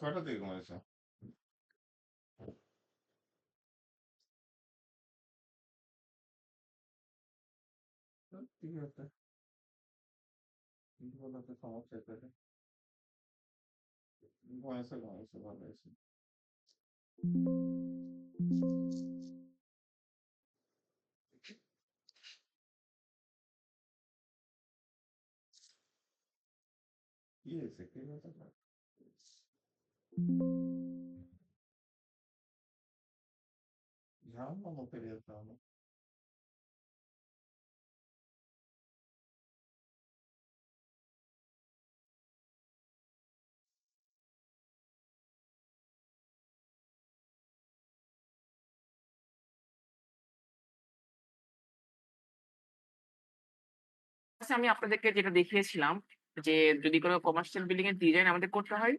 কয়টা থেকে ঘুমাইছো? ঠিক আছে, ঘুমাতে সমস্যা আছে। ঘুমাইছো ঘুমাইছো ভালো হয়েছে। কি হয়েছে? কি হয়েছে? ঝাল না মুখে দিয়েছে আমার। আচ্ছা, আমি আপনাদেরকে যেটা দেখিয়েছিলাম যে যদি কোনো কমার্শিয়াল বিল্ডিং এর ডিজাইন আমাদের করতে হয়,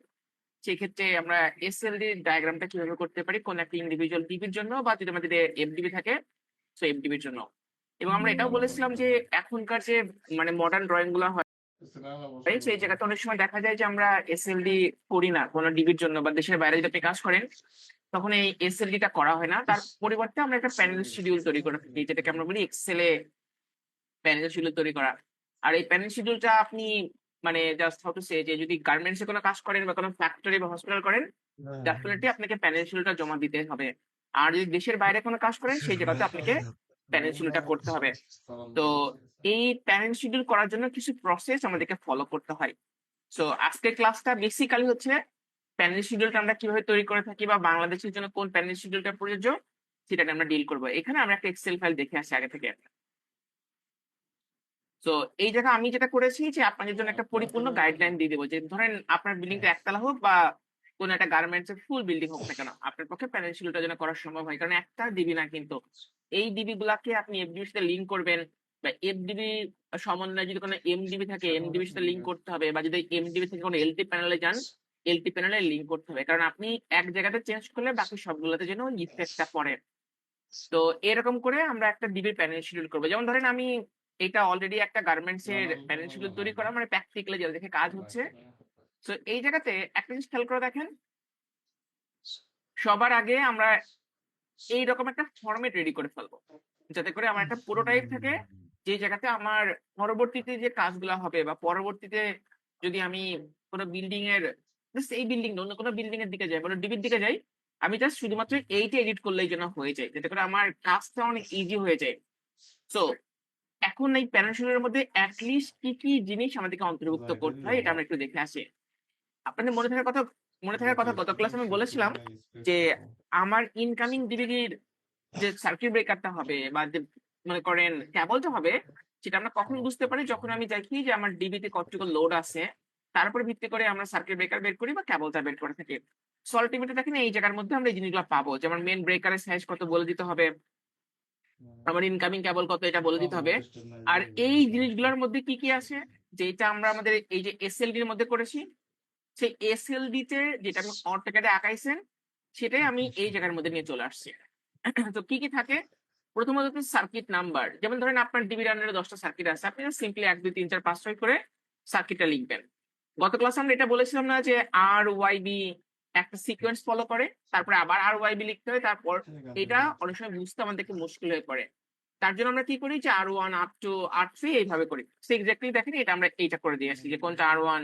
সেক্ষেত্রে আমরা এসএলডি ডায়াগ্রামটা কিভাবে করতে পারি কোন একটা ইন্ডিভিজুয়াল ডিবির জন্য বা যদি আমাদের এফডিবি থাকে তো এফডিবির জন্য। এবং আমরা এটাও বলেছিলাম যে এখনকার যে মানে মডার্ন ড্রয়িং গুলো হয় সিনেমা বসে সেই জায়গাতে অনেক সময় দেখা যায় যে আমরা এসএলডি করি না কোনো ডিবির জন্য, বা দেশের বাইরে যদি আপনি কাজ করেন তখন এই এসএলডি টা করা হয় না। তার পরিবর্তে আমরা একটা প্যানেল শিডিউল তৈরি করে থাকি, যেটাকে আমরা বলি এক্সেলে প্যানেল শিডিউল তৈরি করা। আর এই প্যানেল শিডিউলটা আপনি মানে জাস্ট হাউ টু সে যে যদি গার্মেন্টস এ কোনো কাজ করেন বা কোনো ফ্যাক্টরি বা হসপিটাল করেন, ডেফিনেটলি আপনাকে প্যানেল শিডিউলটা জমা দিতে হবে। আর যদি দেশের বাইরে কোনো কাজ করেন সেই জায়গাতে আপনাকে প্যানেল শিডিউলটা করতে হবে। তো এই প্যানেল শিডিউল করার জন্য কিছু প্রসেস আমাদেরকে ফলো করতে হয়। সো আজকের ক্লাসটা বেসিক্যালি হচ্ছে প্যানেল শিডিউলটা আমরা কিভাবে তৈরি করে থাকি বা বাংলাদেশের জন্য কোন প্যানেল শিডিউলটা প্রযোজ্য সেটা নিয়ে আমরা ডিল করবো। এখানে আমরা একটা এক্সেল ফাইল দেখে আসি আগে থেকে। তো এই জায়গায় আমি যেটা করেছি যে আপনাদের জন্য একটা পরিপূর্ণ গাইডলাইন দিয়ে দেবো যে ধরেন আপনার বিল্ডিংটা একতলা হোক বা কোন একটা গার্মেন্টস এর ফুল বিল্ডিং হোক না কেন, আপনার পক্ষে প্যানেল শিডিউলটা যেন করা সম্ভব হয়। কারণ একটা ডিবি না, কিন্তু এই ডিবি গুলাকে আপনি এফডিবির সাথে লিঙ্ক করবেন, বা এফডিবি সমন্বয়ে যদি কোনো এমডিবি থাকে এমডিবির সাথে লিঙ্ক করতে হবে, বা যদি এমডিবি থেকে কোনো এলটি প্যানেলে যান এলটি প্যানেলে লিঙ্ক করতে হবে। কারণ আপনি এক জায়গাতে চেঞ্জ করলে বাকি সবগুলোতে যেন ইফেক্টটা পড়ে। তো এরকম করে আমরা একটা ডিবির প্যানেল শিডিউল করবো। যেমন ধরেন আমি এটা অলরেডি একটা গার্মেন্টস এর প্যানেল শিডিউল তৈরি করা মানে প্র্যাকটিক্যালি যেটা দেখে কাজ হচ্ছে। তো এই জায়গাতে একটা জিনিস খেয়াল করে দেখেন, সবার আগে আমরা এইরকম একটা ফরম্যাট রেডি করে ফেলবো যাতে করে আমার একটা প্রোটোটাইপ থাকে, যে জায়গাতে আমার পরবর্তীতে যে কাজগুলো হবে বা পরবর্তীতে যদি আমি কোনো বিল্ডিং এর জাস্ট এই বিল্ডিং অন্য কোনো বিল্ডিং এর দিকে যাই, কোনো ডিবির দিকে যাই, আমি জাস্ট শুধুমাত্র এইটা এডিট করলেই যেন হয়ে যায়, যাতে করে আমার কাজটা অনেক ইজি হয়ে যায়। সো এখন এই প্যানেল মধ্যে অ্যাটলিস্ট কি কি জিনিস আমাদেরকে অন্তর্ভুক্ত করতে হয় এটা আমরা একটু দেখে আসি। আপনাদের মনে থাকার কথা গত ক্লাসে আমি বলেছিলাম যে আমার ইনকামিং ডিবির যে সার্কিট ব্রেকারটা হবে বা যে মনে করেন কেবলটা হবে, সেটা আমরা কখন বুঝতে পারি যখন আমি দেখি যে আমার ডিবিতে কতটুকু লোড আছে, তার উপর ভিত্তি করে আমরা সার্কিট ব্রেকার বের করি বা কেবলটা বের করে থাকি। সো আলটিমেটলি দেখেন এই জায়গার মধ্যে আমরা এই জিনিসগুলো পাবো, যেমন মেন ব্রেকারের সাইজ কত বলে দিতে হবে, আমার ইনকামিং কেবল কত এটা বলে দিতে হবে। আর এই জিনিসগুলোর মধ্যে কি কি আছে, যেটা আমরা আমাদের এই যে এসএলডি এর মধ্যে করেছি, সেই এসএলডি তে যেটা আমি অটোক্যাডে আঁকাইছেন সেটাই আমি এই জায়গার মধ্যে নিয়ে চলে আসছি। তো কি কি থাকে, প্রথমত হচ্ছে সার্কিট নাম্বার। যেমন ধরেন আপনার ডিবি রান্নারে 10টা সার্কিট আছে, আপনি সিম্পলি 1 2 3 4 5 6 করে সার্কিটটা লিখবেন। গত ক্লাসে আমরা এটা বলেছিলাম না যে আর ওয়াই বি একটা সিকোয়েন্স ফলো করে, তারপরে আবার আর ওয়াই বি লিখতে হয়, তারপর এটা অনেক সময় বুঝতে আমাদেরকে মুশকিল হয়ে পড়ে। তার জন্য আমরা কি করি যে আর ওয়ান আপ টু আর থ্রি এইভাবে করি। সো এক্স্যাক্টলি দেখেন এটা আমরা এইটা করে দিয়ে আসছি যে কোনটা আর ওয়ান,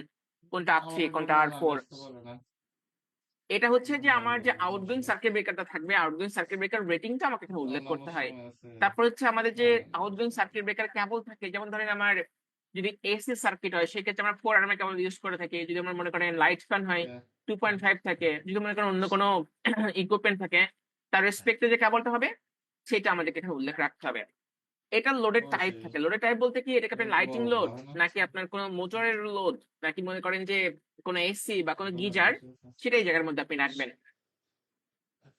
কোনটা আর থ্রি, আমাকে কোনটা কোনটা আর ফোর। লাগাইতে পারে না। এটা হচ্ছে যে ভাই আমার যে বলবো আউটগোয়িং সার্কিট ব্রেকারটা থাকবে, আউটগোয়িং সার্কিট ব্রেকার রেটিংটা আমাকে এখানে উল্লেখ করতে আমার হয়। সময় আছে। তারপর হচ্ছে আমাদের যে আউটগোয়িং সার্কিট ব্রেকার কেবল থাকে, যেমন ধরেন আমার যদি এসি সার্কিট হয় সেক্ষেত্রে আমরা 4 কেবল ইউজ করে থাকি। যদি আমরা মনে করেন লাইট ফ্যান হয় 2.5 থাকে, যদি মনে করেন অন্য কোনো ইকুইপমেন্ট থাকে তার রেসপেক্টে যে কেবলটা হবে সেটা আমাদেরকে এখানে উল্লেখ রাখতে হবে। এটা লোডের ও টাইপ সেই থাকে। লোডের টাইপ বলতে কি, এটাকে আপনি লাইটিং লোড ভালো না। নাকি আপনার কোনো মোটরের লোড নাকি মনে করেন যে কোনো এসি বা কোনো বলে গিজার, বসে আছে। সেটাই জায়গার মধ্যে আপনি রাখবেন।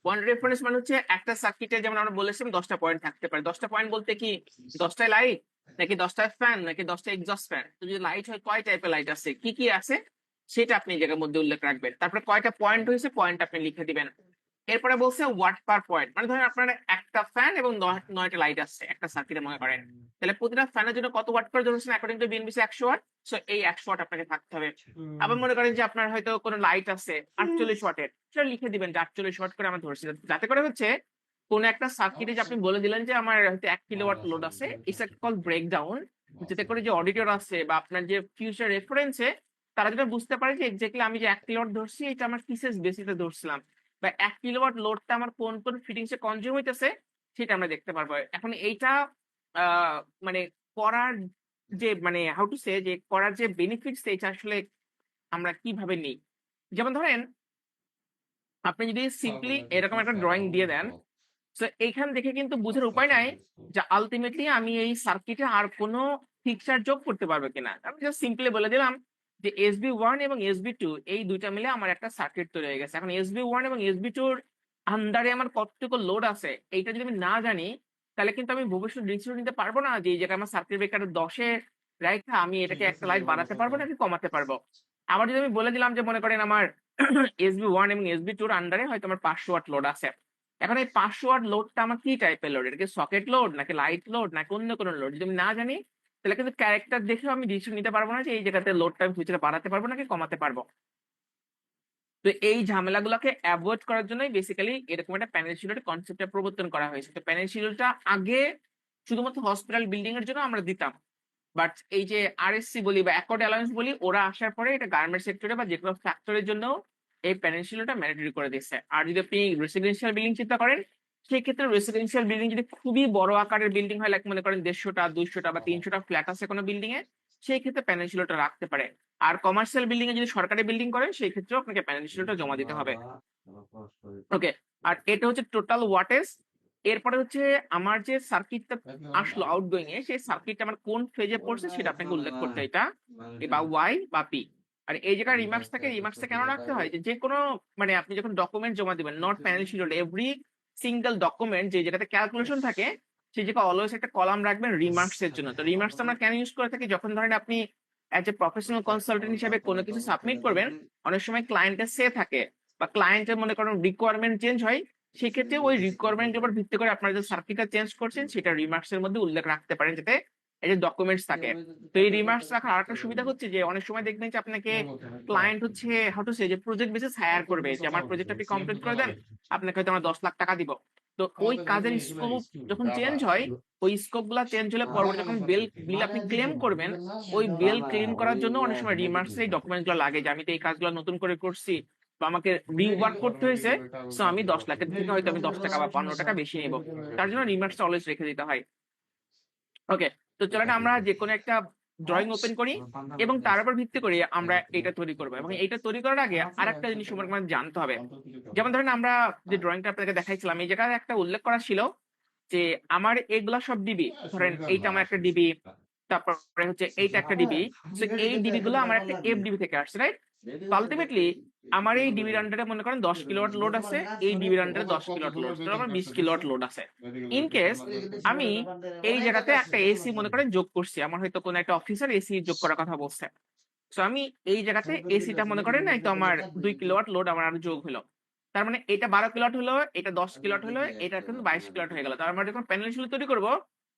পয়েন্ট রেফারেন্স মানে হচ্ছে একটা সার্কিটে যেমন আমরা বলেছিলাম 10টা পয়েন্ট থাকতে পারে। 10টা পয়েন্ট বলতে কি 10টায় লাইট নাকি 10টায় ফ্যান নাকি 10টা এক্সস্ট ফ্যান। তো যদি লাইট হয় কয় টাইপের লাইট আছে, কি কি আছে সেটা আপনি এই জায়গার মধ্যে উল্লেখ রাখবেন। তারপরে কয়টা পয়েন্ট হয়েছে পয়েন্ট আপনি লিখে দিবেন। এরপরে বলছে ওয়াট পার পয়েন্ট, মানে ধরেন আপনার একটা ফ্যান এবং 9টা লাইট আছে একটা সার্কিটে মনে করেন, তাহলে প্রতিটা ফ্যানের জন্য কত ওয়াট করে ধরেছেন according to BNBC 100 watt. So এই 100 ওয়াট আপনাকে থাকতে হবে। আবার মনে করেন যে আপনার হয়তো কোনো লাইট আছে 48 ওয়াটের, সেটা লিখে দিবেন যে 48 ওয়াট করে আমরা ধরছি, যাতে করে হচ্ছে কোন একটা সার্কিটে যে আপনি বলে দিলেন যে আমার হয়তো 1 কিলোওয়াট লোড আছে, ইটস কল ব্রেকডাউন, যাতে করে যে অডিটর আছে বা আপনার যে ফিউচার রেফারেন্সে তারা যেটা বুঝতে পারে যে এক্স্যাক্টলি আমি যে 1 কিলোওয়াট ধরছি এটা আমার কিসেস বেসিসে ধরছিলাম, বা 1 কিলোওয়াট লোডটা আমার কোন কোন ফিটিংসে কনজিউম হইতেছে সেটা আমরা দেখতে পারবো। এখন এইটা মানে করার যে মানে হাউ টু সে যে করার যে বেনিফিটস এটা আসলে আমরা কিভাবে নিই। যেমন ধরেন আপনি যদি সিম্পলি এরকম একটা ড্রয়িং দিয়ে দেন, তো এইখান দেখে কিন্তু বুঝার উপায় নাই যে আলটিমেটলি আমি এই সার্কিটে আর কোনো ফিক্সার যোগ করতে পারবো কিনা। আমি জাস্ট সিম্পলি বলে দিলাম যে SB1 এবং SB2 এই দুইটা মিলে আমার একটা সার্কিট তৈরি হয়ে গেছে। এখন SB1 এবং SB2 র আন্ডারে আমার কতটুকু লোড আছে এইটা যদি আমি না জানি, তাহলে কিন্তু আমি ভবিষ্যৎ ডিসিশন নিতে পারবো না যে এই জায়গায় আমার সার্কিট ব্রেকার 10-এ রাইখা আমি এটাকে একটা লাইট বাড়াতে পারবো নাকি কমাতে পারবো। আবার যদি আমি বলে দিলাম যে মনে করেন আমার SB1 এবং SB2 র আন্ডারে হয়তো আমার 500 ওয়াট লোড আছে। এখন এই 500 ওয়াট লোডটা আমার কি টাইপের লোড, এটা কি সকেট লোড নাকি লাইট লোড নাকি অন্য কোনো লোড, যদি আমি না জানি তাহলে কিন্তু ক্যারেক্টার দেখেও আমি ডিসিশন নিতে পারবো না যে এই জায়গাতে লোডটা আমি ফিউচারে বাড়াতে পারবো নাকি কমাতে পারবো। তো এই ঝামেলাগুলোকে অ্যাভয়েড করার জন্যই বেসিক্যালি এরকম একটা প্যানেল শিডিউলের কনসেপ্টটা প্রবর্তন করা হয়েছে। তো প্যানেল শিডিউলটা আগে শুধুমাত্র হসপিটাল বিল্ডিং এর জন্য আমরা দিতাম, বাট এই যে RSC বলি বা অ্যাকর্ড অ্যালায়েন্স বলি ওরা আসার পরে এটা গার্মেন্ট সেক্টরে বা যে কোনো ফ্যাক্টরের জন্য এই প্যানেল শিডিউলটা ম্যান্ডেটরি করে দিচ্ছে। আর যদি আপনি রেসিডেন্সিয়াল বিল্ডিং চিন্তা করেন, সেই ক্ষেত্রে রেসিডেন্সিয়াল বিল্ডিং যদি খুবই বড় আকারের বিল্ডিং হয়, লাইক মনে করেন 150টা 200টা বা 300টা ফ্ল্যাট আছে কোনো বিল্ডিং এ, সেই ক্ষেত্রে প্যানেল শিডিউলটা রাখতে পারে। আর কমার্শিয়াল বিল্ডিং এ যদি সরকারি বিল্ডিং করেন সেই ক্ষেত্রে আপনাকে প্যানেল শিডিউলটা জমা দিতে হবে। ওকে, আর এটা হচ্ছে টোটাল ওয়াটেজ। এরপরে হচ্ছে আমার যে সার্কিটটা আসলো আউটগোয়িং এ, সেই সার্কিটটা আমার কোন ফেজে পড়ছে সেটা আপনাকে উল্লেখ করতে হয়, এটা বা ওয়াই বা পি। আর এই জায়গায় রিমার্কস থাকে, রিমার্কসটা কেন রাখতে হয় যে কোনো মানে আপনি যখন ডকুমেন্ট জমা দিবেন, not panel schedule, every single document যে জায়গাতে ক্যালকুলেশন থাকে সেই জায়গায় অলওয়েজ একটা কলাম রাখবেন রিমার্কস এর জন্য। তো রিমার্কস আমরা কেন ইউজ করে থাকি, যখন ধরেন আপনি অ্যাজ এ প্রফেশনাল কনসালটেন্ট হিসেবে কোনো কিছু সাবমিট করবেন, অনেক সময় ক্লায়েন্টের সে থাকে বা ক্লায়েন্টের মনে করেন রিকোয়ারমেন্ট চেঞ্জ হয়, সেক্ষেত্রে ওই রিকোয়ারমেন্টের উপর ভিত্তি করে আপনারা যে সার্কিটটা চেঞ্জ করছেন সেটা রিমার্কস এর মধ্যে উল্লেখ রাখতে পারেন, যাতে এই যে ডকুমেন্টস থাকে। তো এই রিমার্কস রাখার আরেকটা সুবিধা হচ্ছে যে অনেক সময় দেখবেন যে আপনাকে ক্লায়েন্ট হচ্ছে হাউ টু সে যে প্রজেক্ট বেসিস হায়ার করবে, যে আমার প্রজেক্ট আপনি কমপ্লিট করে দেন, আপনাকে হয়তো আমরা 10 লাখ টাকা দিব। তো ওই কাজের স্কোপ যখন চেঞ্জ হয়, ওই স্কোপ গুলা চেঞ্জ হলে পরবর্তী যখন বিল আপনি ক্লেম করবেন, ওই বিল ক্লেম করার জন্য অনেক সময় রিমার্কস এই ডকুমেন্ট গুলো লাগে যে আমি তো এই কাজগুলো নতুন করে করছি বা আমাকে রিওয়ার্ক করতে হয়েছে, সো আমি 10 লাখের থেকে হয়তো আমি 10 টাকা বা 15 টাকা বেশি নেব, তার জন্য রিমার্কসটা অলওয়েজ রেখে দিতে হয়। ওকে, তো চলেন আমরা যে কোনো একটা ড্রয়িং ওপেন করি এবং তার উপর ভিত্তি করে আমরা এটা তৈরি করবো, এবং এটা তৈরি করার আগে আরেকটা জিনিস সম্পর্কে আমাদের জানতে হবে। যেমন ধরেন আমরা যে ড্রয়িংটা আপনাকে দেখাইছিলাম, এই জায়গায় একটা উল্লেখ করা ছিল যে আমার এগুলা সব ডিবি, ধরেন এইটা আমার একটা ডিবি, তারপরে হচ্ছে এইটা একটা ডিবি, তো এই ডিবি গুলো আমার একটা FDB থেকে আসছে, রাইট? তো আলটিমেটলি আমার এই ডিবির আন্ডারে মনে করেন 10 কিলোওয়াট লোড আছে, এই ডিবির আন্ডারে 10 কিলোওয়াট লোড, তো আমার 20 কিলোওয়াট লোড আছে। ইন কেস আমি এই জায়গাতে একটা এসি মনে করেন যোগ করছি, আমার হয়তো কোনো একটা অফিসার এসি যোগ করার কথা বলছে, তো আমি এই জায়গাতে এসিটা মনে করেন না, তো আমার 2 কিলোওয়াট লোড আমার আরো যোগ হলো, তার মানে এটা 12 কিলোওয়াট হলো, এটা 10 কিলোওয়াট হলো, এটা কিন্তু 22 কিলোওয়াট হয়ে গেল। তার মানে যখন প্যানেল শিডিউল তৈরি করবো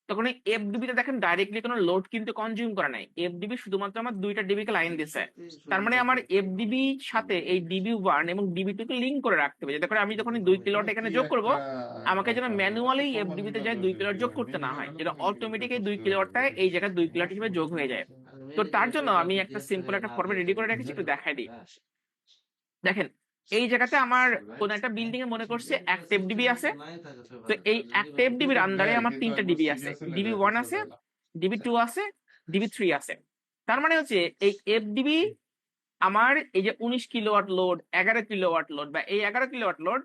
তখন এই FDB তে দেখেন ডাইরেক্টলি কোনো লোড কিন্তু কনজিউম করা নাই, FDB শুধুমাত্র আমার দুইটা ডিবি কে লাইন দিছে। তার মানে আমার FDB সাথে এই DB1 এবং DB2 কে লিংক করে রাখতে হবে, যাতে করে আমি যখন 2 কিলোওয়াট এখানে যোগ করব আমাকে যেন ম্যানুয়ালি FDB তে যায় 2 কিলোওয়াট যোগ করতে না হয়, যেটা অটোমেটিক এই 2 কিলোওয়াটটা এই জায়গায় 2 কিলোওয়াট হিসেবে যোগ হয়ে যায়। তো তার জন্য আমি একটা সিম্পল একটা ফরম্যাট রেডি করে রেখেছি, একটু দেখাই দিই। দেখেন এই জায়গাতে আমার কোন একটা বিল্ডিং এ মনে করছে একটা FDB আছে, তো এই একটা FDB এর আন্ডারে আমার 3টা ডিবি আছে, DB1 আছে, DB2 আছে, DB3 আছে। তার মানে হচ্ছে এই FDB আমার এই যে 19 কিলোওয়াট লোড, 11 কিলোওয়াট লোড বা এই 11 কিলোওয়াট লোড,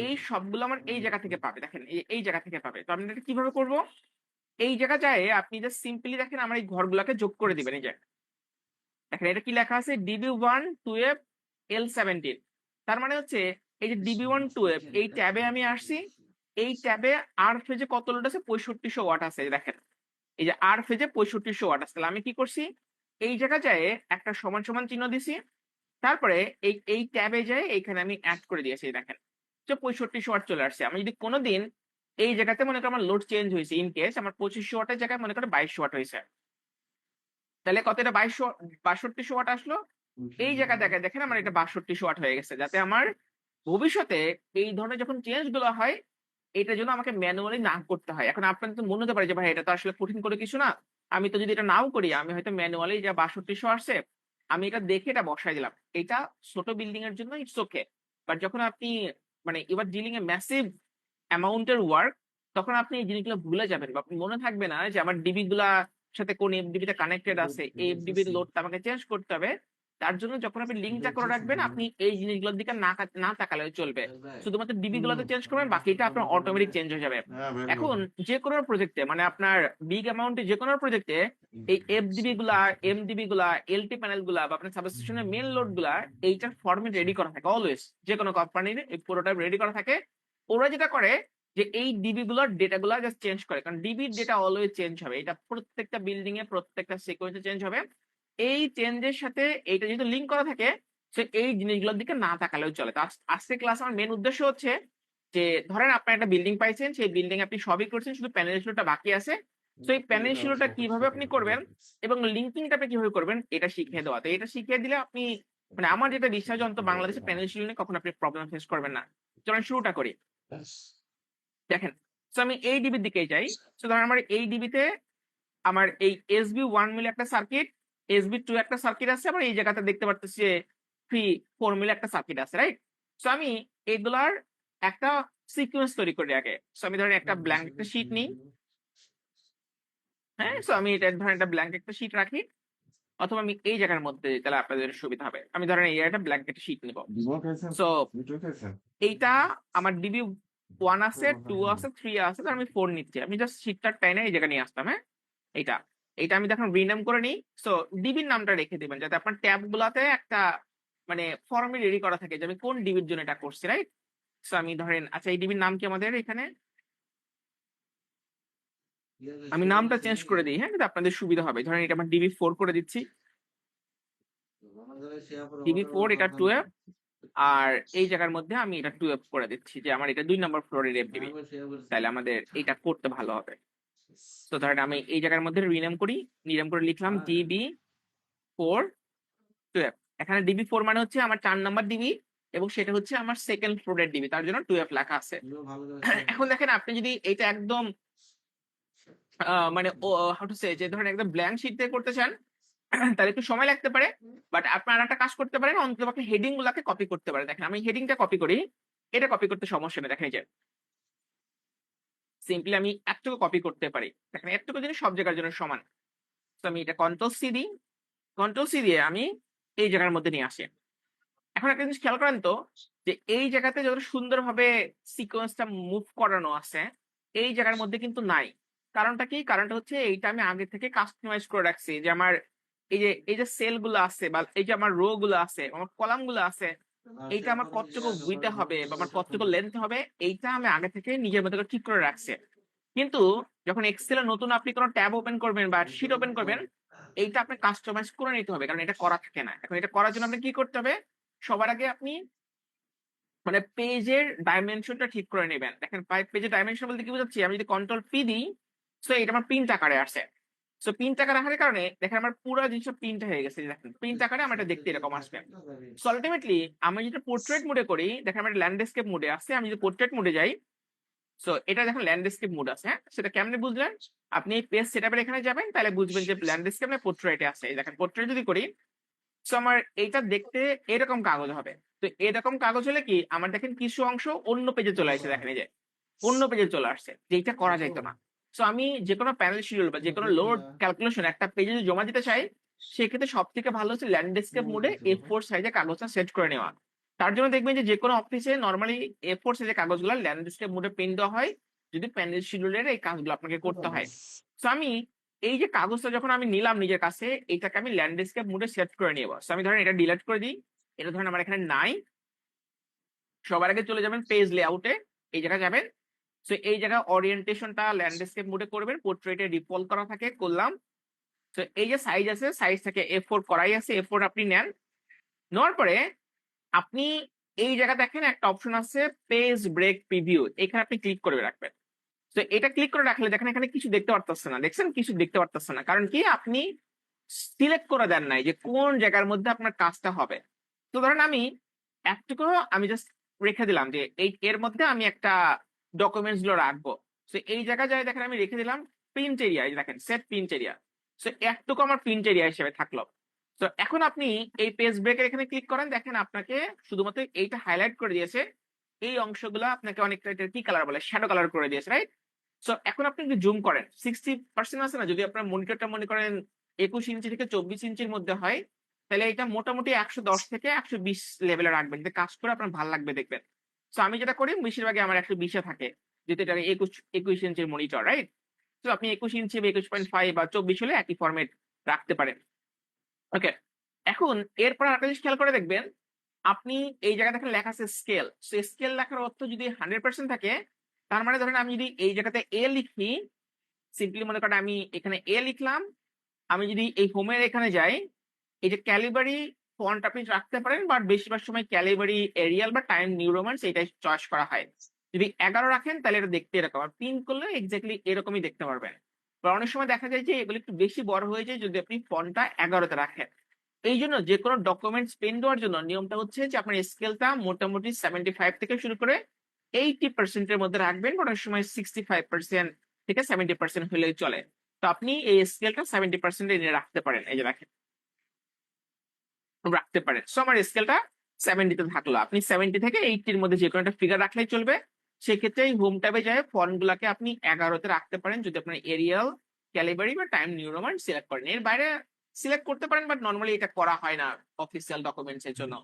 এই সবগুলো আমার এই জায়গা থেকে পাবে। দেখেন এই জায়গা থেকে পাবে। তো আমি এটা কিভাবে করব, এই জায়গা যায় আপনি জাস্ট সিম্পলি দেখেন আমার এই ঘরগুলোকে যোগ করে দিবেন। এই যে দেখেন এটা কি লেখা আছে, DB1 12 L17। তার মানে হচ্ছে এই যে DB1 12 এই ট্যাবে আমি আসছি, এই ট্যাবে আর ফেজে কত লোড আছে, 6500 ওয়াট আছে। দেখেন এই যে আর ফেজে 6500 ওয়াট আছে। তাহলে আমি কি করছি, এই জায়গা যায় একটা সমান সমান চিহ্ন দিছি, তারপরে এই ট্যাবে যায় এইখানে আমি অ্যাড করে দিয়েছি। দেখেন, 65 ওয়াট চলে আসছে। আমি যদি কোনোদিন এই জায়গাতে মনে করেন আমার লোড চেঞ্জ হয়েছে, ইন কেস আমার 2500 ওয়াটের জায়গায় মনে করেন 2200 ওয়াট হয়েছে, তাহলে কত এটা 6200 ওয়াট আসলো। এই জায়গা দেখেন আমার এটা 6200 ওয়াট হয়ে গেছে, যাতে আমার ভবিষ্যতে এই ধরনের যখন চেঞ্জ গুলো হয় এটার জন্য আমাকে ম্যানুয়ালি না করতে হয়। এখন আপনার তো মনে হতে পারে যে ভাই এটা তো আসলে কঠিন করে কিছু না, আমি তো যদি এটা নাও করি আমি হয়তো ম্যানুয়ালি যা 6200 আসছে আমি এটা দেখে এটা বসাই দিলাম, এটা ছোট বিল্ডিং এর জন্য ইটস ওকে। বাট যখন আপনি মানে you are dealing a massive অ্যামাউন্টের ওয়ার্ক, তখন আপনি এই জিনিসগুলো ভুলে যাবেন বা আপনি মনে থাকবে না যে আমার ডিবি গুলা সাথে কোন এফডিবি টা কানেক্টেড আছে, এই এফডিবির লোডটা আমাকে চেঞ্জ করতে হবে। তার জন্য যখন আপনি লিঙ্কটা করে রাখবেন আপনি এই জিনিসগুলোর দিকে না তাকালেও চলবে, শুধুমাত্র ডিবি গুলোতে চেঞ্জ করবেন, বাকিটা আপনার অটোমেটিক চেঞ্জ হয়ে যাবে। এখন যে কোনো প্রজেক্টে মানে আপনার বিগ অ্যামাউন্টে যে কোনো প্রজেক্টে এই এফডিবি গুলা, এমডিবি গুলা, এলটি প্যানেল গুলা বা আপনার সাবস্টেশনের মেন লোড গুলা এইটার ফরম্যাট রেডি করা থাকে অলওয়েজ, যে কোনো কোম্পানির এই পুরোটা রেডি করা থাকে। ওরা যেটা করে যে এই ডিবি গুলোর ডেটা গুলা জাস্ট চেঞ্জ করে, কারণ ডিবির ডেটা অলওয়েজ চেঞ্জ হবে, এটা প্রত্যেকটা বিল্ডিং এ প্রত্যেকটা সিকোয়েন্সে চেঞ্জ হবে। এই চেঞ্জের সাথে এইটা যেহেতু লিঙ্ক করা থাকে সে এই জিনিসগুলোর দিকে না তাকালেও চলে। তো আজকে ক্লাস আমার মেন উদ্দেশ্য হচ্ছে যে ধরেন আপনি একটা বিল্ডিং পাইছেন, সেই বিল্ডিং আপনি সবই করছেন, শুধু প্যানেল শিলোটা বাকি আছে। তো এই প্যানেল শিলোটা কিভাবে আপনি করবেন এবং লিঙ্কিংটা আপনি কিভাবে করবেন এটা শিখিয়ে দেওয়া। তো এটা শিখিয়ে দিলে আপনি মানে আমার যেটা বিশ্বাস যে অন্তত বাংলাদেশে প্যানেল শিলো নিয়ে কখনো আপনি প্রবলেম ফেস করবেন না। চলেন শুরুটা করি। দেখেন, তো আমি এই ডিবির দিকে যাই। তো ধরেন আমার এই ডিবিতে আমার এই SB1 মিলে একটা সার্কিট, SB2 একটা সার্কিট আছে, আবার এই জায়গাতে দেখতে পারতেছি যে 3-4 মিলে একটা সার্কিট আছে, রাইট? সো আমি এগুলার একটা সিকোয়েন্স তৈরি করি আগে। সো আমি ধরেন একটা ব্ল্যাঙ্ক একটা শীট নিই, হ্যাঁ? সো আমি এটা ধরেন একটা ব্ল্যাঙ্ক একটা শীট রাখি, অথবা আমি এই জায়গার মধ্যে তাহলে আপনাদের সুবিধা হবে। আমি ধরেন এই একটা ব্ল্যাঙ্ক একটা শীট নিব। সো এইটা আমার DB1 আছে, 2 আছে, 3 আছে, তার আমি 4 নিচ্ছি। আমি জাস্ট শীটটা টেনে এই জায়গায় নিয়ে আসতাম, হ্যাঁ? এইটা এইটা আমি দেখুন রিনেম করে নিই। সো ডিবির নামটা রেখে দিবেন যাতে আপনার ট্যাব গুলাতে একটা মানে ফর্মে রেডি করা থাকে যে আমি কোন ডিবির জন্য এটা করছি, রাইট? সো আমি ধরেন আচ্ছা এই ডিবির নাম কি আমাদের এখানে, আমি নামটা চেঞ্জ করে দিই, হ্যাঁ, যাতে আপনাদের সুবিধা হবে। ধরেন এটা আমার DB4 করে দিচ্ছি, DB4 এটা 12, আর এই জায়গার মধ্যে আমি এটা 12 করে দিচ্ছি যে আমার এটা 2 নম্বর ফ্লোরের এফডিবি, তাহলে আমাদের এটা করতে ভালো হবে। তো ধরেন আমি এই জায়গার মধ্যে রিনেম করে লিখলাম DB4 12। এখানে DB4 মানে হচ্ছে আমার 4 নাম্বার ডিবি এবং সেটা হচ্ছে আমার সেকেন্ড ফ্লোরের ডিবি, তার জন্য 12 লেখা আছে। এখন দেখেন আপনি যদি এটা একদম মানে হাউ টু সে যে ধরেন একদম ব্ল্যাঙ্ক শীট দিয়ে করতে চান তাহলে একটু সময় লাগতে পারে, বাট আপনারা একটা কাজ করতে পারেন, অন্তত আপনি হেডিং গুলাকে কপি করতে পারেন। দেখেন আমি হেডিংটা কপি করি, এটা কপি করতে সমস্যা নেই। দেখেন এই যে সিম্পলি আমি এতটুকু কপি করতে পারি, দেখেন এতটুকু জিনিস সব জায়গার জন্য সমান। তো আমি এটা কন্ট্রোল-C দিই, কন্ট্রোল-C দিয়ে আমি এই জায়গার মধ্যে নিয়ে আসি। এখন একটা জিনিস খেয়াল করেন তো যে এই জায়গাতে যত সুন্দরভাবে সিকোয়েন্সটা মুভ করানো আছে এই জায়গার মধ্যে কিন্তু নাই। কারণটা কি? কারণটা হচ্ছে এইটা আমি আগে থেকে কাস্টমাইজ করে রাখছি যে আমার এই যে সেল গুলো আছে বা এই যে আমার রো গুলো আছে, আমার কলাম গুলো আছে, এইটা আমার কতটুকু উইডথ হবে বা আমার কতটুকু লেন্থ হবে এইটা আমি আগে থেকে নিজের মধ্যে করে ঠিক করে রাখছি। কিন্তু যখন এক্সেলে নতুন আপনি কোনো ট্যাব ওপেন করবেন বা শিট ওপেন করবেন এইটা আপনি কাস্টমাইজ করে নিতে হবে, কারণ এটা করা থাকে না। এখন এটা করার জন্য আপনি কি করতে হবে? সবার আগে আপনি মানে পেজের ডাইমেনশনটা ঠিক করে নেবেন। দেখেন পেজের ডাইমেনশন বলতে কি বোঝাচ্ছি, আমি যদি কন্ট্রোল-P দিই সো এটা আমার প্রিন্ট আকারে আসে। সো প্রিন্ট আকারে আসার কারণে দেখেন আমার পুরো জিনিসটা প্রিন্ট হয়ে গেছে। দেখেন প্রিন্ট আকারে আমার এটা দেখতে এরকম আসবে। সো আলটিমেটলি আমি যেটা পোর্ট্রেট মোডে করি, দেখেন আমার ল্যান্ডস্কেপ মোডে আছে, আমি যদি পোর্ট্রেট মোডে যাই সো এটা দেখেন ল্যান্ডস্কেপ মোড আছে, হ্যাঁ? সেটা কেমনে বুঝলেন? আপনি এই পেজ সেটআপের এখানে যাবেন তাহলে বুঝবেন যে ল্যান্ডস্কেপ না পোর্ট্রেটে আছে। এই দেখেন পোর্ট্রেট যদি করি সো আমার এইটা দেখতে এরকম কাগজ হবে। তো এরকম কাগজ হলে কি আমার দেখেন কিছু অংশ অন্য পেজে চলে আসছে, দেখেন এই যে অন্য পেজে চলে আসছে, যেটা করা যাইতো না। সো আমি যে কোনো প্যানেল শিডিউল বা যে কোনো লোড ক্যালকুলেশন একটা পেজে যদি জমা দিতে চাই সেক্ষেত্রে সব থেকে ভালো হচ্ছে ল্যান্ডস্কেপ মোডে A4 সাইজে কাগজটা সেট করে নেওয়া। তার জন্য দেখবেন যে কোনো অফিসে নর্মালি A4 সাইজের কাগজগুলো ল্যান্ডস্কেপ মোডে প্রিন্ট দেওয়া হয় যদি প্যানেল শিডিউলের এই কাজগুলো আপনাকে করতে হয়। সো আমি এই যে কাগজটা যখন আমি নিলাম নিজের কাছে এটাকে আমি ল্যান্ডস্কেপ মোডে সেট করে নিয়ে বস। আমি ধরেন এটা ডিলিট করে দিই, এটা ধরেন আমার এখানে নাই। সবার আগে চলে যাবেন পেজ লেআউটে, এই জায়গায় যাবেন। সো এই জায়গায় ওরিয়েন্টেশনটা ল্যান্ডস্কেপ মোডে করবেন, পোর্ট্রেটে ডিফল্ট করা থাকে, করলাম। তো এই যে সাইজ আছে সাইজ থেকে A4 করাই আছে, A4 আপনি নেন। নেওয়ার পরে আপনি এই জায়গা দেখেন একটা অপশন আছে পেজ ব্রেক প্রিভিউ, এখানে আপনি ক্লিক করে রাখবেন। তো এটা ক্লিক করে রাখলে দেখেন এখানে কিছু দেখতে পারতেছে না, দেখছেন কিছু দেখতে পারতেছে না, কারণ কি আপনি সিলেক্ট করে দেন নাই যে কোন জায়গার মধ্যে আপনার কাজটা হবে। তো ধরেন আমি একটুকু আমি জাস্ট রেখে দিলাম যে এর মধ্যে আমি একটা ডকুমেন্টস গুলো রাখবো। তো এই জায়গায় যাই দেখেন আমি রেখে দিলাম প্রিন্ট এরিয়া, দেখেন সেট প্রিন্ট এরিয়া। তো একটুকু আমার প্রিন্ট এরিয়া হিসেবে থাকলো। তো এখন আপনি এই পেজ ব্রেকের এখানে ক্লিক করেন, দেখেন আপনাকে শুধুমাত্র এইটা হাইলাইট করে দিয়েছে, এই অংশগুলো আপনাকে অনেকটা কি কালার বলে, শ্যাডো কালার করে দিয়েছে, রাইট? সো এখন আপনি যদি জুম করেন 60% আছে না, যদি আপনার মনিটরটা মনে করেন 21 ইঞ্চি থেকে 24 ইঞ্চির মধ্যে হয়, তাহলে এটা মোটামুটি 110 থেকে 120 লেভেলে রাখবেন, যাতে কাজ করে আপনার ভালো লাগবে দেখবেন। তো আমি যেটা করি বেশিরভাগই আমার 120-এ থাকে, যেহেতু এটা 21 ইঞ্চির মনিটর, রাইট? তো আপনি 21 ইঞ্চি বা 21.5 বা 24 হলে একই ফরম্যাট রাখতে পারেন। ওকে, এখন এরপর আরেকটা জিনিস খেয়াল করে দেখবেন, আপনি এই জায়গায় দেখেন লেখা আছে স্কেল। সো স্কেল লেখার অর্থ যদি 100% থাকে, তার মানে ধরেন আমি যদি এই জায়গাতে এ লিখি, সিম্পলি মনে করেন আমি এখানে এ লিখলাম, আমি যদি এই হোমের এখানে যাই, এই যে ক্যালিবারি ফন্ট আপনি রাখতে পারেন, বাট বেশিরভাগ সময় ক্যালিবারি এরিয়াল বা টাইম নিউ রোমান্স এটাই চয়েস করা হয়। যদি 11 রাখেন তাহলে এটা দেখতে এরকম, আর প্রিন্ট করলে এক্স্যাক্টলি এরকমই দেখতে পারবেন। বা অনেক সময় দেখা যায় যে এগুলো একটু বেশি বড় হয়ে যায় যদি আপনি ফন্টটা 11-তে রাখেন। এই জন্য যে কোনো ডকুমেন্টস প্রিন্ট দেওয়ার জন্য নিয়মটা হচ্ছে যে আপনার স্কেলটা মোটামুটি 75 থেকে শুরু করে 80% এর মধ্যে রাখবেন, অনেক সময় 65% থেকে 70% হলেই চলে। তো আপনি এই স্কেলটা 70% এনে রাখতে পারেন, এই যে রাখেন রাখতে পারেন। সো আমার স্কেলটা 70-তে থাকলো, আপনি 70 থেকে 80-র মধ্যে যে কোনো একটা ফিগার রাখলেই চলবে। সেক্ষেত্রে এই হোম ট্যাবে যায় ফন্ট গুলাকে আপনি 11-তে রাখতে পারেন যদি আপনার এরিয়াল, ক্যালিবারি বা টাইম নিউ রোমান সিলেক্ট করেন। এর বাইরে সিলেক্ট করতে পারেন, বাট নর্মালি এটা করা হয় না অফিসিয়াল ডকুমেন্টস এর জন্য।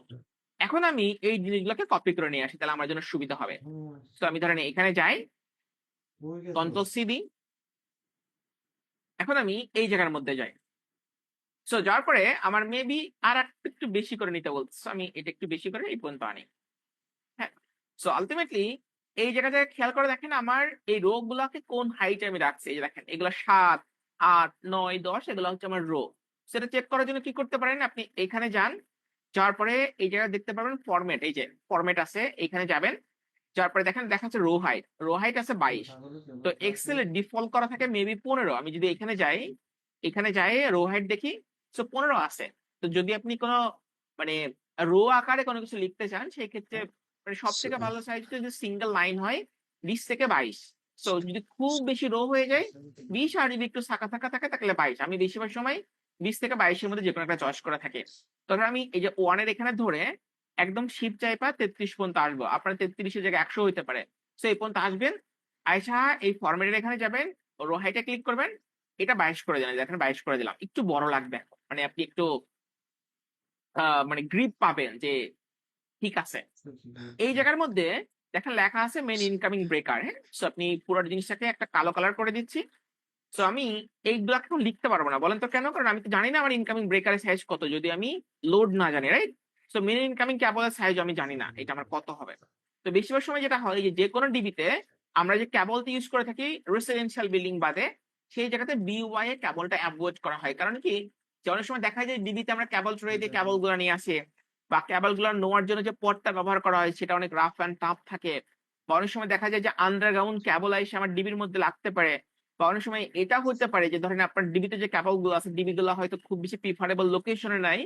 এখন আমি এই জিনিসগুলোকে কপি করে নিয়ে আসি, তাহলে আমার জন্য সুবিধা হবে। তো আমি ধরেন এখানে যাই, কন্ট্রোল সি দিই, এখন আমি এই জায়গার মধ্যে যাই। সো যাওয়ার পরে আমার মেবি আর একটু বেশি করে নিতে বলছে, আমি এটা একটু বেশি করে এই পর্যন্ত আনি। হ্যাঁ, সো আলটিমেটলি এই জায়গাটা খেয়াল করে দেখেন আমার এই রো গুলাকে কোন হাইটে আমি রাখছি। এই যে দেখেন এগুলো 7, 8, 9, 10 এগুলো হচ্ছে আমার রো। সেটা চেক করার জন্য কি করতে পারেন, আপনি এখানে যান, যাওয়ার পরে এই জায়গায় দেখতে পারবেন ফরম্যাট, এই যে ফরম্যাট আছে এখানে যাবেন, যাওয়ার পরে দেখেন দেখা যাচ্ছে রো হাইট আছে 22। তো এক্সেল এর ডিফল্ট করা থাকে মেবি 15। আমি যদি এখানে যাই, এখানে যাই রো হাইট দেখি, সো 15 আছে। তো যদি আপনি কোনো মানে রো আকারে কোনো কিছু লিখতে চান, সেই ক্ষেত্রে মানে সব থেকে ভালো সাইজ যদি সিঙ্গেল লাইন হয় 20 থেকে 22। তো যদি খুব বেশি রো হয়ে যায় 20, আর যদি একটু ফাঁকা ফাঁকা থাকে তাহলে 22। আমি বেশিরভাগ সময় 20 থেকে 22-এর মধ্যে যে কোনো একটা চয়েস করা থাকে। তবে আমি এই যে 1 এর এখানে ধরে একদম শিফট চাইপা 33 পর্যন্ত আসবো, আপনার 33-এর জায়গায় 100 হইতে পারে। তো এই পর্যন্ত আসবেন, আয়সা এই ফরম্যাটের এখানে যাবেন, রো হাইটে ক্লিক করবেন, এটা 22 করে দিলেন, দেখেন 22 করে দিলাম, একটু বড় লাগবে, মানে আপনি একটু মানে গ্রিপ পাবেন যে ঠিক আছে। এই জায়গার মধ্যে দেখেন লেখা আছে মেন ইনকামিং ব্রেকার। হ্যাঁ, সো আপনি পুরো জিনিসটাকে একটা কালো কালার করে দিচ্ছি। সো আমি এইগুলো এখন লিখতে পারবো না, বলেন তো কেন? কারণ আমি তো জানি না আমার ইনকামিং ব্রেকারের সাইজ কত, যদি আমি লোড না জানি, রাইট? সো মেন ইনকামিং ক্যাবলের সাইজ আমি জানি না এটা আমার কত হবে। তো বেশিরভাগ সময় যেটা হয় যে কোনো ডিবিতে আমরা যে ক্যাবলটি ইউজ করে থাকি রেসিডেন্সিয়াল বিল্ডিং বাদে, সেই জায়গাতে বিওয়াই এ ক্যাবলটা অ্যাভয়েড করা হয়। কারণ কি, যে অনেক সময় দেখা যায় ডিবিতে আমরা ক্যাবল ট্রে দিয়ে ক্যাবল গুলো নিয়ে আসি, বা ক্যাবল গুলো নেওয়ার জন্য যে পথটা ব্যবহার করা হয় সেটা অনেক রাফ অ্যান্ড টাফ থাকে, বা অনেক সময় দেখা যায় যে আন্ডারগ্রাউন্ড ক্যাবল এসে আমার ডিবির মধ্যে লাগতে পারে, বা অনেক সময় এটা হতে পারে যে ধরেন আপনার ডিবিতে যে ক্যাবল গুলো আছে ডিবি গুলো হয়তো খুব বেশি প্রিফারেবল লোকেশনে নাই,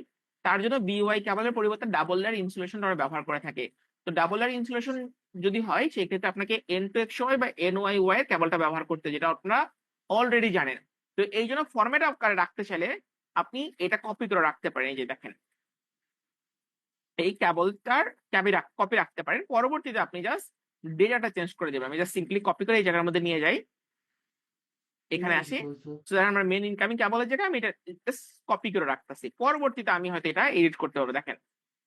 তার জন্য বিওয়াই ক্যাবলের পরিবর্তে ডাবল লেয়ার ইনসুলেশন আমরা ব্যবহার করে থাকি। তো ডাবল লেয়ার ইনসুলেশন যদি হয় সেক্ষেত্রে আপনাকে এন টু এক্স সময় বা এনওয়াই ওয়াই ক্যাবলটা ব্যবহার করতে, যেটা আপনারা অলরেডি জানেন। তো এই জন্য ফরম্যাট আকারে রাখতে চাইলে আপনি এটা কপি করে রাখতে পারেন। এই যে দেখেন এই ক্যাবলটার কপি রাখতে পারেন, পরবর্তীতে আপনি জাস্ট ডেটাটা চেঞ্জ করে দেবেন। আমি জাস্ট সিম্পলি কপি করে এই জায়গার মধ্যে নিয়ে যাই, এখানে আসি, আমার মেন ইনকামিং ক্যাবলের জায়গায় আমি এটা কপি করে রাখতেছি। পরবর্তীতে আমি হয়তো এটা এডিট করতে পারবো। দেখেন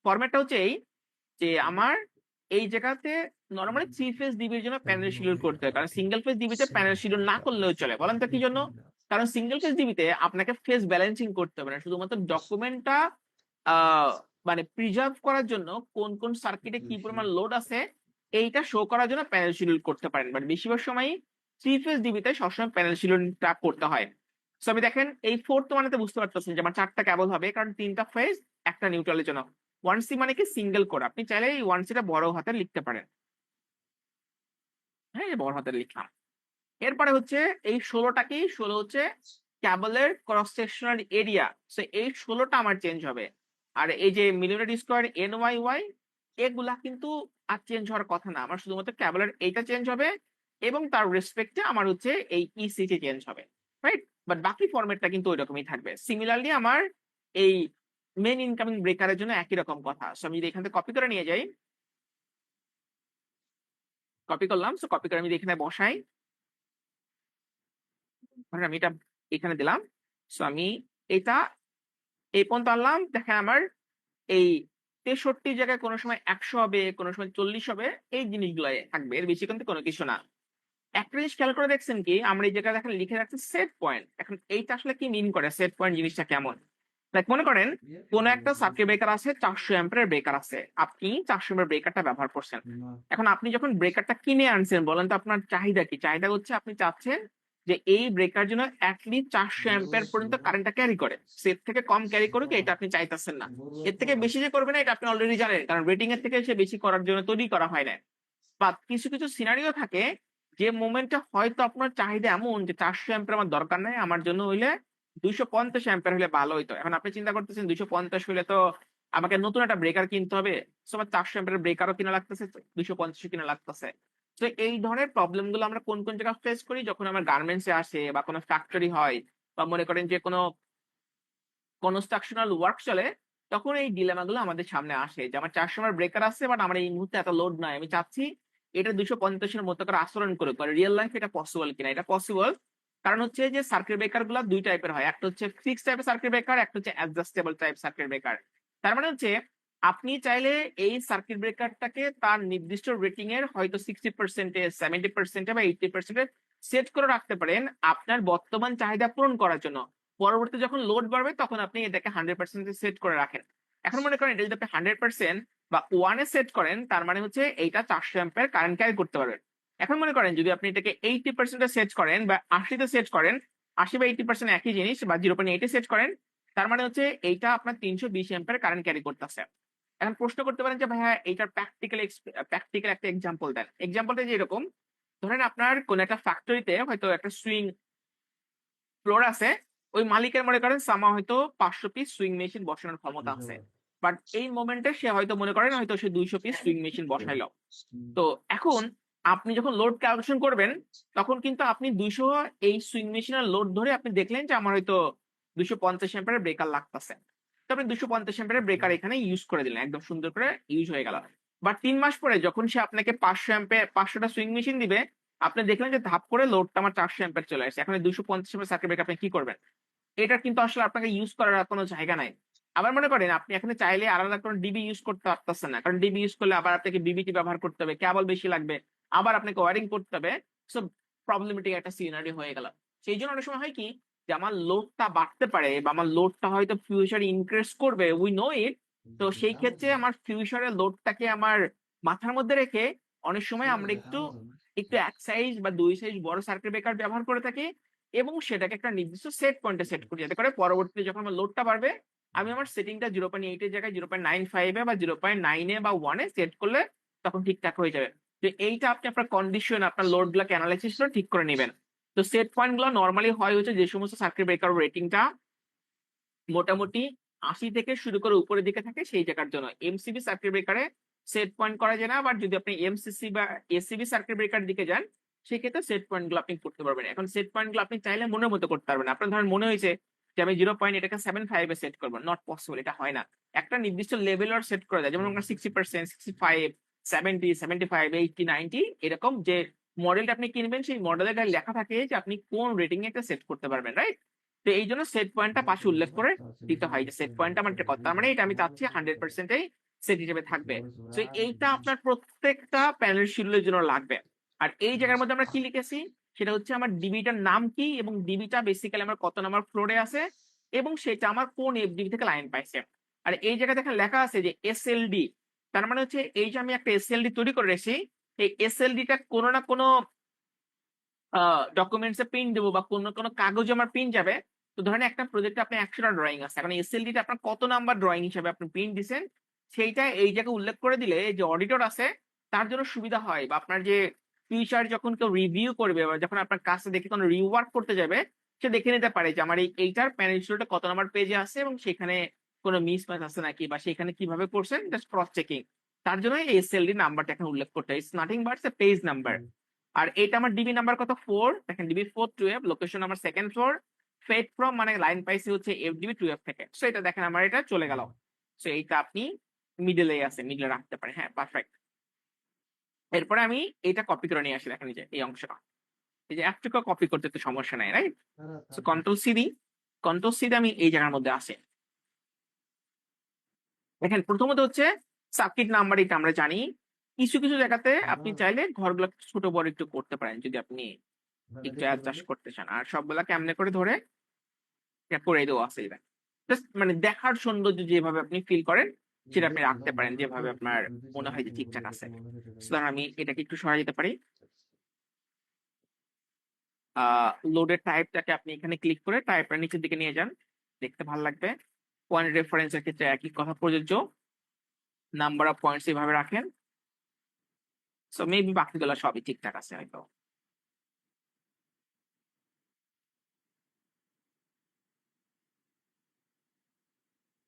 ফরম্যাটটা হচ্ছে এই যে আমার এই জায়গাতে নরমালি 3 ফেজ ডিবির জন্য প্যানেল শিডিউল করতে হয়, কারণ সিঙ্গেল ফেজ ডিবিতে প্যানেল শিডিউল না করলেও চলে। বলেন তো কি জন্য? কারণ সিঙ্গেল ফেজ ডিবিতে আপনাকে ফেজ ব্যালেন্সিং করতে হবে না, শুধুমাত্র ডকুমেন্টটা মানে প্রিজার্ভ করার জন্য কোন কোন সার্কিটে কি পরিমাণ লোড আছে এইটা শো করার জন্য প্যানেল শিডিউল করতে পারেন। বাট বেশিরভাগ সময় 3 ফেজ ডিবিতে সবসময় প্যানেল শিডিউলটা করতে হয়। সো আমি দেখেন এই 4th মানেতে বুঝতে পারতেছেন যে আমার 4টা ক্যাবল হবে, কারণ 3টা ফেজ একটা নিউট্রালের জন্য। 1C মানে কি সিঙ্গেল কোর, আপনি চাইলে এই 1Cটা বড় হাতে লিখতে পারেন। হ্যাঁ, বড় হাতে লিখলাম। এরপরে হচ্ছে এই 16টা কি, 16 হচ্ছে ক্যাবলের ক্রস সেকশনাল এরিয়া। সো এই 16টা আমার চেঞ্জ হবে। আর এই যে মিলিমিটার স্কোয়ার NYY এগুলা কিন্তু আর চেঞ্জ হওয়ার কথা না, আমার শুধুমাত্র ক্যাবলের এইটা চেঞ্জ হবে এবং তার রেসপেক্টে আমার হচ্ছে এই ECT চেঞ্জ হবে, রাইট? বাট বাকি ফরম্যাটটা কিন্তু ওই রকমই থাকবে। সিমিলারলি আমার এই মেন ইনকামিং ব্রেকারের জন্য একই রকম কথা। সো আমি যদি এখান থেকে কপি করে নিয়ে যাই, কপি করলাম, সো কপি করে আমি যদি এখানে বসাই, ধরেন আমি এটা এখানে দিলাম, সো আমি এটা এই পর্যন্ত আনলাম, দেখেন আমার এই 63 জায়গায় কোনো সময় 100 হবে, কোনো সময় 40 হবে, এই জিনিসগুলাই থাকবে, এর বেশি কিন্তু কোনো কিছু না। একটা জিনিস খেয়াল করে দেখছেন কি, আমরা এই জায়গায় দেখেন লিখে রাখছি সেট পয়েন্ট। এখন এইটা আসলে কি মিন করে, সেট পয়েন্ট জিনিসটা কেমন? লাইক মনে করেন কোন একটা সার্কিট ব্রেকার আছে, 400 অ্যাম্পিয়ারের ব্রেকার আছে, আপনি 400 অ্যাম্পিয়ার ব্রেকারটা ব্যবহার করছেন। এখন আপনি যখন ব্রেকারটা কিনে আনছেন, বলেন তো আপনার চাহিদা কি? চাহিদা হচ্ছে আপনি চাচ্ছেন যে এই ব্রেকার জন্য অ্যাটলিস্ট 400 অ্যাম্পিয়ার পর্যন্ত কারেন্টটা ক্যারি করে, সেট থেকে কম ক্যারি করুক, এটা আপনি চাইতেছেন না। এর থেকে বেশি যে করবে না এটা আপনি অলরেডি জানেন, কারণ রেটিং এর থেকে সে বেশি করার জন্য তৈরি করা হয় না। বা কিছু কিছু সিনারিও থাকে যে মোমেন্টে হয়তো আপনার চাহিদা এমন যে 400 অ্যাম্পিয়ার আমার দরকার নাই, আমার জন্য হইলে 250 অ্যাম্পিয়ার হলে ভালো হইতো। এখন আপনি চিন্তা করতেছেন 250 হইলে তো আমাকে নতুন একটা ব্রেকার কিনতে হবে, সো আমার 400 অ্যাম্পিয়ার ব্রেকারও কিনা লাগতেছে, 250 কিনা লাগতেছে। তো এই ধরনের প্রবলেম গুলো আমরা কোন কোন জায়গায় ফেস করি, যখন আমার গার্মেন্টসে আসে বা কোনো ফ্যাক্টরি হয়, বা মনে করেন যে কোনো কনস্ট্রাকশনাল ওয়ার্ক চলে, তখন এই ডিলেমা গুলো আমাদের সামনে আসে যে আমার 400 এর ব্রেকার আছে, বাট আমার এই মুহূর্তে এত লোড নাই, আমি চাচ্ছি এটা 250 এর মতো করে আচরণ করুক, রিয়েল লাইফ এটা পসিবল কিনা। এটা পসিবল, কারণ হচ্ছে যে সার্কিট ব্রেকার গুলো দুই টাইপের হয়, একটা হচ্ছে ফিক্সড টাইপের সার্কিট ব্রেকার, একটা হচ্ছে অ্যাডজাস্টেবল টাইপ সার্কিট ব্রেকার। তার মানে হচ্ছে আপনি চাইলে এই সার্কিট ব্রেকারটাকে তার নির্দিষ্ট রেটিং এর হয়তো 60%, 70% বা 80% সেট করে রাখতে পারেন আপনার বর্তমান চাহিদা পূরণ করার জন্য। পরবর্তী যখন লোড বাড়বে তখন আপনি এটাকে 100% সেট করে রাখেন। এখন মনে করেন এটা যদি আপনি 100% বা 1 সেট করেন, তার মানে হচ্ছে এইটা 400 অ্যাম্পিয়ার কারেন্ট ক্যারি করতে পারবেন। এখন মনে করেন যদি আপনি এটাকে 80% সেট করেন বা 80 সেট করেন, 80 বা 80% একই জিনিস, বা 0.8 সেট করেন, তার মানে হচ্ছে এইটা আপনার 320 অ্যাম্পিয়ার কারেন্ট ক্যারি করতেছে। এখন প্রশ্ন করতে পারেন যে ভাইয়া এইটার প্র্যাকটিক্যাল একটা এক্সাম্পল দেন। এক্সাম্পলটা যে এরকম, ধরেন আপনার কোন একটা ফ্যাক্টরিতে হয়তো একটা সুইং ফ্লোর আছে, ওই মালিকের মনে করেন সামা হয়তো 500 পিস সুইং মেশিন বসানোর ক্ষমতা আছে, বাট এই মোমেন্টে সে হয়তো মনে করেন হয়তো সে 200 পিস সুইং মেশিন বসাইলো। তো এখন আপনি যখন লোড ক্যালকুলেশন করবেন, তখন কিন্তু আপনি 200 এই সুইং মেশিনের লোড ধরে আপনি দেখলেন যে আমার হয়তো 250 অ্যাম্পিয়ারের ব্রেকার লাগতেছে, তো আপনি 250 অ্যাম্পিয়ারের ব্রেকার এখানে ইউজ করে দিলেন, একদম সুন্দর করে ইউজ হয়ে গেল। বাট 3 মাস পরে যখন সে আপনাকে 500 অ্যাম্পিয়ার 500টা সুইং মেশিন দিবে, আপনি দেখলেন যে ধাপ করে লোডটা আমার 400 অ্যাম্পিয়ার চলে আসছে, এখন 250 অ্যাম্পিয়ার সার্কিট ব্রেকার আপনি কি করবেন? এটা কিন্তু আসলে আপনাকে ইউজ করার আর কোনো জায়গা নাই। আবার মনে করেন আপনি এখানে চাইলে আলাদা কোনো ডিবি ইউজ করতে পারতেছেন না, কারণ ডিবি ইউজ করলে আবার আপনাকে বিবিটি ব্যবহার করতে হবে, কেবল বেশি লাগবে, আবার আপনাকে ওয়ারিং করতে হবে। সো প্রবলেমেটিক একটা সিনারিও হয়ে গেল। সেই জন্য অনেক সময় হয় কি যে আমার লোডটা বাড়তে পারে বা আমার লোডটা হয়তো ফিউচারে ইনক্রিজ করবে, উই নো ইট। তো সেই ক্ষেত্রে আমার ফিউচারের লোডটাকে আমার মাথার মধ্যে রেখে অনেক সময় আমরা একটু একটু 1 সাইজ বা 2 সাইজ বড় সার্কিট ব্রেকার ব্যবহার করে থাকি, এবং সেটাকে একটা নির্দিষ্ট সেট পয়েন্টে সেট করি, যাতে করে পরবর্তীতে যখন আমার লোডটা বাড়বে আমি আমার সেটিংটা 0.8 এর জায়গায় 0.95 বা 0.9 বা 1 সেট করলে তখন ঠিকঠাক হয়ে যাবে। তো এইটা আপনি আপনার কন্ডিশন, আপনার লোড গুলাকে অ্যানালাইসিস করে ঠিক করে নেবেন। তো সেট পয়েন্ট গুলো নর্মালি হয় হচ্ছে যে সমস্ত সার্কিট ব্রেকার রেটিংটা মোটামুটি 80 থেকে শুরু করে উপরের দিকে থাকে সেই জায়গার জন্য এমসিবি সার্কিট ব্রেকারে সেট পয়েন্ট করা যায় না, বাট যদি আপনি এমসিসি বা এসিবি সার্কিট ব্রেকার দিকে যান সেক্ষেত্রে সেট পয়েন্ট গুলো আপনি করতে পারবেন। এখন সেট পয়েন্ট গুলো আপনি চাইলে মনের মতো করতে পারবেন। আপনার ধরেন মনে হয়েছে যে আমি 0.75 এ সেট করবো, নট পসিবল, এটা হয় না। একটা নির্দিষ্ট লেভেলের সেট করা যায়, যেমন 60%, 65, 70, 75, 80, 90 এরকম যে মডেলটা আপনি কিনবেন সেই মডেলের গায়ে লেখা থাকে যে আপনি কোন রেটিং এ এটা সেট করতে পারবেন, রাইট? তো এই জন্য সেট পয়েন্টটা পাশে উল্লেখ করে দিতে হয় যে সেট পয়েন্ট আমার একটা কথা, মানে এটা আমি চাচ্ছি 100% সেট হিসেবে থাকবে। তো এইটা আপনার প্রত্যেকটা প্যানেল শিডিউলের জন্য লাগবে। আর এই জায়গার মধ্যে আমরা কি লিখেছি সেটা হচ্ছে আমার ডিবিটার নাম কি, এবং ডিবিটা বেসিক্যালি আমার কত নাম্বার ফ্লোরে আছে, এবং সেটা আমার কোন এফডিবি থেকে লাইন পাইছে। আর এই জায়গায় দেখেন লেখা আছে যে এসএলডি, তার মানে হচ্ছে এই যে আমি একটা এসএলডি তৈরি করে রেখেছি, এই এসএলডিটা কোনো না কোনো ডকুমেন্টস এ প্রিন্ট দেবো বা কোনো কোনো কাগজে আমার প্রিন্ট যাবে। তো ধরেন একটা প্রজেক্টে আপনি 100টা ড্রয়িং আছে, এখন এসএলডিটা আপনার কত নাম্বার ড্রয়িং হিসেবে আপনি প্রিন্ট দিচ্ছেন সেইটা এই জায়গায় উল্লেখ করে দিলে যে অডিটর আছে তার জন্য সুবিধা হয়, বা আপনার যে ফিউচার যখন কেউ রিভিউ করবে বা যখন আপনার কাজটা দেখে কোনো রিওয়ার্ক করতে যাবে, সে দেখে নিতে পারে যে আমার এইটার প্যানেলটা কত নাম্বার পেজে আছে এবং সেখানে কোনো মিসম্যাচ আছে নাকি, বা সেখানে কিভাবে করছেন জাস্ট ক্রস চেকিং। তার জন্য এই এসএলডি নাম্বারটা এখানে উল্লেখ করতে হয়। It's nothing but page number. আর এটা আমার ডিবি নাম্বার কত 4, দেখেন ডিবি 412, লোকেশন আমার সেকেন্ড ফ্লোর, ফেড ফ্রম মানে লাইন পাইছি হচ্ছে এফডিবি 12 থেকে। সো এটা দেখেন আমার এটা চলে গেল। সো এইটা আপনি মিডলে আছে, মিডলে রাখতে পারেন। হ্যাঁ, পারফেক্ট। এরপরে আমি এটা কপি করে নিয়ে আসি, দেখেন এই যে এই অংশটা, এই যে একটুকু কপি করতে তো সমস্যা নাই, রাইট? সো কন্ট্রোল সি দিই, কন্ট্রোল সি দিয়ে আমি এই জায়গার মধ্যে আসি। দেখেন প্রথমত হচ্ছে সার্কিট নাম্বার, এটা আমরা জানি। কিছু কিছু জায়গাতে আপনি চাইলে ঘরগুলো ছোট বড় একটু করতে পারেন যদি আপনি একটু অ্যাডজাস্ট করতে চান। আর সবগুলা কেমনে করে ধরে করে দেওয়া আছে এটা, জাস্ট মানে দেখার সৌন্দর্য যেভাবে আপনি ফিল করেন সেটা আপনি রাখতে পারেন যেভাবে আপনার মনে হয় যে ঠিকঠাক আছে। সুতরাং আমি এটাকে একটু সরাই দিতে পারি। লোডের টাইপটাকে আপনি এখানে ক্লিক করে টাইপটা নিচের দিকে নিয়ে যান, দেখতে ভালো লাগবে। পয়েন্ট রেফারেন্সের ক্ষেত্রে একই কথা প্রযোজ্য, নাম্বার অফ পয়েন্টস এভাবে রাখেন। সো মেবি বাকিগুলো সবই ঠিকঠাক আছে হয়তো।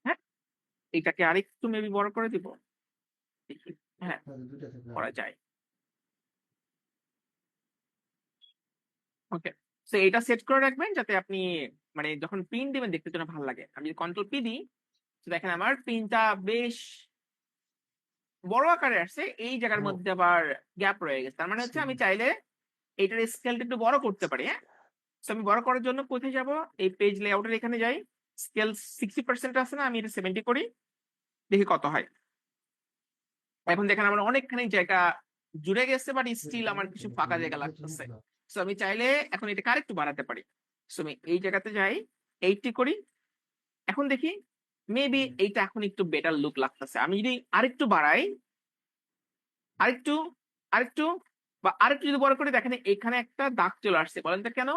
হ্যাঁ, এটাকে আরেকটু মেবি বড় করে দিব, দেখি। হ্যাঁ, করা যায়। ওকে, সো এটা সেট করে রাখবেন যাতে আপনি মানে যখন পিন দিবেন দেখতে যেন ভালো লাগে। আমি যদি কন্ট্রোল পি দিই, তো দেখেন আমার পিনটা বেশ বড় আকারে আসছে, এই জায়গার মধ্যে আবার গ্যাপ রয়ে গেছে। তার মানে হচ্ছে আমি চাইলে এইটার স্কেলটা একটু বড় করতে পারি। হ্যাঁ, তো আমি বড় করার জন্য কোথায় যাব? এই পেজ লেআউটের এখানে যাই, স্কেল 60% আছে না, আমি এটা 70 করি, দেখি কত হয়। এখন দেখেন আমার অনেকখানি জায়গা জুড়ে গেছে, বাট স্টিল আমার কিছু ফাঁকা জায়গা লাগতেছে। সো আমি চাইলে এখন এটাকে আরেকটু বাড়াতে পারি। সো আমি এই জায়গাতে যাই, 80 করি। এখন দেখি মেবি এইটা এখন একটু বেটার লুক লাগতেছে। আমি যদি আরেকটু বাড়াই, আরেকটু আরেকটু বা আরেকটু যদি বড় করে, দেখেন এখানে একটা দাগ চলে আসছে। বলেন তো কেন?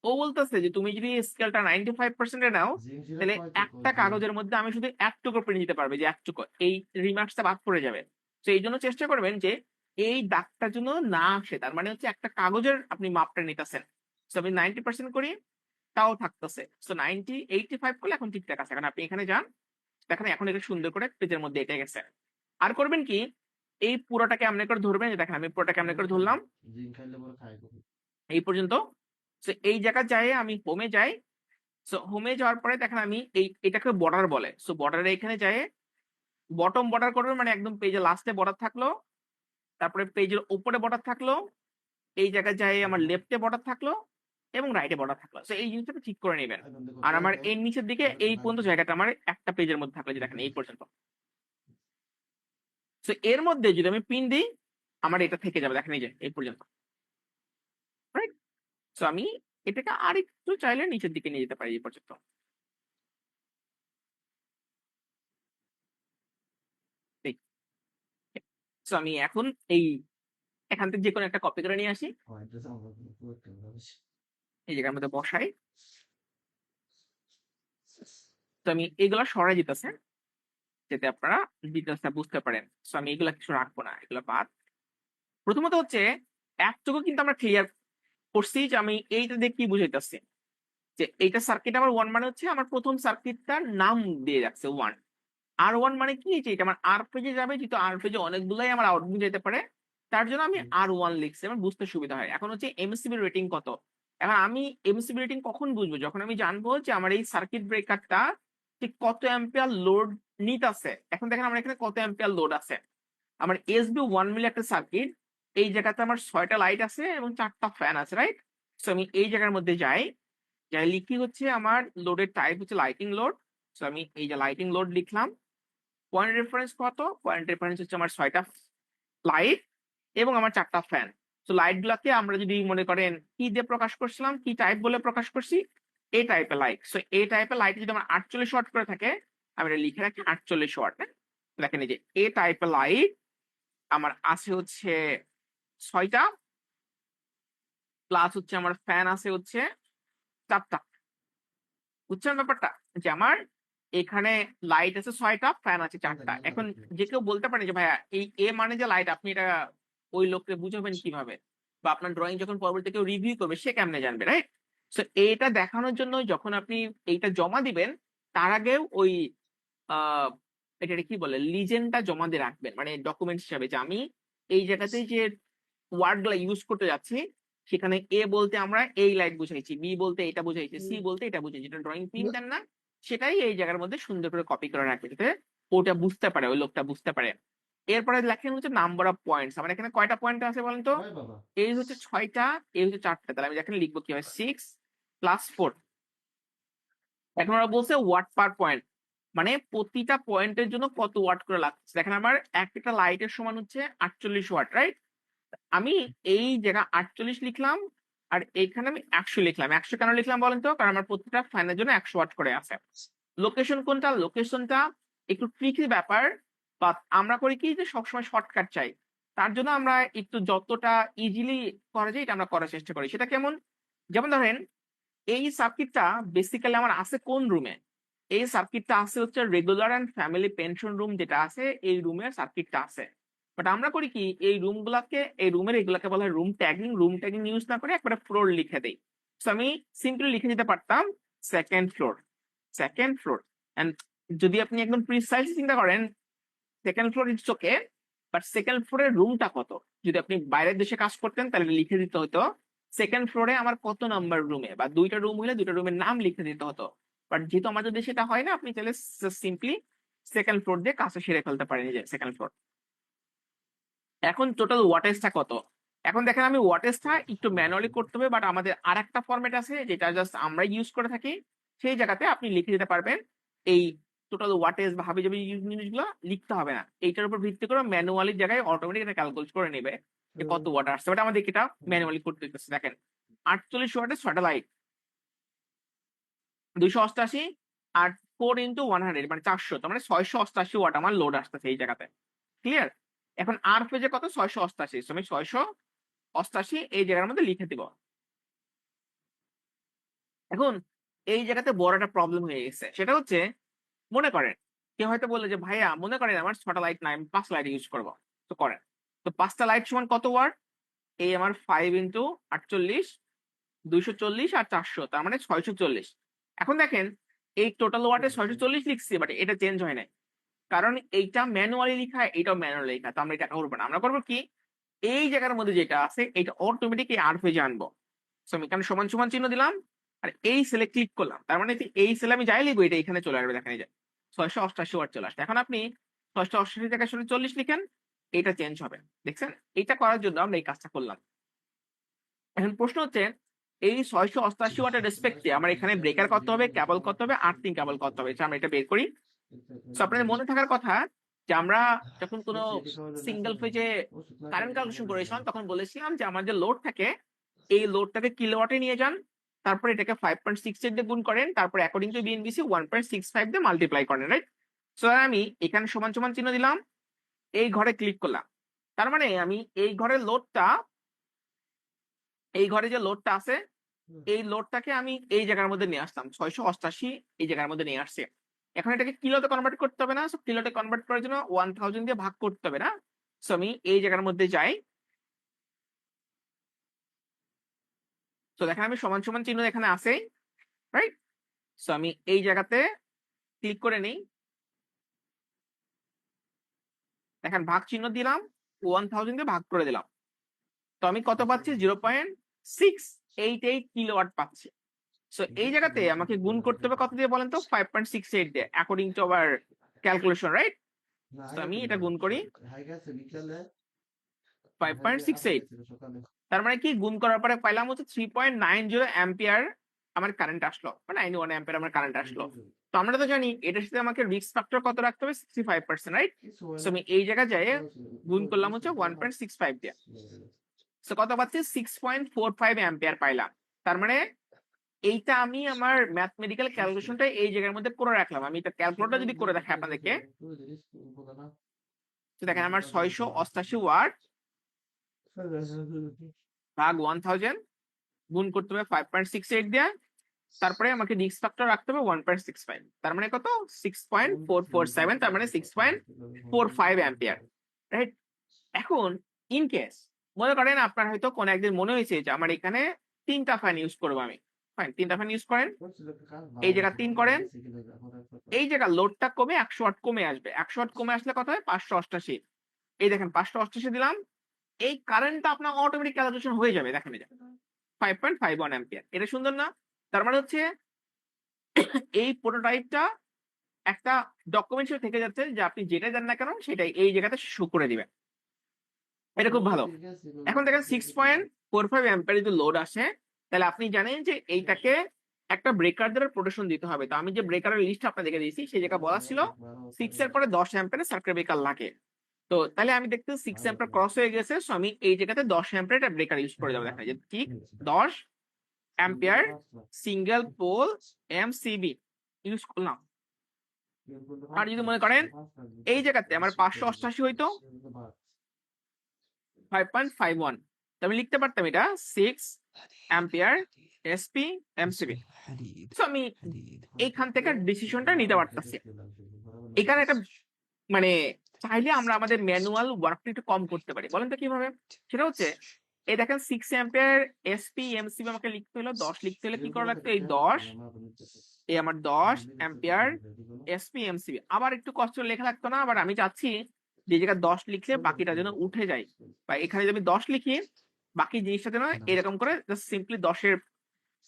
ও বলতেছে যে তুমি যদি স্কেলটা 95% নাও, তাহলে একটা কাগজের মধ্যে আমি শুধু এক টুকরো প্রিন্ট দিতে পারবে, যে এক টুকরো, এই রিমার্কসটা বাদ পড়ে যাবে। তো এই জন্য চেষ্টা করবেন যে এই দাগটার জন্য না আসে, তার মানে হচ্ছে একটা কাগজের আপনি মাপটা নিতেছেন। তো আমি 90% করি, তাও থাকতেছে। সো 85 করলে এখন ঠিকঠাক আছে। এখন আপনি এখানে যান, দেখেন এখন এটা সুন্দর করে পেজের মধ্যে এটে গেছে। আর করবেন কি, এই পুরোটাকে এমনি করে ধরবেন, দেখেন আমি পুরোটাকে এমনি করে ধরলাম এই পর্যন্ত। তো এই জায়গা যাই, আমি হোমে যাই। সো হোমে যাওয়ার পরে দেখেন আমি এটাকে বর্ডার বলে। সো বর্ডারে এখানে যাই, বটম বর্ডার করবেন, মানে একদম পেজের লাস্টে বর্ডার থাকলো, তারপরে পেজের উপরে বর্ডার থাকলো, এই জায়গায় যাই আমার লেফটে বর্ডার থাকলো এবং রাইটে বর্ডার থাকলো। সো এই জিনিসটা ঠিক করে নেবেন। আর আমার এর নিচের দিকে এই পর্যন্ত জায়গাটা আমার একটা পেজের মধ্যে থাকলো, যে দেখেন এই পর্যন্ত। সো এর মধ্যে যদি আমি পিন দিই, আমার এটা থেকে যাবে, দেখেন এই যে এই পর্যন্ত, রাইট? সো আমি এটাকে আরেকটু চাইলে নিচের দিকে নিয়ে যেতে পারি এই পর্যন্ত। সো আমি এখন এই এখান থেকে যে কোনো একটা কপি করে নিয়ে আসি, এই জায়গার মধ্যে বসাই। তো আমি এগুলা সরাই দিতেছে যাতে আপনারা ডিটেলসটা বুঝতে পারেন। সো আমি এগুলা কিছু রাখবো না, এগুলো বাদ। প্রথমত হচ্ছে একটুকু কিন্তু আমরা ক্লিয়ার করছি যে আমি এইটা দিয়ে কি বুঝাইতেছি, যে এইটা সার্কিট আমার 1 মানে হচ্ছে আমার প্রথম সার্কিটটার নাম দিয়ে রাখছে 1। R1 মানে কি, যে এটা আমার আর পেজে যাবে, যেহেতু আর পেজে অনেকগুলাই আমার আউটপুট যেতে পারে, তার জন্য আমি R1 লিখছি, আমার বুঝতে সুবিধা হয়। এখন হচ্ছে এমসিবি রেটিং কত। এখন আমি এমসিবি রেটিং কখন বুঝবো? যখন আমি জানবো যে আমার এই সার্কিট ব্রেকারটা ঠিক কত অ্যাম্পিয়ার লোড নিতেছে। এখন দেখেন আমার এখানে কত অ্যাম্পিয়ার লোড আছে। আমার এসবি 1 মিলি একটা সার্কিট, এই জায়গাতে আমার 6টা লাইট আছে এবং 4টা ফ্যান আছে, রাইট? সো আমি এই জায়গার মধ্যে যাই, যাই লিখি হচ্ছে আমার লোডের টাইপ হচ্ছে লাইটিং লোড। সো আমি এই যে লাইটিং লোড লিখলাম। পয়েন্ট রেফারেন্স কত? পয়েন্ট রেফারেন্স হচ্ছে আমার 6টা লাইট এবং আমার 4টা ফ্যান। তো লাইট গুলাকে আমরা যদি মনে করেন কি দিয়ে প্রকাশ করছিলাম, কি টাইপ বলে প্রকাশ করছি, এ টাইপের লাইট। সো এই টাইপের লাইট যদি আমার 48 ওয়াট করে থাকে, আমি এটা লিখে রাখি 48 ওয়াট। দেখেন এই যে এ টাইপের লাইট আমার আছে হচ্ছে 6টা, প্লাস হচ্ছে আমার ফ্যান আছে হচ্ছে 4টা। বুঝছেন ব্যাপারটা? যে আমার এখানে লাইট আছে 6টা, ফ্যান আছে 4টা। এখন যে কেউ বলতে পারে যে ভাইয়া এই এ মানে যে লাইট, আপনি এটা ওই লোককে বুঝাবেন কিভাবে, বা আপনার ড্রয়িং যখন পরবর্তী কেউ রিভিউ করবে সে কেমনে জানবে, রাইট? সো এইটা দেখানোর জন্য যখন আপনি এইটা জমা দিবেন, তার আগেও ওই আহ এটা কি বলে, লিজেন্ডটা জমা দিয়ে রাখবেন, মানে ডকুমেন্টস হিসাবে, যে আমি এই জায়গাতে যে ওয়ার্ড গুলা ইউজ করতে যাচ্ছি, সেখানে এ বলতে আমরা এই লাইট বুঝাইছি, বি বলতে এটা বুঝাইছি, সি বলতে এটা বুঝাইছি। যেটা ড্রয়িং প্রিন্ট দেন না, সেটাই এই জায়গার মধ্যে সুন্দর করে কপি করে রাখবে, যাতে ওটা বুঝতে পারে, ওই লোকটা বুঝতে পারে। এরপরে লেখেন হচ্ছে নাম্বার অফ পয়েন্টস। আমার এখানে কয়টা পয়েন্ট আছে বলেন তো? হয় বাবা। এই হচ্ছে 6টা, এই হচ্ছে 4টা। তাহলে আমি এখানে লিখবো কি হবে, 6 + 4। এখন ওরা বলছে ওয়াট পার পয়েন্ট, মানে প্রতিটা পয়েন্টের জন্য কত ওয়াট করে লাগছে। দেখেন আমার একটা লাইটের সমান হচ্ছে 48 ওয়াট, রাইট? আমি এই জায়গা 48 লিখলাম, আর এইখানে আমি 100 লিখলাম। 100 কেন লিখলাম বলেন তো? কারণ আমার প্রতিটা ফ্যানের জন্য 100 ওয়াট করে আছে। লোকেশন কোনটা? লোকেশনটা একটু ট্রিকি ব্যাপার, বা আমরা করি কি যে সবসময় শর্টকাট চাই, তার জন্য আমরা একটু যতটা ইজিলি করা যায় এটা আমরা করার চেষ্টা করি। সেটা কেমন? যেমন ধরেন এই সার্কিটটা বেসিক্যালি আমার আছে কোন রুমে? এই সার্কিটটা আছে হচ্ছে regular and family pension room যেটা আছে, এই রুমের সার্কিটটা আছে। বাট আমরা করি কি, এই রুমগুলাকে, এই রুমের এগুলাকে বলা হয় room tagging. Room tagging use না করে একবারে ফ্লোর লিখে দেই। সো আমি সিম্পলি লিখে দিতে পারতাম second floor, second floor. And যদি আপনি একদম প্রিসাইজ চিন্তা করেন, second floor it's okay, but second ফ্লোরের রুমটা কত? যদি আপনি বাইরের দেশে কাজ করতেন তাহলে লিখে দিতে হতো সেকেন্ড ফ্লোরে আমার কত নাম্বার রুমে, বা 2টা রুম হলে 2টা রুমের নাম লিখে দিতে হতো। বাট যেহেতু আমাদের দেশে এটা হয় না, আপনি তাহলে সিম্পলি সেকেন্ড ফ্লোর দিয়ে কাজটা সেরে ফেলতে পারেন, যে সেকেন্ড ফ্লোর। এখন টোটাল ওয়াটেজটা কত? এখন দেখেন আমি ওয়াটেজটা একটু ম্যানুয়ালি করতে হবে, বাট আমাদের আর একটা ফরম্যাট আছে যেটা জাস্ট আমরা ইউজ করে থাকি। সেই জায়গাতে আপনি লিখে দিতে পারবেন এই টোটাল ওয়াটেজ বা হাবিজাবি জিনিসগুলো লিখতে হবে না। এইটার উপর ভিত্তি করে ম্যানুয়ালি জায়গায় অটোমেটিক এটা ক্যালকুলেট করে নেবে যে কত ওয়াট আসছে। বাট আমাদের এটা ম্যানুয়ালি করতে হচ্ছে। দেখেন 48 ওয়াটের 6টা লাইট, 288, আর 4 × 100 মানে 400, তার মানে 688 ওয়াট আমার লোড আসতেছে এই জায়গাতে। ক্লিয়ার? এখন আর পেজে কত? 688। আমি 688 এই জায়গার মধ্যে লিখে দিব। এখন এই জায়গাতে বড় একটা প্রবলেম হয়ে গেছে, সেটা হচ্ছে মনে করেন কেউ হয়তো বললো যে ভাইয়া মনে করেন আমার 6টা লাইট নাই, আমি 5 লাইট ইউজ করবো। তো করেন, তো 5টা লাইট সমান কত ওয়াট? এই আমার 5 × 48, 240 আর 400, তার মানে 640। এখন দেখেন এই টোটাল ওয়াটে 640 লিখছি, বাট এটা চেঞ্জ হয় নাই, কারণ এইটা ম্যানুয়ালি লেখা, এইটাও ম্যানুয়ালি লেখা। তো আমরা এটা করবো না, আমরা করবো কি, এই জায়গার মধ্যে যেটা আছে এটা অটোমেটিক এই আর পেজে আনবো। সো আমি এখানে সমান সমান চিহ্ন দিলাম, আর এই সেলে ক্লিক করলাম, তার মানে এই সেলে আমি যাই লিখবো এটা এখানে চলে আসবে। দেখেন এই যে 688 ওয়াট চলে আসছে। এখন আপনি 688 জায়গায় 40 লিখেন, এটা চেঞ্জ হবে। দেখছেন? এটা করার জন্য আমরা এই কাজটা করলাম। এখন প্রশ্ন হচ্ছে এই 688 ওয়াটের রেসপেক্টে আমার এখানে ব্রেকার কত হবে, কেবল কত হবে, আর্থিং কেবল কত হবে, আমরা এটা বের করি। তো আপনাদের মনে থাকার কথা যে আমরা যখন কোনো সিঙ্গেল ফেজে কারেন্ট ক্যালকুলেশন করেছিলাম তখন বলেছিলাম যে আমার যে লোড থাকে এই লোডটাকে কিলোওয়াটে নিয়ে যান, তারপর এটাকে 5.68 দিয়ে গুণ করেন, তারপর অ্যাকর্ডিং টু বিএনবিসি 1.65 দিয়ে মাল্টিপ্লাই করেন, রাইট? সো আমি এখানে সমান সমান চিহ্ন দিলাম, এই ঘরে ক্লিক করলাম, তার মানে আমি এই ঘরের লোডটা, এই ঘরে যে লোডটা আছে এই লোডটাকে আমি এই জায়গার মধ্যে নিয়ে আসলাম, 688 এই জায়গার মধ্যে নিয়ে আসছি। এখন এটাকে কিলোতে কনভার্ট করতে হবে না, সো কিলোতে কনভার্ট করার জন্য 1000 দিয়ে ভাগ করতে হবে না। সো আমি এই জায়গার মধ্যে যাই, তো দেখেন আমি সমান সমান চিহ্ন এখানে আছে, রাইট? সো আমি এই জায়গাতে ক্লিক করে নিই, দেখেন ভাগ চিহ্ন দিলাম, 1000 দিয়ে ভাগ করে দিলাম, তো আমি কত পাচ্ছি? 0.688 কিলোওয়াট পাচ্ছি। সো এই জায়গাতে আমাকে গুণ করতে হবে কত দিয়ে বলেন তো? 5.68 দিয়ে, according to our calculation, right? তো আমি এটা গুণ করি 5.68, তার মানে কি গুণ করার পরে পাইলাম হচ্ছে 3.90 অ্যাম্পিয়ার আমার কারেন্ট আসলো, মানে 91 অ্যাম্পিয়ার আমার কারেন্ট আসলো। তো আমরা তো জানি এটার সাথে আমাকে রিস্ক ফ্যাক্টর কত রাখতে হবে? 65%, রাইট? সো আমি এই জায়গায় যাই গুণ করলাম হচ্ছে 1.65 দিয়ে, সো কত পাচ্ছি? 6.45 অ্যাম্পিয়ার পাইলাম। তার মানে এইটা আমি আমার ম্যাথমেটিক্যাল ক্যালকুলেশনটা এই জায়গার মধ্যে করে রাখলাম। আমি এটা ক্যালকুলেটর যদি করে দেখাই আপনাদেরকে, তো দেখেন আমার 688 ওয়াট ভাগ 1000 গুণ করতে হবে 5.68 দিয়ে, তারপরে আমাকে ডিস্ক ফ্যাক্টর রাখতে হবে 1.65, তার মানে কত 6.447, তার মানে 6.45 অ্যাম্পিয়ার, রাইট? এখন ইন কেস মনে করেন আপনার হয়তো কোনো একদিন মনে হয়েছে যে আমার এখানে 3টা ফ্যান ইউজ করবো আমি, ফাইন 3টা ফ্যান ইউজ করেন, এই জায়গা 3 করেন, এই জায়গা লোডটা কমে 100 ওয়াট কমে আসবে, 100 ওয়াট কমে আসলে কত হয় 588, এই দেখেন 588 দিলাম, এই কারেন্টটা আপনার অটোমেটিক ক্যালকুলেশন হয়ে যাবে, দেখেন এই যে 5.51 অ্যাম্পিয়ার। এটা সুন্দর না? তার মানে হচ্ছে এই প্রোটোটাইপটা একটা ডকুমেন্ট হিসেবে থেকে যাচ্ছে যে আপনি যেটা দেন না কেন সেটাই এই জায়গাতে শো করে দিবেন, এটা খুব ভালো। এখন দেখেন 6.45 অ্যাম্পিয়ার যদি লোড আসে, তাহলে আপনি জানেন যে এইটাকে একটা ব্রেকার দ্বারা প্রোটেকশন দিতে হবে। তো আমি যে ব্রেকারের লিস্ট আপনাদেরকে দিয়েছি সেই জায়গায় বলা ছিল 6 এর পরে 10 অ্যাম্পিয়ারের সার্কিট ব্রেকার লাগে। তো তাহলে আমি দেখতে 6 অ্যাম্পিয়ার ক্রস হয়ে গেছে, সো আমি এই জায়গাতে 10 অ্যাম্পিয়ার একটা ব্রেকার ইউজ করে দেবো। দেখা যায় ঠিক 10 ampere single pole MCB use করলাম। আর যদি মনে করেন এই জায়গাতে আমার 588 হইতো 5.51, তো আমি লিখতে পারতাম এটা 6 অ্যাম্পিয়ার এসপি এমসিবি। সো আমি এইখান থেকে ডিসিশনটা নিতে পারতাছি। এখানে একটা মানে চাইলে আমরা আমাদের ম্যানুয়াল ওয়ার্কটা একটু কম করতে পারি, বলেন তো কিভাবে? সেটা হচ্ছে এই দেখেন 6 অ্যাম্পিয়ার এসপি এমসিবি আমাকে লিখতে হলো 10, লিখতে হলে কি করা লাগতো, এই 10 এই আমার 10 অ্যাম্পিয়ার এসপি এমসিবি, আবার একটু কষ্ট লেখা লাগতো না, আবার আমি চাচ্ছি যে জায়গায় 10 লিখলে বাকিটা যেন উঠে যায়, বা এখানে যদি আমি 10 লিখি বাকি জিনিসটা যেন এরকম করে জাস্ট সিম্পলি 10 এর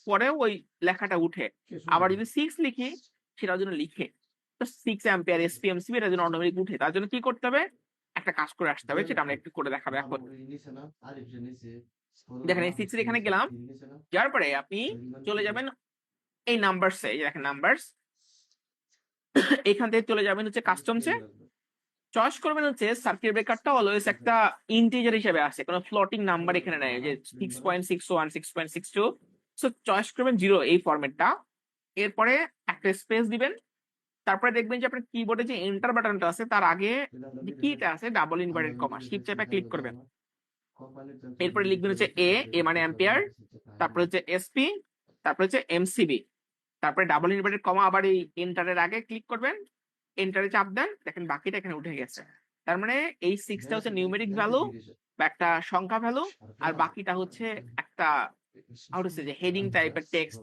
পরে ওই লেখাটা উঠে, আবার যদি 6 লিখি সেটার জন্য লিখে, তো 6 অ্যাম্পিয়ার এসপিএমসিবি এটার জন্য অটোমেটিক উঠে। তার জন্য কি করতে হবে, একটা কাজ করে আসতে হবে, সেটা আমরা একটু করে দেখাবো এখন। দেখেন এই 6 এর এখানে গেলাম, যার পরে আপনি চলে যাবেন এই নাম্বারসে, এই দেখেন নাম্বারস, এখান থেকে চলে যাবেন হচ্ছে কাস্টমসে, চয়েস করবেন হচ্ছে সার্কিট ব্রেকারটা অলওয়েজ একটা ইন্টিজার হিসেবে আসে, কোনো ফ্লোটিং নাম্বার এখানে নাই, যে 6.61 6.62, সো চয়েস করবেন 0 এই ফরম্যাটটা, এরপরে একটা স্পেস দিবেন, তারপরে দেখবেন যে আপনার কিবোর্ডে যে এন্টার বাটনটা আছে তার আগে যে কিটা আছে ডাবল ইনভার্টেড কমা, শিফট চেপে ক্লিক করবেন, এরপরে লিখবেন হচ্ছে এ মানে অ্যাম্পিয়ার, তারপরে হচ্ছে এসপি, তারপরে হচ্ছে এমসিবি, তারপরে ডাবল ইনভার্টেড কমা, আবার এই এন্টারের আগে ক্লিক করবেন, এন্টারে চাপ দেন, দেখেন বাকিটা এখানে উঠে গেছে। তার মানে এই 6টা হচ্ছে নিউমেরিক ভ্যালু বা একটা সংখ্যা ভ্যালু, আর বাকিটা হচ্ছে একটা আউট হচ্ছে যে হেডিং টাইপের টেক্সট।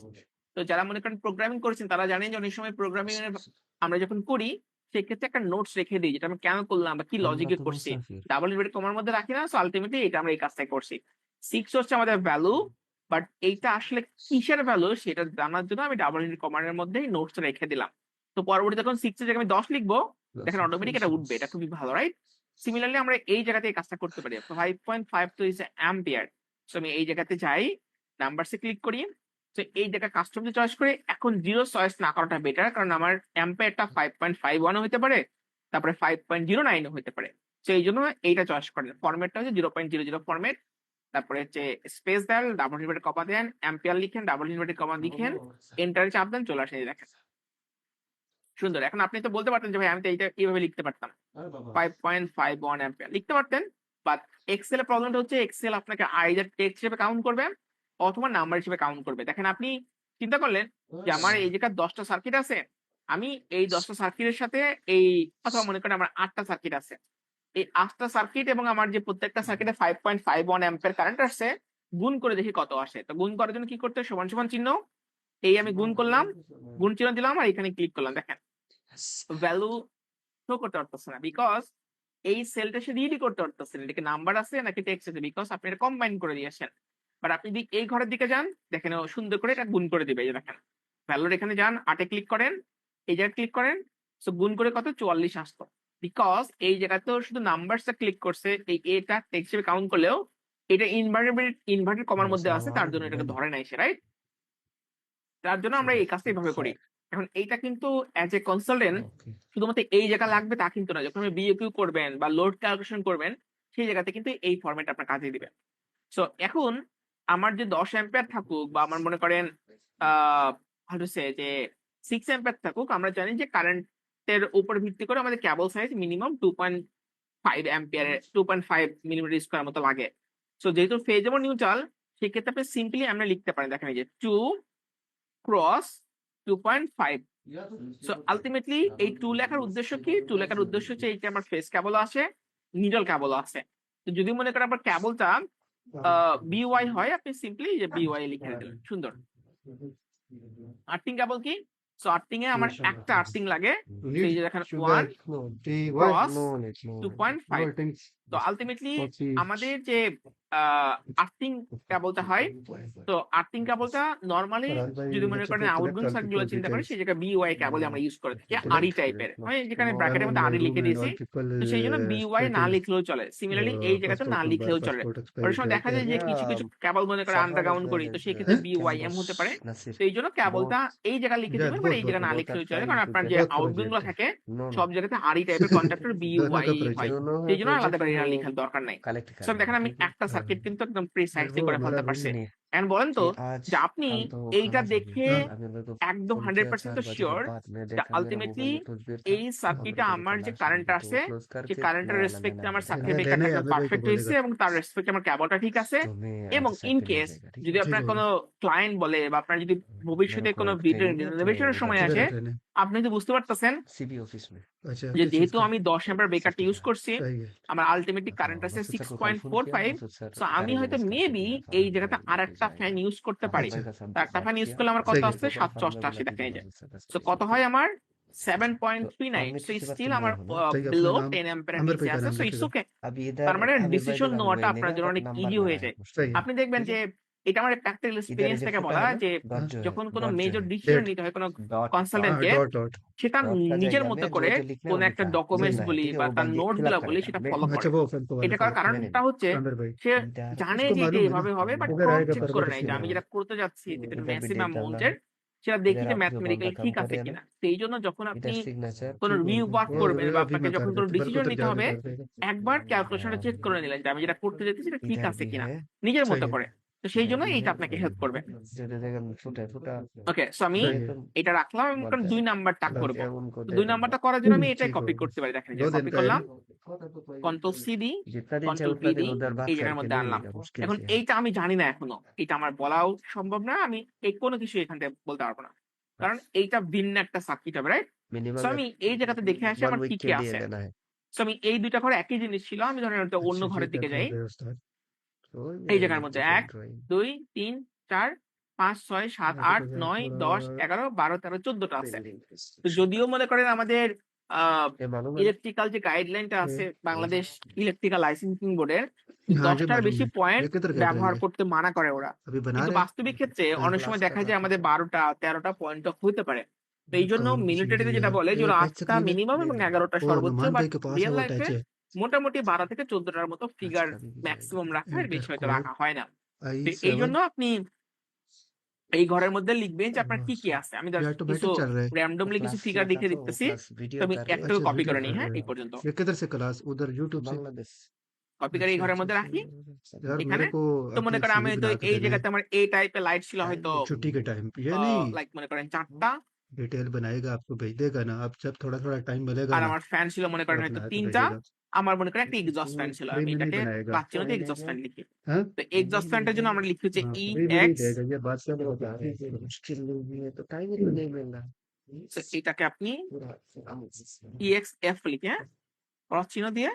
তো যারা মনে করেন প্রোগ্রামিং করেছেন তারা জানেন যে অনেক সময় প্রোগ্রামিং আমরা যখন করি সেক্ষেত্রে একটা নোটস রেখে দিই, যেটা আমি কেন করলাম বা কি লজিকে করছি, ডাবল ইনভার্টেড কমার মধ্যে রাখি না, সো আলটিমেটলি এটা আমরা এই কাজটাই করছি। 6 হচ্ছে আমাদের ভ্যালু, বাট এইটা আসলে কিসের ভ্যালু সেটা জানার জন্য আমি ডাবল ইনভার্টেড কমার মধ্যেই নোটস রেখে দিলাম। তো পরবর্তী যখন 6 এর জায়গায় আমি 10 লিখবো, দেখেন অটোমেটিক এটা উঠবে, এটা খুবই ভালো, রাইট? সিমিলারলি আমরা এই জায়গাতে এই কাজটা করতে পারি। 5.5 তো ইজ অ্যাম্পিয়ার, সো আমি এই জায়গাতে যাই, নাম্বারসে ক্লিক করি, তো এই জায়গায় কাস্টমকে চয়েস করে, এখন 0 চয়েস না করাটা বেটার, কারণ আমার অ্যাম্পিয়ারটা 5.51 হতে পারে, তারপরে 5.09 হতে পারে, তো এই জন্য এইটা চয়েস করেন। ফরম্যাটটা হচ্ছে 0.00 ফরম্যাট, তারপরে হচ্ছে স্পেস দেন, ডাবল ইনভার্টেড কমা দেন, অ্যাম্পিয়ার লিখেন, ডাবল ইনভার্টেড কমা লিখেন, এন্টারে চাপ দেন, চলে আসে, এই দেখেন সুন্দর। এখন আপনি তো বলতে পারতেন যে ভাই আমি তো এইটা এইভাবে লিখতে পারতাম, 5.51 অ্যাম্পিয়ার লিখতে পারতেন, বাট এক্সেল এর প্রবলেমটা হচ্ছে এক্সেল আপনাকে আইদার টেক্সট হিসেবে কাউন্ট করবে অথবা নাম্বার হিসেবে কাউন্ট করবে। দেখেন আপনি চিন্তা করলেন যে আমার এই জায়গায় 10টা সার্কিট আছে, আমি এই 10টা সার্কিটের সাথে এই, অথবা মনে করেন আমার 8টা সার্কিট আছে, এই 8টা সার্কিট এবং আমার যে প্রত্যেকটা সার্কিটে 5.51 অ্যাম্পিয়ার কারেন্ট আসছে, গুণ করে দেখি কত আসে। তো গুণ করার জন্য কি করতে হয়, সমান সমান চিহ্ন, এই আমি গুণ করলাম, গুণ চিহ্ন দিলাম, আর এখানে ক্লিক করলাম, দেখেন ভ্যালু শো করতে পারতেছে না, বিকজ এই সেলটা সে রিডই করতে পারতেছে না, এটাকে নাম্বার আছে নাকি টেক্সট আছে, বিকজ আপনি এটা কম্বাইন করে দিয়েছেন। বাট আপনি যদি এই ঘরের দিকে যান, দেখেন ও সুন্দর করে এটা গুণ করে দিবে, এই যে দেখেন ভ্যালুর এখানে যান, 8 ক্লিক করেন, এই জায়গায় ক্লিক করেন, সো গুণ করে কত 44 আসতো, বিকজ এই জায়গাতেও শুধু নাম্বারসটা ক্লিক করছে, এই এটা টেক্সট হিসেবে কাউন্ট করলেও এটা ইনভার্টেড কমার মধ্যে আছে, তার জন্য এটাকে ধরে নাই সে, রাইট? তার জন্য আমরা এই কাজটা এইভাবে করি। এখন এইটা কিন্তু অ্যাজ এ কনসালটেন্ট শুধুমাত্র এই জায়গা লাগবে তা কিন্তু না, যখন আপনি বিএকিউ করবেন বা লোড ক্যালকুলেশন করবেন সেই জায়গাতে কিন্তু এই ফরম্যাট আপনার কাজে দিবে। সো এখন আমার যে 10 অ্যাম্পিয়ার থাকুক বা আমার মনে করেন যে 6 অ্যাম্পিয়ার থাকুক, আমরা জানি যে কারেন্টের উপর ভিত্তি করে আমাদের কেবল সাইজ মিনিমাম 2.5 অ্যাম্পিয়ারের 2.5 মিলিমিটার স্কোয়ার মতো লাগে। সো যেহেতু ফেজ এবং নিউট্রাল, সেক্ষেত্রে আপনি সিম্পলি আমরা লিখতে পারেন, দেখেন এই যে 2 ক্রস 2.5। সো আলটিমেটলি এই 2 লেখার উদ্দেশ্য কি? 2 লেখার উদ্দেশ্য হচ্ছে এইটা আমার ফেস কেবল আছে, নিডল কেবল আছে। তো যদি মনে করেন আপনার কেবলটা বিওয়াই হয়, আপনি সিম্পলি যে বিওয়াই লিখে দিলেন, সুন্দর। আর্থিং কেবল কি? সো আর্থিং এ আমার একটা আর্থিং লাগে, You সেই need যে দেখেন sugar? 1 No. Tea? What? Cross No need. No. 2.5। No things. তো আলটিমেটলি Coffee. আমাদের যে আর্থিং কেবলটা হয়, তো আর্থিং কেবলটা নরমালি যদি মনে করেন আউটগোয়িং সার্কিট গুলো চিন্তা করি, সেই জায়গায় বিওয়াই কেবল আমরা ইউজ করে থাকি, আরই টাইপের, মানে যেখানে ব্র্যাকেটের মধ্যে আরই লিখে দিয়েছি। তো সেই জন্য বিওয়াই না লিখলেও চলে। সিমিলারলি এই জায়গাতে না লিখলেও চলে। অনেক সময় দেখা যায় যে কিছু কিছু কেবল মনে করে আন্ডারগ্রাউন্ড করি, তো সেই ক্ষেত্রে বিওয়াই এম হতে পারে। তো এই জন্য কেবলটা এই জায়গায় লিখে দিবেন, মানে এই জায়গায় না লিখলেও চলে, কারণ আপনার যে আউটগোয়িং গুলো থাকে সব জায়গাতে আরই টাইপের কন্ডাক্টর বিওয়াই হয়, সেই জন্য আলাদা করে এটা লেখার দরকার নাই। সো দেখেন আমি একটা সার্কিট কিন্তু একদম প্রিসাইজলি করে ফেলতে পারছি। এন্ড বলেন তো যে আপনি এইটা দেখে একদম 100% তো শিওর যে আলটিমেটলি এই সার্কিটে আমার যে কারেন্ট আছে, যে কারেন্টের রেসপেক্টে আমার সার্কিট ব্রেকারটা একদম পারফেক্ট হয়েছে এবং তার রেসপেক্টে আমার কেবলটা ঠিক আছে। এবং ইন কেস যদি আপনার কোনো ক্লায়েন্ট বলে বা আপনার যদি ভবিষ্যতে কোনো ভিডিও রিনোভেশনের সময় আসে, আপনি তো বুঝতে পারতেছেন যে যেহেতু আমি 10 এম্পিয়ার ব্রেকারটা ইউজ করছি, আমার আলটিমেটলি কারেন্ট আছে 6.45। সো আমি হয়তো মেবি এই জায়গাতে আরেকটা ফ্যান ইউজ করতে পারি। তো একটা ফ্যান ইউজ করলে আমার কত আসছে? 788 দেখেন এই যে। সো কত হয় আমার? 7.39। সো স্টিল আমার বিলো 10 এম্পিয়ার নিচে আছে। So it's okay. তার মানে ডিসিশন নেওয়াটা আপনার জন্য অনেক ইজি হয়ে যায়। আপনি দেখবেন যে এটা আমার প্র্যাকটিক্যাল এক্সপেরিয়েন্স থেকে বলা, যে যখন কোনো মেজর ডিসিশন নিতে হয় কোনো কনসালটেন্টকে, সেটা নিজের মতো করে কোন একটা ডকুমেন্টস বলি বা তার নোট গুলা বলি সেটা ফলো করে। এটা করার কারণটা হচ্ছে সে জানে যে এটা এভাবে হবে, বাট ক্রস চেক করে নেয় যে আমি যেটা করতে যাচ্ছি যেটা ম্যাক্সিমাম অ্যামাউন্টের, সেটা দেখি যে ম্যাথমেটিক্যালি ঠিক আছে কিনা। সেই জন্য যখন আপনি কোনো রিভিউ ওয়ার্ক করবেন বা আপনাকে যখন কোনো ডিসিশন নিতে হবে, একবার ক্যালকুলেশনটা চেক করে নিলেন যে আমি যেটা করতে যাচ্ছি সেটা ঠিক আছে কিনা, নিজের মতো করে। তো সেই জন্য এইটা আপনাকে হেল্প করবে। ওকে, সো আমি এটা রাখলাম, আমি 2 নাম্বার টাক করব। তো 2 নাম্বারটা করার জন্য আমি এটাই কপি করতে পারি। দেখেন যে কপি করলাম, কন্ট্রোল সি দি, কন্ট্রোল ভি দি, এই জায়গার মধ্যে আনলাম। এখন এইটা আমি জানি না এখনো, এটা আমার বলাও সম্ভব না, আমি এই কোনো কিছু এখান থেকে বলতে পারবো না, কারণ এইটা ভিন্ন একটা সার্কিট হবে, রাইট? সো আমি এই জায়গাতে দেখে আসি আমার কি কি আছে। সো আমি এই দুইটা ঘরে একই জিনিস ছিল, আমি ধরেন অন্য ঘরের দিকে যাই। এই জায়গার মধ্যে 1 2 3 4 5 6 7 8 9 10 11 12 13 14টা আছে। তো যদিও মনে করেন আমাদের ইলেকট্রিক্যাল যে গাইডলাইনটা আছে বাংলাদেশ ইলেকট্রিক্যাল লাইসেন্সিং বোর্ডের, 10টার বেশি পয়েন্ট ব্যবহার করতে মানা করে ওরা, কিন্তু বাস্তবিক ক্ষেত্রে অনেক সময় দেখা যায় আমাদের 12টা 13টা পয়েন্ট হতে পারে। তো এই জন্য মিলিটারিতে যেটা বলে যে ওরা 8টা মিনিমাম এবং 11টা সর্বোচ্চ, বাট রিয়েল লাইফে মোটামুটি 12 থেকে 14টার মতো ফিগার ম্যাক্সিমাম রাখার বেশি হয়তো রাখা হয় না। তো এই জন্য আপনি এই ঘরের মধ্যে লিখবেন যে আপনার কি কি আছে। আমি কিছু র্যান্ডমলি কিছু ফিগার লিখে দিতেছি, তো আমি একটু কপি করে নিই। হ্যাঁ, এই পর্যন্ত কপি করে এই ঘরের মধ্যে রাখি এখানে। তো মনে করেন আমি তো এই জায়গাতে আমার এই টাইপের লাইট ছিল হয়তো छुट्टी के टाइम ये লাইক মনে করেন 4টা, डिटेल बनाएगा आपको भेज देगा ना, अब जब थोड़ा थोड़ा टाइम मिलेगा আর ना আমার ফ্যান ছিল মনে করেন হয়তো अपना है तो 3টা। भेजेगा আমার মনে করেন একটা এক্সস্ট ফ্যান ছিল, আমি फ्री में नहीं এটাকে बनाएगा ক্লাস চিহ্ন দিয়ে এক্সস্ট ফ্যান লিখি। हाँ তো এক্সস্ট ফ্যানটার জন্য আমরা লিখি হচ্ছে ই फ्री में नहीं এক্স। देगा ये बात सब होता है मुश्किल नहीं है तो टाइम ही नहीं मिलना তো এটাকে আপনি ই এক্স এফ লিখে, হ্যাঁ, ক্রস চিহ্ন দিয়ে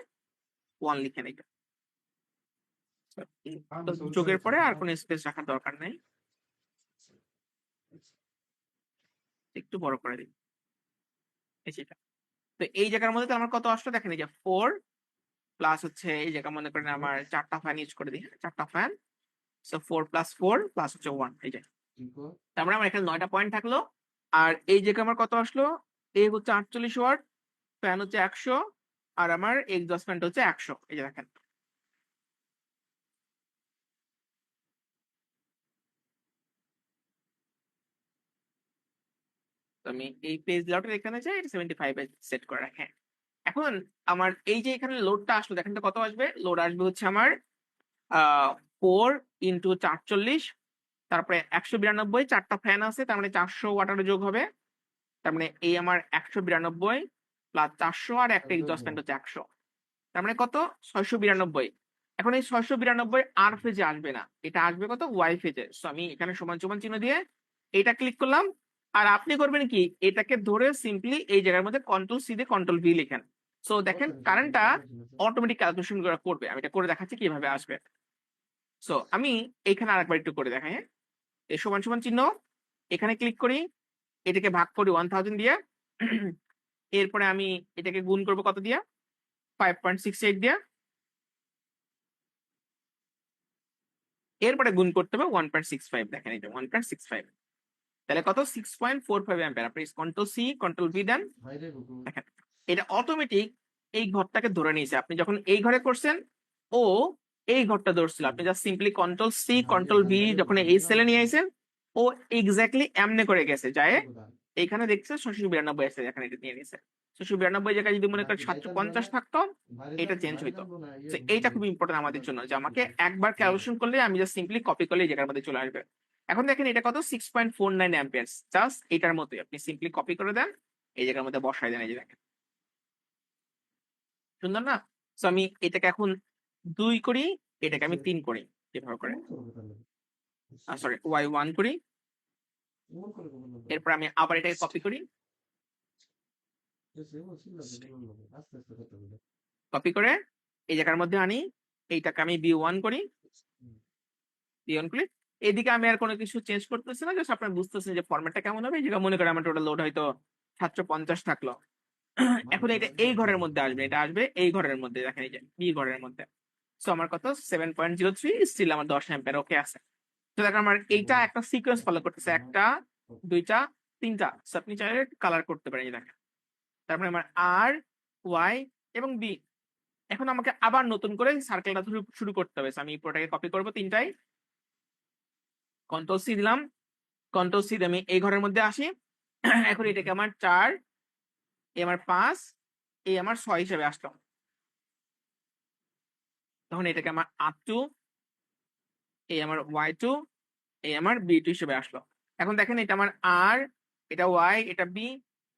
1 লিখে নেই। তো যোগের পরে আর কোনো স্পেস রাখার দরকার নেই, একটু বড় করে দিই সেটা। তো এই জায়গার মধ্যে তো আমার কত আসলো দেখেন, এই যে 4 প্লাস হচ্ছে এই জায়গা মনে করেন আমার 4টা ফ্যান ইউজ করে দিই, 4টা ফ্যান। সো 4 প্লাস 4 প্লাস হচ্ছে 1, এই যে। তারপরে আমার এখানে 9টা পয়েন্ট থাকলো। আর এই জায়গায় আমার কত আসলো? এই হচ্ছে 48 ওয়াট, ফ্যান হচ্ছে 100, আর আমার এক্সস্ট ফ্যানটা হচ্ছে 100, এই যে দেখেন। তো আমি এই পেজ লেআউটের এখানে যাই, এটা 75 এ সেট করে রাখেন। এখন আমার এই যে এখানে লোডটা আসলো দেখেন তো কত আসবে? লোড আসবে হচ্ছে আমার 4 ইন্টু 440, তারপরে 192, 4টা ফ্যান আছে তার মানে 400 ওয়াটের যোগ হবে। তার মানে এই আমার 192 প্লাস 400 আর একটা এক্সস্ট ফ্যান হচ্ছে 100, তার মানে কত? 692। এখন এই 692 আর ফেজে আসবে না, এটা আসবে কত? ওয়াই ফেজে। সো আমি এখানে সমান সমান চিহ্ন দিয়ে এটা ক্লিক করলাম। আর আপনি করবেন কি, এটাকে ধরে সিম্পলি এই জায়গার মধ্যে কন্ট্রোল সি দিয়ে কন্ট্রোল ভি লিখেন। সো দেখেন কারেন্টটা অটোমেটিক ক্যালকুলেশন করবে। আমি এটা করে দেখাচ্ছি কিভাবে আসবে। সো আমি এইখানে আরেকবার একটু করে দেখাই। এই সমান সমান চিহ্ন, এখানে ক্লিক করি, এটাকে ভাগ করি 1000 দিয়ে। এরপরে আমি এটাকে গুণ করব কত দিয়ে, 5.68 দিয়ে। এরপরে গুণ করতে হবে 1.65। দেখেন এই যে 1.65, তাহলে কত 6.45 অ্যাম্পিয়ার। আপনি কন্ট্রোল সি কন্ট্রোল ভি দেন, বাইরে ঢুকো। দেখেন এটা অটোমেটিক এই ঘরটাকে ধরে নিয়েছে। আপনি যখন এই ঘরে করছেন ও এই ঘরটা ধরছিল, আপনি just simply control C control V যখন এই সেলে নিয়ে আসেন, ও এক্স্যাক্টলি এমনে করে গেছে যায় এইখানে দেখছে 692 আছে, এখানে এটা নিয়ে নিয়েছে 692 জায়গায় যদি মনে করেন 750 থাকতো, এটা চেঞ্জ হইতো। তো এইটা খুব ইম্পর্টেন্ট আমাদের জন্য, যে আমাকে একবার ক্যালকুলেশন করলে আমি জাস্ট সিম্পলি কপি করলে এই জায়গার মধ্যে চলে আসবে। এখন দেখেন এটা কত 6.49 অ্যাম্পিয়ার, জাস্ট এটার মতোই আপনি সিম্পলি কপি করে দেন, এই জায়গার মধ্যে বসাই দেন। এই যে দেখেন সুন্দর না? তো আমি এটাকে এখন 2 করি, এটাকে আমি 3 করি, যেভাবে করে সরি y1 করি। এরপর আমি আবার এটাকে কপি করি, কপি করে এই জায়গার মধ্যে আনি, এইটাকে আমি b1 করি, b1 করি। এদিকে আমি আর কোনো কিছু চেঞ্জ করতেছি না, জাস্ট আপনারা বুঝতেছেন যে ফরম্যাটটা কেমন হবে। এই জায়গা মনে করে আমার টোটাল লোড হয়তো 750 থাকলো। এখন এটা এই ঘরের মধ্যে আসবে, এটা আসবে এই ঘরের মধ্যে, দেখেন এই যে বি ঘরের মধ্যে। সো আমার কত 7.03, স্টিল আমার 10 অ্যাম্পিয়ার ওকে আছে। তো দেখেন আমার এইটা একটা সিকোয়েন্স ফলো করতেছে, একটা দুইটা তিনটা। সো আপনি চাইলে কালার করতে পারেন, এই দেখেন। তারপরে আমার আর ওয়াই এবং বি। এখন আমাকে আবার নতুন করে সার্কেলটা শুরু করতে হবে। So আমি পুরোটাকে কপি করবো তিনটাই, কন্ট্রোল সি দিলাম, কন্ট্রোল সি দিয়ে আমি এই ঘরের মধ্যে আসি। এখন এটাকে আমার 4, এই আমার 5, এই আমার 6 হিসেবে আসলো। তখন এটাকে আমার R2, এই আমার Y2, এই আমার B2 হিসেবে আসলো। এখন দেখেন এটা আমার আর, এটা ওয়াই, এটা বি,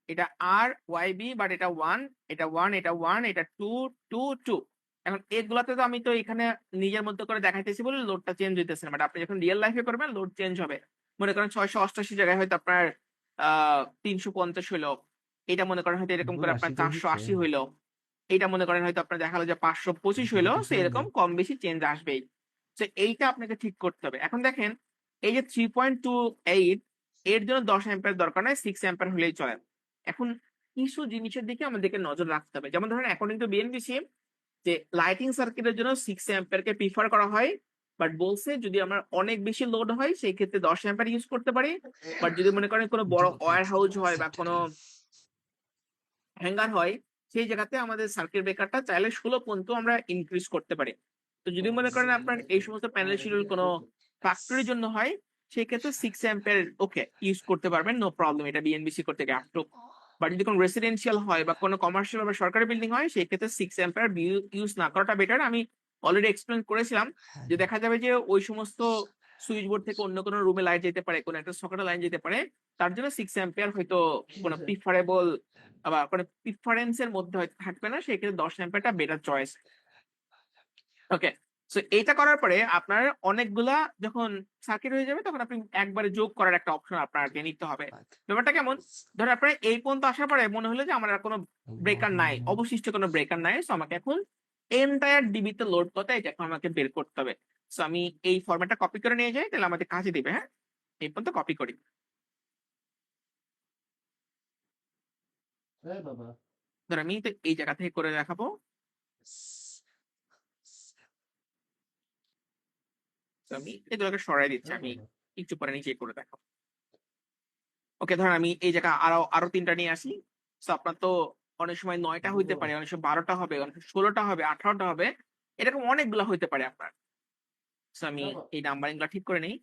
এটা আর ওয়াই বি, বাট এটা 1, এটা 1, এটা 1, এটা 2 2 2। এখন এগুলাতে তো আমি তো এখানে নিজের মধ্যে করে দেখাইতেছি বলে লোডটা চেঞ্জ হইতেছে না, বাট আপনি যখন রিয়েল লাইফে করবেন লোড চেঞ্জ হবে। মনে করেন 688 জায়গায় হয়তো আপনার 350 হইলো, এটা মনে করেন হয়তো এরকম করে আপনার 480 হইলো, এটা মনে করেন হয়তো আপনার দেখা গেলো যে 525 হইলো। তো এরকম কম বেশি চেঞ্জ আসবেই। তো এইটা আপনাকে ঠিক করতে হবে। এখন দেখেন এই যে 3.28, এর জন্য 10 অ্যাম্পিয়ার দরকার নয়, 6 অ্যাম্পিয়ার হলেই চলে। এখন কিছু জিনিসের দিকে আমাদেরকে নজর রাখতে হবে। যেমন ধরেন অ্যাকর্ডিং টু বিএনপিসি, যে লাইটিং সার্কিটের জন্য 6 অ্যাম্পিয়ারকে প্রিফার করা হয়, বাট বলছে যদি আমার অনেক বেশি লোড হয় সেই ক্ষেত্রে 10 অ্যাম্পিয়ার ইউজ করতে পারি। বাট যদি মনে করেন কোনো বড় ওয়্যার হাউস হয় বা কোনো হ্যাঙ্গার হয়, সেই জায়গাতে আমাদের সার্কিট ব্রেকারটা চাইলে 16 পর্যন্ত আমরা ইনক্রিজ করতে পারি। তো যদি মনে করেন আপনার এই সমস্ত প্যানেল শিডিউল কোনো ফ্যাক্টরির জন্য হয়, সেই ক্ষেত্রে 6 অ্যাম্পিয়ার ওকে ইউজ করতে পারবেন, নো প্রবলেম, এটা বিএনবিসি করতে গিয়ে আপটু। বাট যদি কোনো রেসিডেন্সিয়াল হয় বা কোনো কমার্শিয়াল বা সরকারি বিল্ডিং হয়, সেই ক্ষেত্রে 6 অ্যাম্পিয়ার ইউজ না করাটা বেটার। আমি অলরেডি এক্সপ্লেন করেছিলাম যে দেখা যাবে যে ওই সমস্ত সুইচ বোর্ড থেকে অন্য কোনো রুমে লাইট যেতে পারে, কোনো একটা সকেটে লাইন যেতে পারে, তার জন্য 6 অ্যাম্পিয়ার হয়তো কোনো প্রিফারেবল আবার কোনো প্রিফারেন্সের মধ্যে হয়তো থাকবে না, সেক্ষেত্রে 10 অ্যাম্পিয়ারটা বেটার চয়েস। ওকে, সো এইটা করার পরে আপনার অনেকগুলা যখন সার্কিট হয়ে যাবে, তখন আপনি একবারে যোগ করার একটা অপশন আপনাকে নিতে হবে। ব্যাপারটা কেমন, ধর আপনার এই পর্যন্ত আসার পরে মনে হলো যে আমার আর কোনো ব্রেকার নাই, অবশিষ্ট কোনো ব্রেকার নাই, সো আমাকে এখন এন্টায়ার ডিবি তে লোড করতে এটা এখন আমাকে বের করতে হবে। সো আমি এই ফরম্যাটটা কপি করে নিয়ে যাই, তাহলে আমাদের কাজে দিবে। হ্যাঁ, এই পর্যন্ত কপি করি। ধর আমি তো এই জায়গা থেকে করে দেখাবো। তো আমি এগুলোকে সরাই দিচ্ছি, আমি একটু পরে নিচে করে দেখাবো। ওকে, ধরেন আমি এই জায়গা আরো 3টা নিয়ে আসি। তো আপনার তো অনেক সময় 9টা হইতে পারে, অনেক সময় 12টা হবে, অনেক সময় 16টা হবে, 18টা হবে, এরকম অনেকগুলো হইতে পারে আপনার। তো আমি এই নাম্বারিং গুলা ঠিক করে নিই।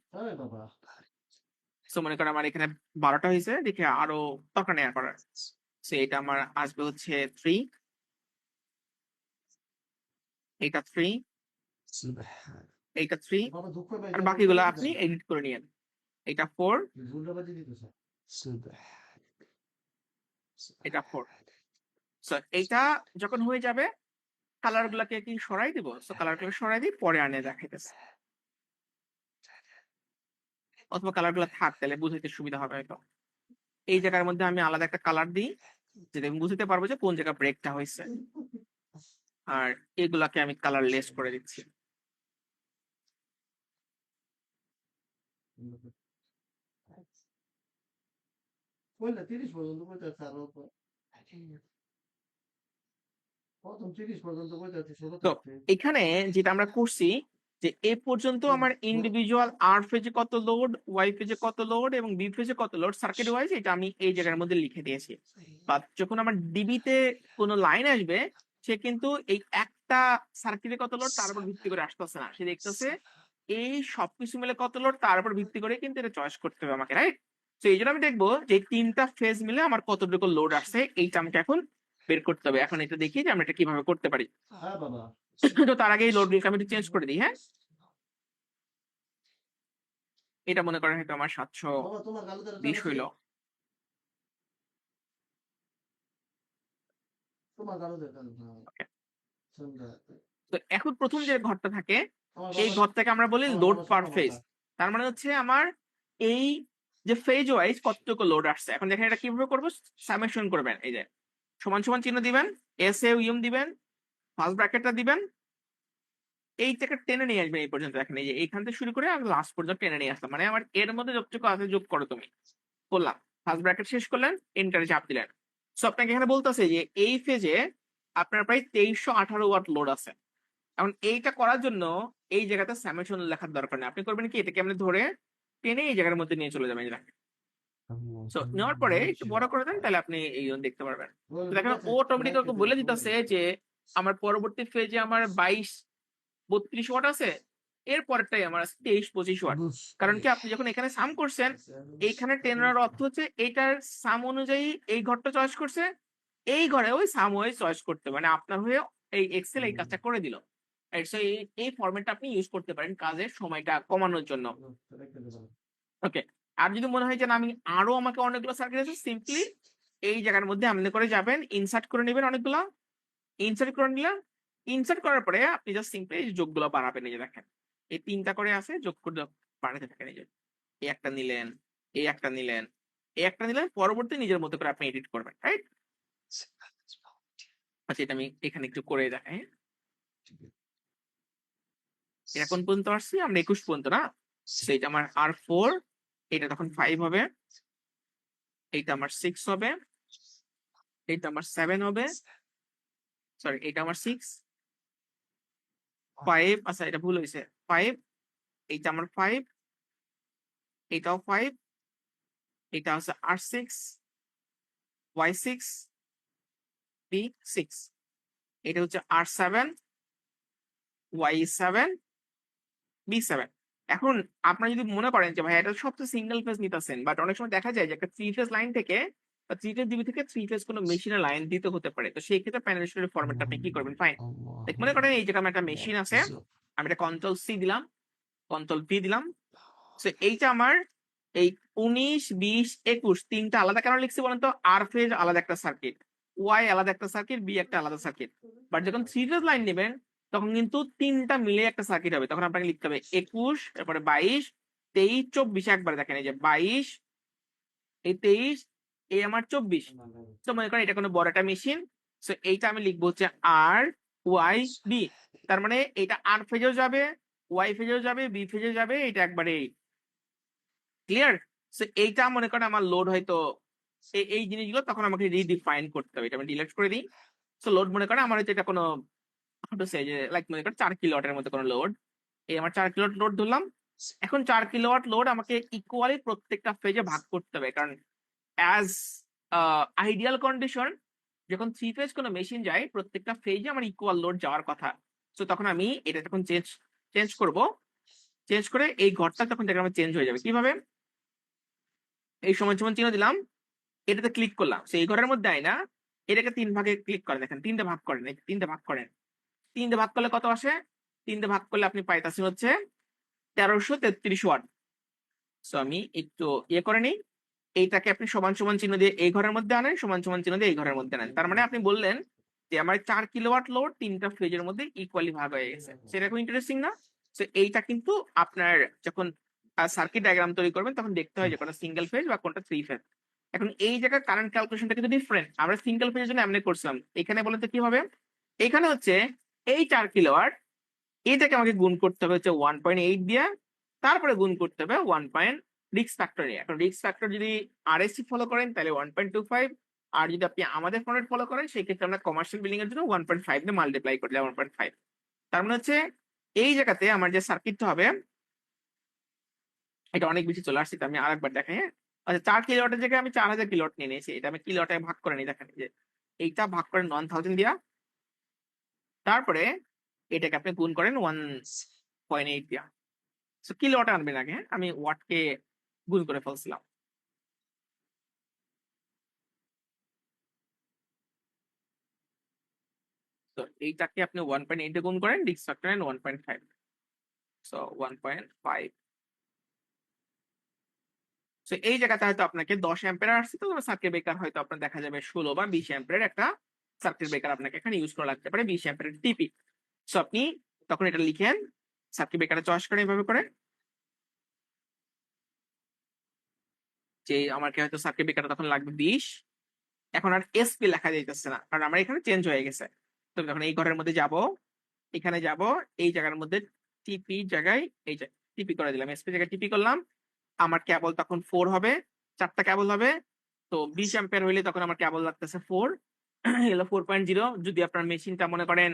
তো মনে করেন আমার এখানে 12টা হয়েছে, দেখে আরো দরকার নেই আর করার। তো এটা আমার আসবে হচ্ছে 3, এটা 3, এইটা 3, আর বাকিগুলো আপনি এডিট করে নিয়েন। এটা 4, এটা 4। সো এইটা যখন হয়ে যাবে, কালার গুলাকে কি সরাই দিব? সো কালার গুলো সরাই দিই, পরে আনে দেখাইতেছে। অথবা কালার গুলো থাক তাহলে বুঝতে সুবিধা হবে হয়তো। এই জায়গার মধ্যে আমি আলাদা একটা কালার দিই, যেটা আমি বুঝতে পারবো যে কোন জায়গায় ব্রেকটা হয়েছে। আর এগুলাকে আমি কালারলেস করে দিচ্ছি। পয়লা 30 পর্যন্ত কইতাছে আর অল্প। প্রথম 30 পর্যন্ত কইতাছে ষোলো তো থাকতে। এখানে যেটা আমরা করছি যে এ পর্যন্ত আমার ইন্ডিভিজুয়াল আর ফেজে কত লোড, ওয়াই ফেজে কত লোড এবং বি ফেজে কত লোড সার্কিট ওয়াইজ এটা আমি এই জায়গার মধ্যে লিখে দিয়েছি। বা যখন আমার ডিবিতে কোনো লাইন আসবে সে কিন্তু এই একটা সার্কিটে কত লোড তার উপর ভিত্তি করে আসতেছে না, সে দেখতেছে এই সবকিছু মিলে কত লোড তার উপর ভিত্তি করে কিন্তু এটা চয়েস করতে হবে আমাকে, রাইট? তো এই জন্য আমি দেখবো যে তিনটা ফেজ মিলে আমার কতটুকু লোড আসছে এইটা আমাকে এখন বের করতে হবে। এখন এটা দেখি যে আমরা এটা কিভাবে করতে পারি। হ্যাঁ বাবা। তো তার আগে এই লোড রিলকে আমি চেঞ্জ করে দিই। হ্যাঁ, এটা মনে করেন হয়তো আমার 720 বাবা তোমার গালে ধরে হইল। তোমার গালে ধরে টানো। Okay. সুন্দর। তো এখন প্রথম যে ঘরটা থাকে আমার এই বাবা- ঘরটাকে আমরা বলি আমার লোড বাবা পার সকাল ফেজ। বেলা। তার মানে হচ্ছে আমার এই যে ফেজ ওয়াইজ কতটুকু লোড আসছে। এখন দেখেন এটা কিভাবে করবো, সামেশন করবেন। এই যে সমান সমান চিহ্ন দিবেন, এস এ ইউম দিবেন, ফার্স্ট ব্র্যাকেটটা দিবেন, এই থেকে টেনে নিয়ে আসবেন এই পর্যন্ত। দেখেন এই যে এইখান থেকে শুরু করে আমি লাস্ট পর্যন্ত টেনে নিয়ে আসলাম, মানে আমার এর মধ্যে যতটুকু আছে যোগ করো তুমি। করলাম, ফার্স্ট ব্র্যাকেট শেষ করলেন, এন্টারে চাপ দিলেন। সো আপনাকে এখানে বলতেছে যে এই ফেজে আপনার প্রায় 2318 ওয়াট লোড আছে। এখন এইটা করার জন্য এই জায়গাতে সামেশন লেখার দরকার নেই। আপনি করবেন কি, এটাকে আপনি ধরে টেনে এই জায়গার মধ্যে নিয়ে চলে যাবেন। সো নেওয়ার পরে একটু বড় করে দেন, তাহলে আপনি এই দেখতে পারবেন। তো দেখেন ও অটোমেটিক বলে দিতেছে যে আমার পরবর্তী ফেজে আমার 22-32 ওয়াট আছে, এর পরেরটাই আমার আছে 23-25 ওয়াট। কারণ কি, আপনি যখন এখানে সাম করছেন এইখানে টেনার অর্থ হচ্ছে এইটার সাম অনুযায়ী এই ঘরটা চয়েস করছে, এই ঘরে ওই সাম ওয়াইজ চয়েস করতে, মানে আপনার হয়ে এই এক্সেল এই কাজটা করে দিল। সো এই ফরম্যাটটা আপনি ইউজ করতে পারেন কাজের সময়টা কমানোর জন্য। ওকে, আর যদি মনে হয় যে না আমি আরো আমাকে অনেকগুলো সার্কিট আছে, সিম্পলি এই জায়গার মধ্যে আপনি করে যাবেন, ইনসার্ট করে নেবেন অনেকগুলো, ইনসার্ট করে নিলাম। ইনসার্ট করার পরে আপনি জাস্ট সিম্পলি যোগগুলো বাড়াবেন। এই যে দেখেন এই 3টা করে আছে, যোগ করে বাড়াতে থাকেন। এই যে এই একটা নিলেন, এই একটা নিলেন, এই একটা নিলেন, পরবর্তী নিজের মতো করে আপনি এডিট করবেন, রাইট? আচ্ছা, এটা আমি এখানে একটু করে দেখাই। এটা কোন পর্যন্ত আসছি আমরা? 21 পর্যন্ত না? এটা আমার R4, এটা তখন 5 হবে, এইটা আমার 6 হবে, এইটা আমার 7 হবে, সরি এটা আমার 6 5, আচ্ছা এটা ভুল হয়েছে, 5, এইটা আমার 5, এটাও 5, এটা হচ্ছে R6, Y6, B6, এটা হচ্ছে R7, Y7, B7। এখন আপনারা যদি মনে করেন যে ভাই এটা সবচেয়ে সিঙ্গেল ফেজ নিতেছেন, বাট অনেক সময় দেখা যায় যে একটা 3 ফেজ লাইন থেকে বা 3 ফেজ ডিবি থেকে 3 ফেজ কোনো মেশিনের লাইন দিতে হতে পারে, তো সেই ক্ষেত্রে প্যানেল শিটের ফরম্যাটটা আপনি কি করবেন? ফাইন, মনে করেন এই জায়গায় আমার একটা মেশিন আছে, আমি এটা কন্ট্রোল সি দিলাম, কন্ট্রোল ভি দিলাম। সো এইটা আমার এই 19, 20, 21 তিনটা আলাদা কেন লিখছি বলেন তো? আর ফেজ আলাদা একটা সার্কিট, ওয়াই আলাদা একটা সার্কিট, বি একটা আলাদা সার্কিট। বাট যখন 3 ফেজ লাইন নেবেন তখন কিন্তু তিনটা মিলে একটা সার্কিট হবে। তখন আপনাকে লিখতে হবে 21, তারপরে 22, 23, 24 একবারে। দেখেন এই যে 22, এই 23, এই আমার 24। তো মনে করেন এটা কোনো বড় একটা মেশিন, সো এইটা আমি লিখবো হচ্ছে আর ওয়াই বি। তার মানে এটা আর ফেজেও যাবে, ওয়াই ফেজেও যাবে, বি ফেজেও যাবে, এটা একবারে ক্লিয়ার। সো এইটা মনে করেন আমার লোড হয়তো এই জিনিসগুলো তখন আমাকে রিডিফাইন করতে হবে, এটা আমি ডিলিট করে দিই। সো লোড মনে করেন আমার হয়তো এটা কোনো লাইক মনে করেন 4 কিলোওয়াটের মতো কোনো লোড, এই আমার 4 কিলোওয়াট লোড ধরলাম। এখন 4 কিলোওয়াট লোড আমাকে ইকুয়ালি প্রত্যেকটা ফেজে ভাগ করতে হবে, কারণ অ্যাজ আইডিয়াল কন্ডিশন যখন 3 ফেজ কোনো মেশিন যায় প্রত্যেকটা ফেজে আমার ইকুয়াল লোড যাওয়ার কথা। সো তখন আমি এটা যখন চেঞ্জ করব, চেঞ্জ করে এই ঘরটা তখন দেখলাম চেঞ্জ হয়ে যাবে। কিভাবে? এই সমান সমান চিহ্ন দিলাম, এটাতে ক্লিক করলাম, সেই ঘরের মধ্যে আয় না, এটাকে 3 ভাগে ক্লিক করেন। দেখেন 3টে ভাগ করেন, 3টে ভাগ করেন, 3টে ভাগ করলে কত আসে? 3টে ভাগ করলে আপনি পাইতেছেন হচ্ছে 1333 ওয়াট। সো আমি একটু করে নিই, এইটাকে আপনি সমান সমান চিহ্ন দিয়ে এই ঘরের মধ্যে আনেন, সমান সমান চিহ্ন দিয়ে এই ঘরের মধ্যে আনেন। তার মানে আপনি বললেন যে আমার 4 কিলোওয়াট লোড 3টা ফেজের মধ্যে ইকুয়ালি ভাগ হয়ে গেছে। সেটা খুব ইন্টারেস্টিং না? সো এইটা কিন্তু আপনার যখন সার্কিট ডায়াগ্রাম তৈরি করবেন তখন দেখতে হয় যে কোনটা সিঙ্গেল ফেজ বা কোনটা 3 ফেজ। এখন এই জায়গায় কারেন্ট ক্যালকুলেশনটা কিন্তু ডিফারেন্ট। আমরা সিঙ্গেল ফেজের জন্য এমনি করছিলাম, এখানে বলেন তো কি হবে? এখানে হচ্ছে এই 4 কিলোওয়াট, এটাকে আমাকে গুণ করতে হবে হচ্ছে 1.8 দিয়ে, তারপরে গুণ করতে হবে 1 পয়েন্ট রিস্ক ফ্যাক্টর নিয়ে। এখন রিস্ক ফ্যাক্টর যদি আরএসসি ফলো করেন তাহলে 1.25, আর যদি আপনি আমাদের ফর্মেট ফলো করেন সেই ক্ষেত্রে আমরা কমার্শিয়াল বিল্ডিং এর জন্য 1.5 দিয়ে মাল্টিপ্লাই করলে 1.5। তার মানে হচ্ছে এই জায়গাতে আমার যে সার্কিটটা হবে এটা অনেক বেশি চলে আসছে, তো আমি আরেকবার দেখাই। হ্যাঁ, আচ্ছা 4 কিলোওয়াটের জায়গায় আমি 4000 কিলোওয়াট নিয়ে নিয়েছি, এটা আমি কিলোওয়াটে ভাগ করে নিই। দেখেন যে এইটা ভাগ করেন 1000 দিয়া, তারপরে এটাকে আপনি গুণ করেন 1.8 দিয়া। সো কিলোওয়াটে আনবেন আগে, হ্যাঁ? আমি ওয়াটকে গুণ করে ফেলছিলাম। তো এইটাকে আপনি 1.8 দিয়ে গুণ করেন, রিস্ক ফ্যাক্টর 1.5, সো 1.5। সো এই জায়গাতে হয়তো আপনাকে 10 অ্যাম্পিয়ার আসছে, তো সার্কিট ব্রেকার হয়তো আপনার দেখা যাবে 16 বা 20 অ্যাম্পিয়ার একটা সার্কিট ব্রেকার আপনাকে এখানে ইউজ করা লাগতে পারে, 20 অ্যাম্পিয়ারের টিপি। সো আপনি তখন এটা লিখেন, সার্কিট ব্রেকারে চয়েস করেন এভাবে করে যে আমাকে হয়তো সার্কিট ব্রেকারটা তখন লাগবে 20। এখন আর এসপি লেখা যাইতেছে না, কারণ আমার এখানে চেঞ্জ হয়ে গেছে। তো যখন এই ঘরের মধ্যে যাব, এখানে যাব, এই জায়গার মধ্যে টিপি জায়গায় এই যে টিপি করে দিলাম, এসপি জায়গায় টিপি করলাম, আমার কেবল তখন 4 হবে, 4টা কেবল হবে। তো 20 অ্যাম্পিয়ার হইলে তখন আমার কেবল লাগতেছে 4, এলো 4.0। যদি আপনার মেশিনটা মনে করেন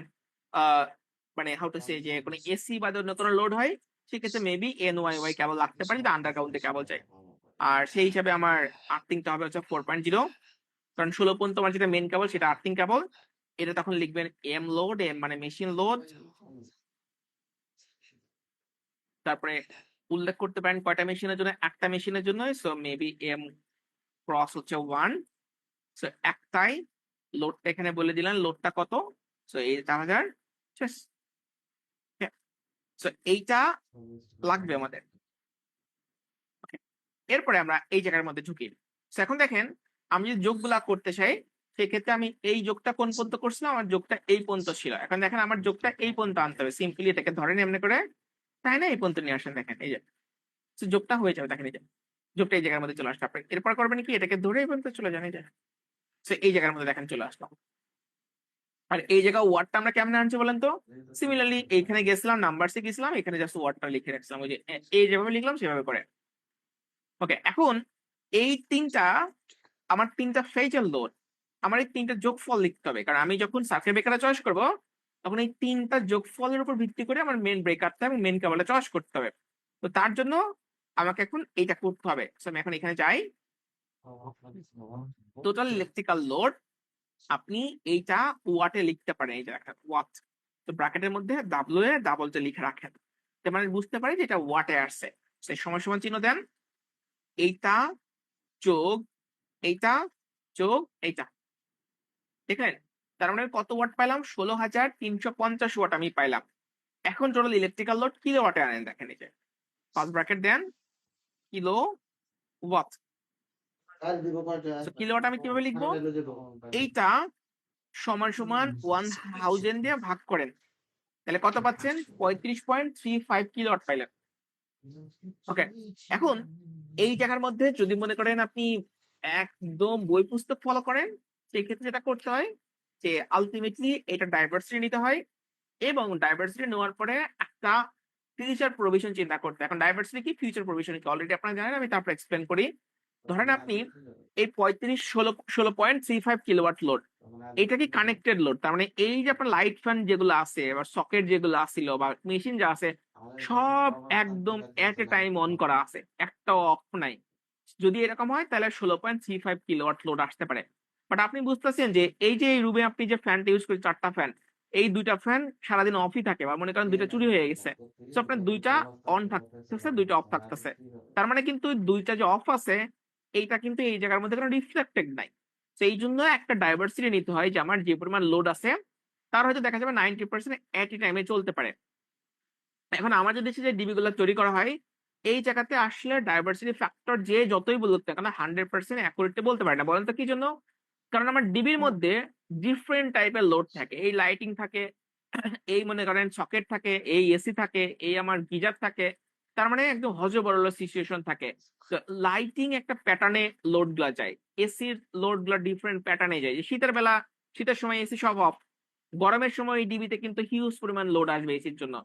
মানে হাউ টু সে যে কোনো এসি বা অন্য কোনো লোড হয়, সেক্ষেত্রে মেবি এনওয়াই কেবল লাগতে পারে, যদি আন্ডারগ্রাউন্ডে কেবল চাই। আর সেই হিসাবে আমার আর্থিংটা হবে হচ্ছে 4.0, কারণ 16 পর্যন্ত আমার যেটা মেন কেবল সেটা আর্থিং কেবল। এটা তখন লিখবেন এম লোড, এম মানে মেশিন লোড, তারপরে উল্লেখ করতে পারেন কয়টা মেশিনের জন্য, একটা মেশিনের জন্য। সো মেবি এম ক্রস হচ্ছে 1, সো একটাই লোডটা এখানে বলে দিলেন, লোডটা কত, সো এই 4000 শেষ। সো এইটা লাগবে আমাদের। এরপরে আমরা এই জায়গার মধ্যে ঢুকি। সো এখন দেখেন আমি যদি যোগগুলা করতে চাই, সেক্ষেত্রে আমি এই যোগটা কোন পর্যন্ত করছিলাম, আমার যোগটা এই পর্যন্ত ছিল। এখন দেখেন আমার যোগটা এই পর্যন্ত আনতে হবে, সিম্পলি এটাকে ধরেন এমনি করে, তাই না? এই পর্যন্ত নিয়ে আসেন, দেখেন এই যে যোগটা হয়ে যাবে, দেখেন এই যে যোগটা এই জায়গার মধ্যে চলে আসলো। আপনি এরপর করবেন কি, এটাকে ধরে এই পর্যন্ত চলে যান, এই যে এই জায়গার মধ্যে দেখেন চলে আসলো। আর এই জায়গা ওয়ার্ডটা আমরা কেমনে আনছি বলেন তো? সিমিলারলি এইখানে গেছিলাম, নাম্বারসে গেছিলাম, এখানে জাস্ট ওয়ার্ডটা লিখে রাখছিলাম, ওই যে এই যেভাবে লিখলাম সেভাবে করে। ওকে, এখন এই আমার 3টা ফেজের লোড, আমার এই 3টা যোগফল লিখতে হবে, কারণ আমি যখন সার্কিট ব্রেকারটা চয়েস করব তখন এই 3টা যোগফলের উপর ভিত্তি করে আমার মেন ব্রেকারটা এবং মেন কেবলটা চয়েস করতে হবে। তো তার জন্য আমাকে এখন এইটা করতে হবে। সো আমি এখন এখানে যাই, টোটাল ইলেকট্রিক্যাল লোড আপনি এইটা ওয়াটে লিখতে পারেন, এই যে একটা ওয়াট, তো ব্র্যাকেটের মধ্যে ডাব্লিউ এ ডাবলটা লিখে রাখেন, তার মানে বুঝতে পারি যে এটা ওয়াটে আসছে। সেই সমান সমান চিহ্ন দেন, এইটা যোগ এইটা যোগ এইটা, দেখলেন? তার মানে কত ওয়াট পাইলাম? 16350 ওয়াট আমি পাইলাম। এখন টোটাল ইলেকট্রিক্যাল লোড কিলো ওয়াটে আনেন, দেখেন এই যে ফার্স্ট ব্র্যাকেট দেন, কিলো ওয়াট। কিলো ওয়াট আমি কিভাবে লিখবো? এইটা সমান সমান 1000 দিয়ে ভাগ করেন, তাহলে কত পাচ্ছেন? 35.35 কিলোওয়াট পাইলেন। ওকে, এখন এই জায়গার মধ্যে যদি মনে করেন আপনি একদম বই পুস্তক ফলো করেন, সেই ক্ষেত্রে যেটা করতে হয় যে আলটিমেটলি এটা ডাইভার্সিটি নিতে হয়, এবং ডাইভার্সিটি নেওয়ার পরে একটা ফিউচার প্রভিশন চিন্তা করতে হয়। এখন ডাইভার্সিটি কি, ফিউচার প্রভিশন কি, অলরেডি আপনারা জানেন, আমি তারপর এক্সপ্লেন করি। ধরেন আপনি এই 16.35 কিলোওয়াট লোড, এটা কি কানেক্টেড লোড, তার মানে এই যে আপনার লাইট ফ্যান যেগুলো আছে বা সকেট যেগুলো আসছিল বা মেশিন যা আছে সব একদম এট এ টাইম অন করা আছে, একটাও অফ নাই। যদি এরকম হয় তাহলে 16.35 কিলোওয়াট লোড আসতে পারে। বাট আপনি বুঝতেছেন যে এই যে এই রুমে আপনি যে ফ্যানটা ইউজ করেন, 4টা ফ্যান, এই 2টা ফ্যান সারাদিন অফই থাকে, বা মনে করেন 2টা চুরি হয়ে গেছে, তো আপনার 2টা অন থাকতেছে, 2টা অফ থাকতেছে। তার মানে কিন্তু 2টা যে অফ আছে এইটা কিন্তু এই জায়গার মধ্যে কোনো রিফ্লেক্টেড নাই। সেই জন্য একটা ডাইভার্সিটি নিতে হয় যে আমার যে পরিমাণ লোড আছে তার হয়তো দেখা যাবে 90% এট এ টাইমে চলতে পারে। এখন আমাদের দেশে যে ডিবি গুলো তৈরি করা হয়, এই জায়গাতে আসলে ডাইভার্সিটি ফ্যাক্টর যে যতই বলুক না কেন 100% অ্যাকুরেটলি বলতে পারে না। বলেন তো কি জন্য? কারণ আমার ডিবির মধ্যে ডিফারেন্ট টাইপের লোড থাকে, এই লাইটিং থাকে, এই মনে করেন সকেট থাকে, এই এসি থাকে, এই আমার গিজার থাকে, তার মানে একদম হযবরল সিচুয়েশন থাকে। তো লাইটিং একটা প্যাটার্নে লোড গুলা যায়। এসির লোড গুলা ডিফারেন্ট প্যাটার্নে যায়। যে শীতের বেলা, শীতের সময় এসি সব অফ। গরমের সময় এই ডিবিতে কিন্তু হিউজ পরিমাণ লোড আসবে এসির জন্য।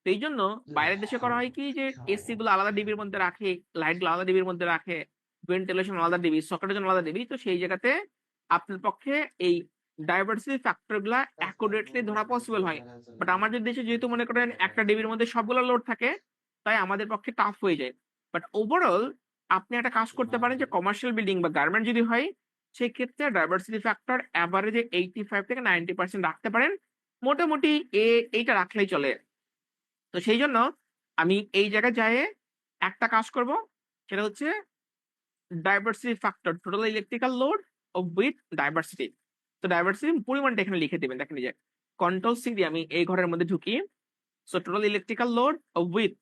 তো এইজন্য বাইরের দেশে করা হয় কি যে এসি গুলো আলাদা ডিবির মধ্যে রাখে, লাইট গুলো আলাদা ডিবির মধ্যে রাখে, ভেন্টিলেশন আলাদা ডিবি, সকেটের জন্য আলাদা ডিবি। তো সেই জায়গাতে আপনার পক্ষে এই ডাইভার্সিটি ফ্যাক্টর গুলা অ্যাকুরেটলি ধরা পসিবল হয়। বাট আমাদের দেশে যেহেতু মনে করেন একটা ডিবির মধ্যে সবগুলো লোড থাকে, তাই আমাদের পক্ষে টাফ হয়ে যায়। বাট ওভারঅল আপনি একটা কাজ করতে পারেন যে কমার্শিয়াল বিল্ডিং বা গার্মেন্ট যদি হয়, সেক্ষেত্রে ডাইভার্সিটি ফ্যাক্টর এভারেজে 85 থেকে 90% রাখতে পারেন। মোটামুটি এইটা রাখলেই চলে। তো সেই জন্য আমি এই জায়গায় যেয়ে একটা কাজ করব, সেটা হচ্ছে diversity factor total electrical load with diversity. তো ডাইভার্সিটি পরিমাণটা এখানে লিখে দিবেন। দেখেন এই যে কন্ট্রোল সি দিয়ে আমি এই ঘরের মধ্যে ঢুকি। So total electrical load with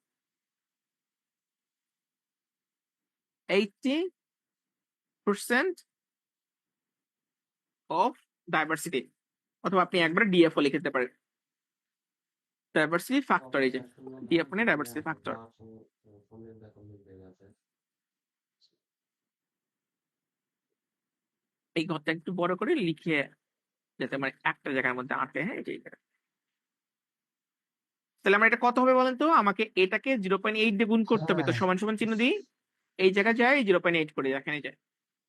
80% of diversity, অথবা আপনি একবার ডিএফও লিখে দিতে পারেন। ডাইভার্সিটি ফ্যাক্টর, এই যে ডিএফ মানে ডাইভার্সিটি ফ্যাক্টর। এই ঘরটা একটু বড় করে লিখে, যাতে আমার একটা জায়গার মধ্যে আটে। হ্যাঁ, এই যে তাহলে আমার এটা কত হবে বলেন তো? আমাকে এটাকে 0.8 দিয়ে গুণ করতে হবে। তো সমান সমান চিহ্ন দিই, এই জায়গায় যায় 0.8 করে এখানে যায়।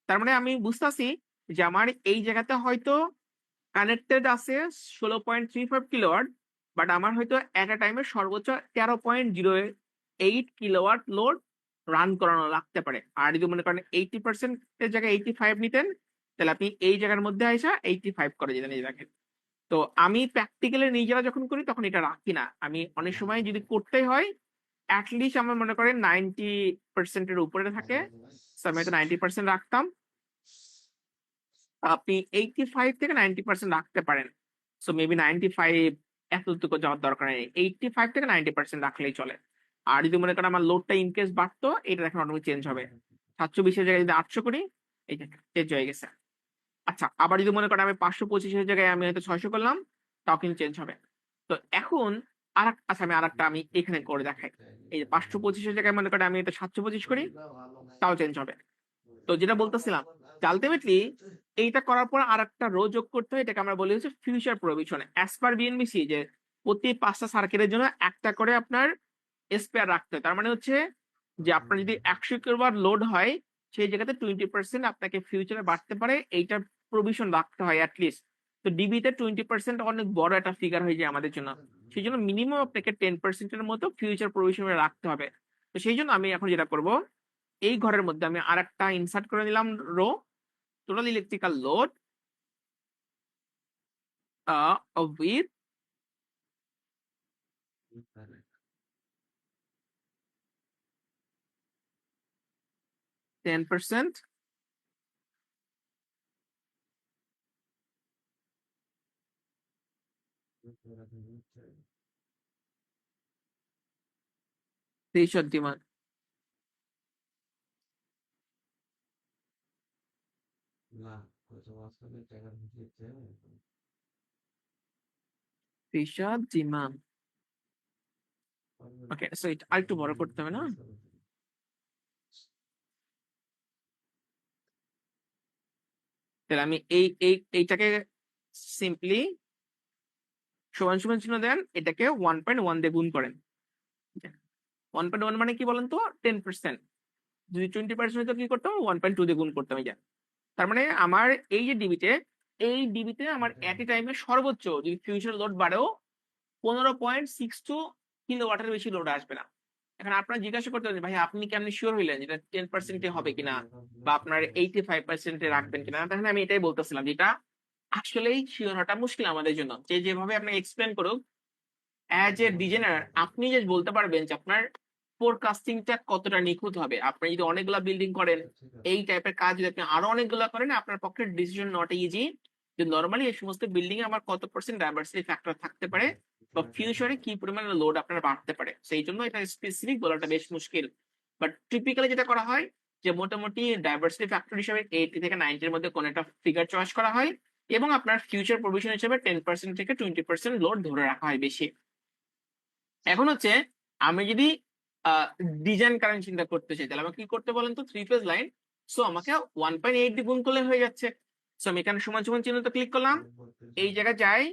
তার মানে আমি বুঝতেছি যে আমার এই জায়গাতে হয়তো কানেক্টেড আছে 16.35 কিলোওয়াট, বাট আমার হয়তো এট এ টাইমে সর্বোচ্চ 13.08 কিলোওয়াট লোড রান করানো লাগতে পারে। আর যদি মনে করেন 80% এর জায়গায় 85 নিতেন, তাহলে আপনি এই জায়গার মধ্যে আইসা 85 করে যেতেন। এই দেখেন। তো আমি প্র্যাকটিক্যালি নিজেরা যখন করি তখন এটা রাখি না। আমি অনেক সময় যদি করতে হয়, অ্যাটলিস্ট আমার মনে করেন 90% এর উপরে থাকে, so আমি হয়তো 90% রাখতাম। আপনি 85 থেকে 90% রাখতে পারেন। সো মেবি 95 এতটুকু যাওয়ার দরকার নেই। 85 থেকে 90% রাখলেই চলে। আর যদি মনে করেন আমার লোডটা ইনকেস বাড়তো, এটা দেখেন অটোমেটিক চেঞ্জ হবে। 720 এর জায়গায় যদি 800 করি, এই দেখেন চেঞ্জ হয়ে গেছে। আচ্ছা, আবার যদি মনে করেন আমি 525 এর জায়গায় আমি হয়তো 600 করলাম, তাও কিন্তু চেঞ্জ হবে। তো এখন আচ্ছা, আমি আরেকটা আমি এখানে করে দেখাই। এই যে 525 এর জায়গায় মনে করেন আমি এটা 725 করি, তাও চেঞ্জ হবে। তো যেটা বলতেছিলাম, আলটিমেটলি এইটা করার পর আরেকটা রো যোগ করতে হয়, এটাকে আমরা বলি হচ্ছে future provision. As per BNBC যে প্রতি 5টা সার্কিটের জন্য একটা করে আপনার স্পেয়ার রাখতে হয়। তার মানে হচ্ছে যে আপনার যদি 100 কিলোওয়াট লোড হয়, সেই জায়গাতে 20% আপনাকে ফিউচারে বাড়তে পারে, এইটার প্রভিশন রাখতে হয় অ্যাটলিস্ট। তো ডিবিতে 20% অনেক বড় একটা ফিগার হয়ে যায় আমাদের জন্য। সেই জন্য মিনিমাম আপনাকে 10% এর মতো ফিউচার প্রভিশন রাখতে হবে। তো সেই জন্য আমি এখন যেটা করব, এই ঘরের মধ্যে আমি আরেকটা ইনসার্ট করে নিলাম row, total electrical load with 10% pressure demand. Pressure demand, okay. So এটা আরেকটু বড় করতে হবে না? তাহলে আমি এইটাকে সিম্পলি সমান সমান চিহ্ন দেন, এটাকে 1.1 দিয়ে গুণ করেন। 1.1 মানে কি বলেন তো? 10%। যদি 20% হতো কি করতাম? 1.2 দিয়ে গুণ করতাম। এই যে তার মানে আমার এই যে ডিবিতে, এই ডিবিতে আমার এট এ টাইমে সর্বোচ্চ যদি ফিউচার লোড বাড়েও 15.62 কিলোওয়াটের বেশি লোড আসবে না। এখন আপনারা জিজ্ঞাসা করতে পারেন, ভাই আপনি কেমনি শিওর হইলেন যেটা 10% হবে কিনা, বা আপনার 85% রাখবেন কিনা? তাহলে আমি এটাই বলতেছিলাম, যেটা আসলেই শিওর হওয়াটা মুশকিল আমাদের জন্য। যে যেভাবে আপনাকে এক্সপ্লেন করুক, অ্যাজ এ ডিজাইনার আপনি যে বলতে পারবেন যে আপনার ফোরকাস্টিংটা কতটা নিখুঁত হবে। আপনি যদি অনেকগুলা বিল্ডিং করেন, এই টাইপের কাজ যদি আপনি আরো অনেকগুলা করেন, আপনার পক্ষে ডিসিশন নট ইজি যে নরমালি এই সমস্ত বিল্ডিং এ আমার কত পার্সেন্ট ডাইভার্সিটি ফ্যাক্টর থাকতে পারে, বা ফিউচারে কি পরিমাণে লোড আপনার বাড়তে পারে। সেই জন্য এটা স্পেসিফিক বলাটা বেশ মুশকিল। বাট টিপিক্যালি যেটা করা হয়, যে মোটামুটি ডাইভার্সিটি ফ্যাক্টর হিসেবে 80 থেকে 90 এর মধ্যে কোন একটা ফিগার চয়েস করা হয়, এবং আপনার ফিউচার প্রভিশন হিসেবে 10% থেকে 20% লোড ধরে রাখা হয় বেশি। এখন হচ্ছে আমি যদি ডিজাইন কারেন্ট চিন্তা করতে চাই, তাহলে আমাকে কি করতে বলেন তো? 3 ফেজ লাইন, সো আমাকে 1.8 দিয়ে গুণ করলে হয়ে যাচ্ছে। সো আমি এখানে সমান সমান চিহ্নটা ক্লিক করলাম, এই জায়গায় যাই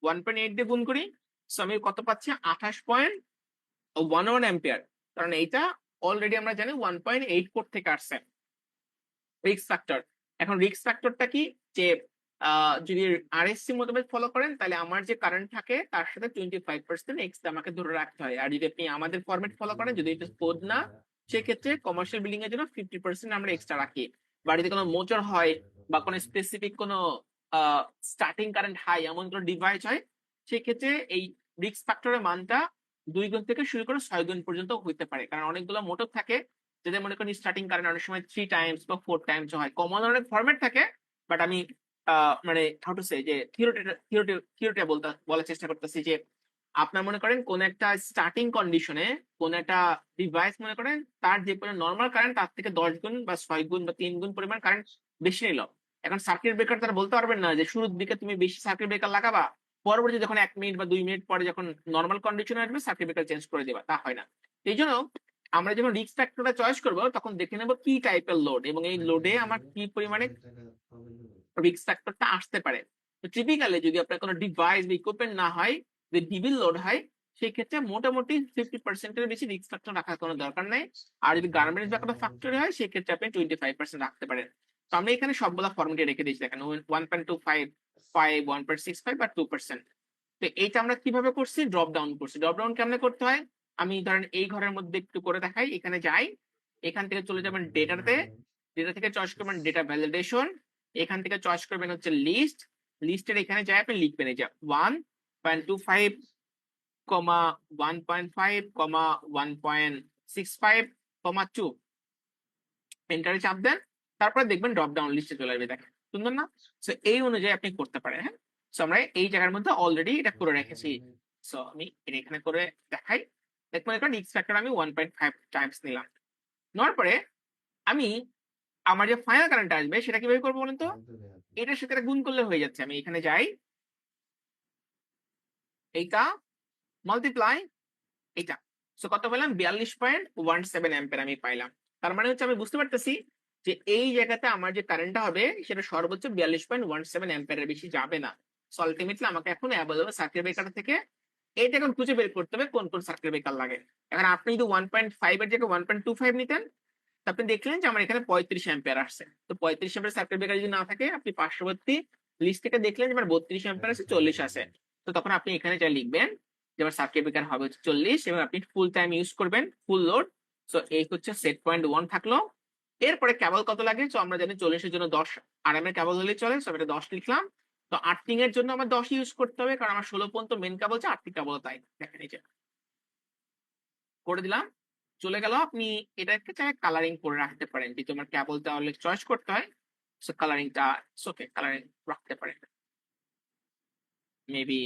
1.8 দিয়ে গুণ করি, সো আমি কত পাচ্ছি? 28.11 অ্যাম্পিয়ার। কারণ এইটা অলরেডি আমরা জানি 1.84 থেকে আসছে রিস্ক ফ্যাক্টর। এখন রিস্ক ফ্যাক্টরটা কি, যে যদি আরএসসি মোতাবেক ফলো করেন তাহলে আমার যে কারেন্ট থাকে তার সাথে 25% এক্সট্রা আমাকে ধরে রাখতে হয়। আর যদি আপনি আমাদের ফরম্যাট ফলো করেন, যদি এটা কোড না, সেক্ষেত্রে কমার্শিয়াল বিল্ডিং এর জন্য 50% আমরা এক্সট্রা রাখি। বাড়িতে কোনো মোচর হয় বা কোনো স্পেসিফিক কোনো স্টার্টিং কারেন্ট হাই এমন কোনো ডিভাইস হয়, সেক্ষেত্রে এই রিস্ক ফ্যাক্টরের মানটা 2 গুণ থেকে শুরু করে 6 গুণ পর্যন্ত হইতে পারে। কারণ অনেকগুলো মোটর থাকে যেটা মনে করেন স্টার্টিং কারেন্ট অনেক সময় 3 টাইমস বা 4 টাইমস হয়। কমন অনেক ফরম্যাট থাকে, বাট আমি মানে হাউ টু সে যে থিওরিটা বলার চেষ্টা করতেছি যে আপনার মনে করেন কোন একটা স্টার্টিং কন্ডিশনে কোন একটা ডিভাইস মনে করেন তার যে পরিমাণ নর্মাল কারেন্ট তার থেকে 10 গুণ বা 6 গুণ বা 3 গুণ পরিমাণ কারেন্ট বেশি নিল। এখন সার্কিট ব্রেকার তারা বলতে পারবেন না যে শুরুর দিকে তুমি বেশি সার্কিট ব্রেকার লাগাবা, পরবর্তী যখন 1 মিনিট বা 2 মিনিট পরে যখন নর্মাল কন্ডিশনে আসবে সার্কিট ব্রেকার চেঞ্জ করে দেবা, তা হয় না। এই জন্য আমরা যখন রিস্ক ফ্যাক্টরটা চয়েস করবো তখন দেখে নেবো কি টাইপের লোড এবং এই লোডে আমার কি পরিমাণে রিস্ক ফ্যাক্টরটা আসতে পারে। তো টিপিক্যালি যদি আপনার কোনো ডিভাইস বা ইকুইপমেন্ট না হয়, যদি ডিবিল লোড হয়, সেই ক্ষেত্রে মোটামুটি 50% এর বেশি রিস্ক ফ্যাক্টর রাখার কোনো দরকার নাই। আর যদি গার্মেন্টস বা কোনো ফ্যাক্টরি হয় সেক্ষেত্রে আপনি 25% রাখতে পারেন। তো আমরা এখানে সবগুলা ফর্মেটে রেখে দিয়েছি, দেখেন 1.25, 5, 1.65 আর 2%। তো এইটা আমরা কিভাবে করছি? ড্রপ ডাউন করছি। ড্রপ ডাউন কেমনে করতে হয়? আমি ধরেন এই ঘরের মধ্যে একটু করে দেখাই। এখানে যাই, এখান থেকে চলে যাবেন ডেটাতে, ডেটা থেকে চয়েস করবেন ডেটা ভ্যালিডেশন, এখান থেকে চয়েস করবেন হচ্ছে লিস্ট, লিস্টের এখানে যাই আপনি লিখবেন এই যে 1.25, 1.5, 1.65, 2, এন্টারে চাপ দেন, তারপরে দেখবেন ড্রপ ডাউন লিস্টে চলে আসবে। দেখেন সুন্দর না? সো এই অনুযায়ী আপনি করতে পারেন। হ্যাঁ, সো আমরা এই জায়গার মধ্যে অলরেডি এটা করে রেখেছি। সো আমি এটা এখানে করে দেখাই। দেখুন এখানে রিস্ক ফ্যাক্টর আমি 1.5 টাইমস নিলাম, নেওয়ার পরে আমি আমার যে ফাইনাল কারেন্ট আসবে সেটা কিভাবে করবো বলেন তো? এটার সাথে গুণ করলে হয়ে যাচ্ছে। আমি এখানে যাই, এইটা মাল্টিপ্লাই এটা, সো কত পেলাম? 42.17 অ্যাম্পিয়ার আমি পাইলাম। তার মানে হচ্ছে আমি বুঝতে পারতেছি যে এই জায়গাতে আমার যে কারেন্টটা হবে সেটা সর্বোচ্চ 42.17 অ্যাম্পিয়ারের বেশি যাবে না। সো আলটিমেটলি আমাকে এখন অ্যাভেলেবল সার্কিট ব্রেকার থেকে এইটা এখন খুঁজে বের করতে হবে কোন কোন সার্কিট ব্রেকার লাগে। এখন আপনি যদি 1.5 এর জায়গায় 1.25 নিতেন, তো আপনি দেখলেন যে আমার এখানে 35 অ্যাম্পিয়ার আসছে। তো 35 অ্যাম্পিয়ার সার্কিট ব্রেকার যদি না থাকে, আপনি পার্শ্ববর্তী লিস্ট থেকে দেখলেন যে আমার 32 অ্যাম্পিয়ার আছে, 40 আছে, তো তখন আপনি এখানে যা লিখবেন যে আমার সার্কিট ব্রেকার হবে 40 এবং আপনি ফুল টাইম ইউজ করবেন, ফুল লোড। সো এই হচ্ছে সেট পয়েন্ট 1 থাকলো। এরপরে কেবল কত লাগে? সো আমরা জানি 40 এর জন্য 10 আরএম এর কেবল হলে চলে, সো এটা 10 লিখলাম। তো আর্থিং এর জন্য আমার 10 ইউজ করতে হবে, কারণ আমার 16 পর্যন্ত মেন কেবল আছে, আর্থিং কেবল তাই। দেখেন এই যে করে দিলাম, চলে গেল। আপনি এটাকে চাই কালারিং করে রাখতে পারেন, যদি তোমার কেবল তাহলে চয়েস করতে হয়। সো কালারিংটা ওকে, কালারিং রাখতে পারেন, মেবি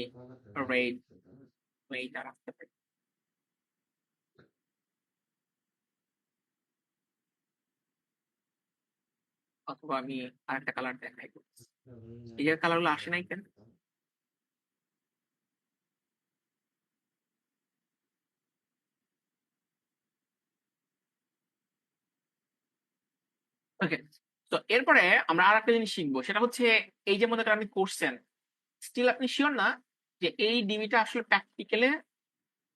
রেড, এইটা রাখতে পারেন, অথবা আমি আরেকটা কালার দেখাই। এই যে কালার গুলো আসে নাই কেন? ওকে, তো এরপরে আমরা আর একটা জিনিস শিখবো, সেটা হচ্ছে এই যে মনে করেন আপনি করছেন, স্টিল আপনি শিওর না যে এই ডিবিটা আসলে প্র্যাকটিক্যালে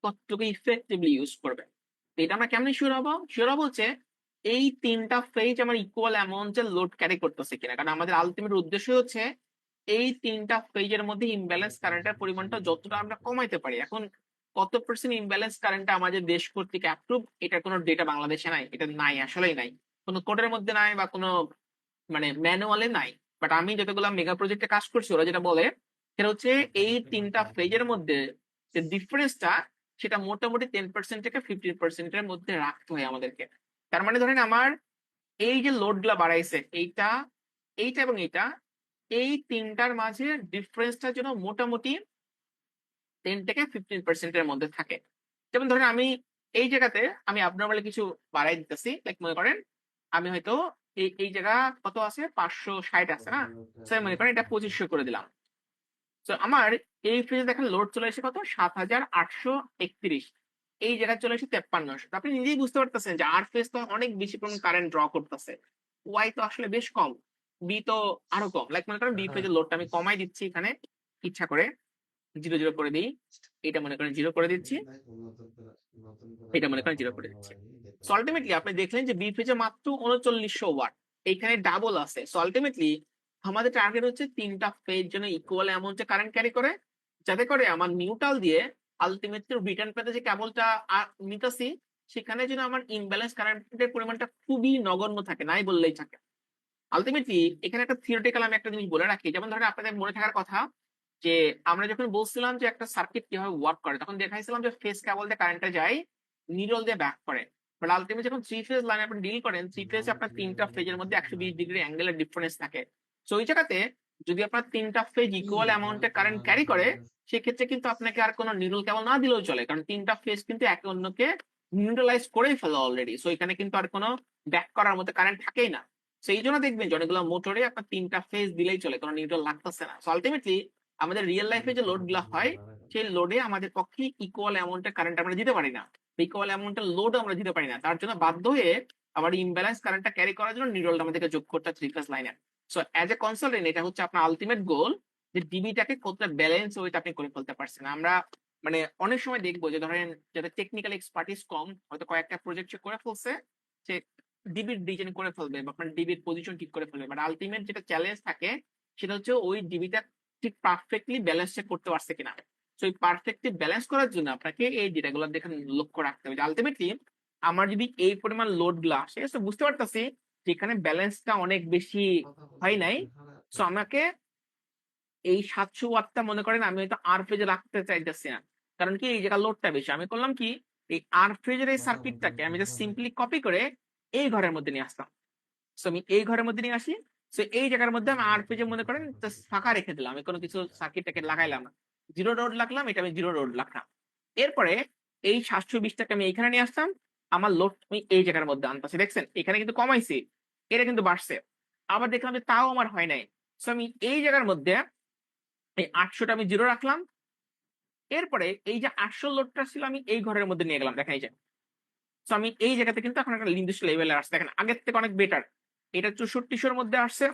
কতটুকু ইফেক্টিভলি ইউজ করবে। তো এটা আমরা কেমন শিওর হবো? শিওর হবো হচ্ছে এই 3টা ফেজ আমার ইকুয়াল অ্যামাউন্টের লোড ক্যারি করতেছে কিনা, কারণ আমাদের আলটিমেট উদ্দেশ্য হচ্ছে এই 3টা ফেজের মধ্যে ইমব্যালেন্স কারেন্টের পরিমাণটা যতটা আমরা কমাইতে পারি। এখন কত পার্সেন্ট ইমব্যালেন্স কারেন্ট আমাদের দেশ কর্তৃক অ্যাপ্রুভ, এটা কোনো ডেটা বাংলাদেশে নাই, এটা নাই, আসলেই নাই, কোনো কোডের মধ্যে নাই বা কোনো মানে ম্যানুয়ালে নাই। বাট আমি যতগুলো মেগা প্রজেক্টে কাজ করছি ওরা যেটা বলে সেটা হচ্ছে এই 3টা ফেজের মধ্যে যে ডিফারেন্সটা সেটা মোটামুটি 10% থেকে 15%-এর মধ্যে রাখতে হয় আমাদেরকে। তার মানে ধরেন আমার এই যে লোড গুলা বাড়াইছে, এইটা, এইটা এবং এইটা, এই 3টার মাঝে ডিফারেন্সটা যেন মোটামুটি 10 থেকে 15%-এর মধ্যে থাকে। যেমন ধরেন আমি এই জায়গাতে আমি abnormally কিছু বাড়াই দিতেছি, লাইক মনে করেন আমি হয়তো এই জায়গা কত আছে, 560 আছে না, স্যার মনে করেন এটা 2500 করে দিলাম। তো আমার এই ফ্রিজে দেখেন লোড চলে এসে কত, 7831। এই জায়গায় চলে এসে 5300। আপনি নিজেই বুঝতে পারতেছেন যে আর ফেজ তো অনেক বেশি পরিমাণ কারেন্ট ড্র করতেছে, ওয়াই তো আসলে বেশ কম, বি তো আরো কম। লাইক মনে করেন বি ফেজের লোডটা আমি কমাই দিচ্ছি এখানে ইচ্ছা করে, 0 করে দিই, এটা মনে করেন 0 করে দিচ্ছি, এটা মনে করেন 0 করে দিচ্ছি। সো আলটিমেটলি আপনি দেখলেন যে বি ফেজে মাত্র 3900 ওয়াট, এখানে ডাবল আছে। সো আলটিমেটলি আমাদের টার্গেট হচ্ছে 3টা ফেজ যেন ইকুয়াল অ্যামাউন্টে কারেন্ট ক্যারি করে, যাতে করে আমার নিউট্রাল দিয়ে আলটিমেটলি রিটার্ন পেতে যে কেবলটা নিতেছি সেখানে যেন আমার ইমব্যালেন্স কারেন্টের পরিমাণটা খুবই নগণ্য থাকে, নাই বললেই থাকে। আলটিমেটলি এখানে একটা থিওরিটিক্যাল আমি একটা জিনিস বলে রাখি, যেমন ধরেন আপনাদের মনে থাকার কথা যে আমরা যখন বলছিলাম যে একটা সার্কিট কিভাবে ওয়ার্ক করে, তখন দেখাইছিলাম যে ফেজ কেবল দিয়ে কারেন্টটা যায়, নিউট্রাল দিয়ে ব্যাক করে। বাট আলটিমেটলি যখন 3 ফেজ লাইন আপনি ডিল করেন, 3 ফেজে আপনার 3টা ফেজের মধ্যে 120 ডিগ্রি অ্যাঙ্গেলের ডিফারেন্স থাকে। সো ওই জায়গাতে যদি আপনার 3টা ফেজ ইকুয়াল অ্যামাউন্টে কারেন্ট ক্যারি করে, সেক্ষেত্রে কিন্তু আপনাকে আর কোনো নিউট্রাল কেবল না দিলেও চলে, কারণ 3টা ফেজ কিন্তু একে অন্যকে নিউট্রালাইজ করেই ফেলো অলরেডি। সো এখানে কিন্তু আর কোনো ব্যাক করার মতো কারেন্ট থাকেই না। সেই জন্য দেখবেন যে অনেকগুলো মোটরে আপনার 3টা ফেজ দিলেই চলে, কোনো নিউট্রাল লাগতেছে না। সো আলটিমেটলি আমাদের রিয়েল লাইফে যে লোড গুলা হয়, সেই লোডে আমাদের পক্ষে ইকুয়াল অ্যামাউন্টের কারেন্ট আমরা দিতে পারি না, ইকুয়াল অ্যামাউন্টের লোড আমরা দিতে পারি না। তার জন্য বাধ্য হয়ে আবার ইমব্যালেন্স কারেন্টটা ক্যারি করার জন্য নিউট্রালটা আমাদেরকে যোগ করতে 3 ফেজ লাইনে। সো অ্যাজ এ কনসালটেন্ট এটা হচ্ছে আপনার আলটিমেট গোল, যে ডিবিটাকে কতটা ব্যালেন্স ওয়েতে আপনি করে ফেলতে পারছেন। আমরা মানে অনেক সময় দেখবো যে ধরেন যাদের টেকনিক্যাল এক্সপার্টিস কম, হয়তো কয়েকটা প্রজেক্ট সে করে ফেলছে, সে ডিবির ডিজাইন করে ফেলবে বা আপনার ডিবির পজিশন ঠিক করে ফেলবে, বাট আলটিমেট যেটা চ্যালেঞ্জ থাকে সেটা হচ্ছে ওই ডিবিটা ঠিক পারফেক্টলি ব্যালেন্স চেক করতে পারছে কিনা। সো এই পারফেক্টলি ব্যালেন্স করার জন্য আপনাকে এই ডেটাগুলো দেখে লক্ষ্য রাখতে হবে যে আলটিমেটলি আমার যদি এই পরিমাণ লোড গুলো আসে, তো বুঝতে পারতেছি যেখানে ব্যালেন্সটা অনেক বেশি হয় নাই। সো আমাকে এই 700 ওয়াটটা মনে করেন আমি হয়তো আর ফেজে রাখতে চাইতেছি না, কারণ কি এই জায়গা লোডটা বেশি। আমি করলাম কি, এই আর ফেজের এই সার্কিটটাকে আমি জাস্ট সিম্পলি কপি করে এই ঘরের মধ্যে নিয়ে আসলাম। সো আমি এই ঘরের মধ্যে নিয়ে আসি, সো এই জায়গার মধ্যে আমি আর পেজে মনে করেন জাস্ট ফাঁকা রেখে দিলাম, আমি কোনো কিছু সার্কিটটাকে লাগাইলাম না, 0 রোড লাগলাম, এটা আমি 0 রোড রাখলাম। এরপরে এই 720টাকে আমি এইখানে নিয়ে আসলাম, আমার লোড আমি এই জায়গার মধ্যে আনতেছি। দেখছেন এখানে কিন্তু কমাইছি, এটা কিন্তু বাড়ছে। আবার দেখলাম যে তাও আমার হয় নাই, সো আমি এই জায়গার মধ্যে এই 800টা আমি 0 রাখলাম। এরপরে এই যে 800 লোডটা ছিল আমি এই ঘরের মধ্যে নিয়ে গেলাম, দেখেন এই যে। সো আমি এই জায়গাতে কিন্তু এখন একটা নির্দিষ্ট লেভেলে আসছে, দেখেন আগের থেকে অনেক বেটার। এটা 6400-র মধ্যে আসছে,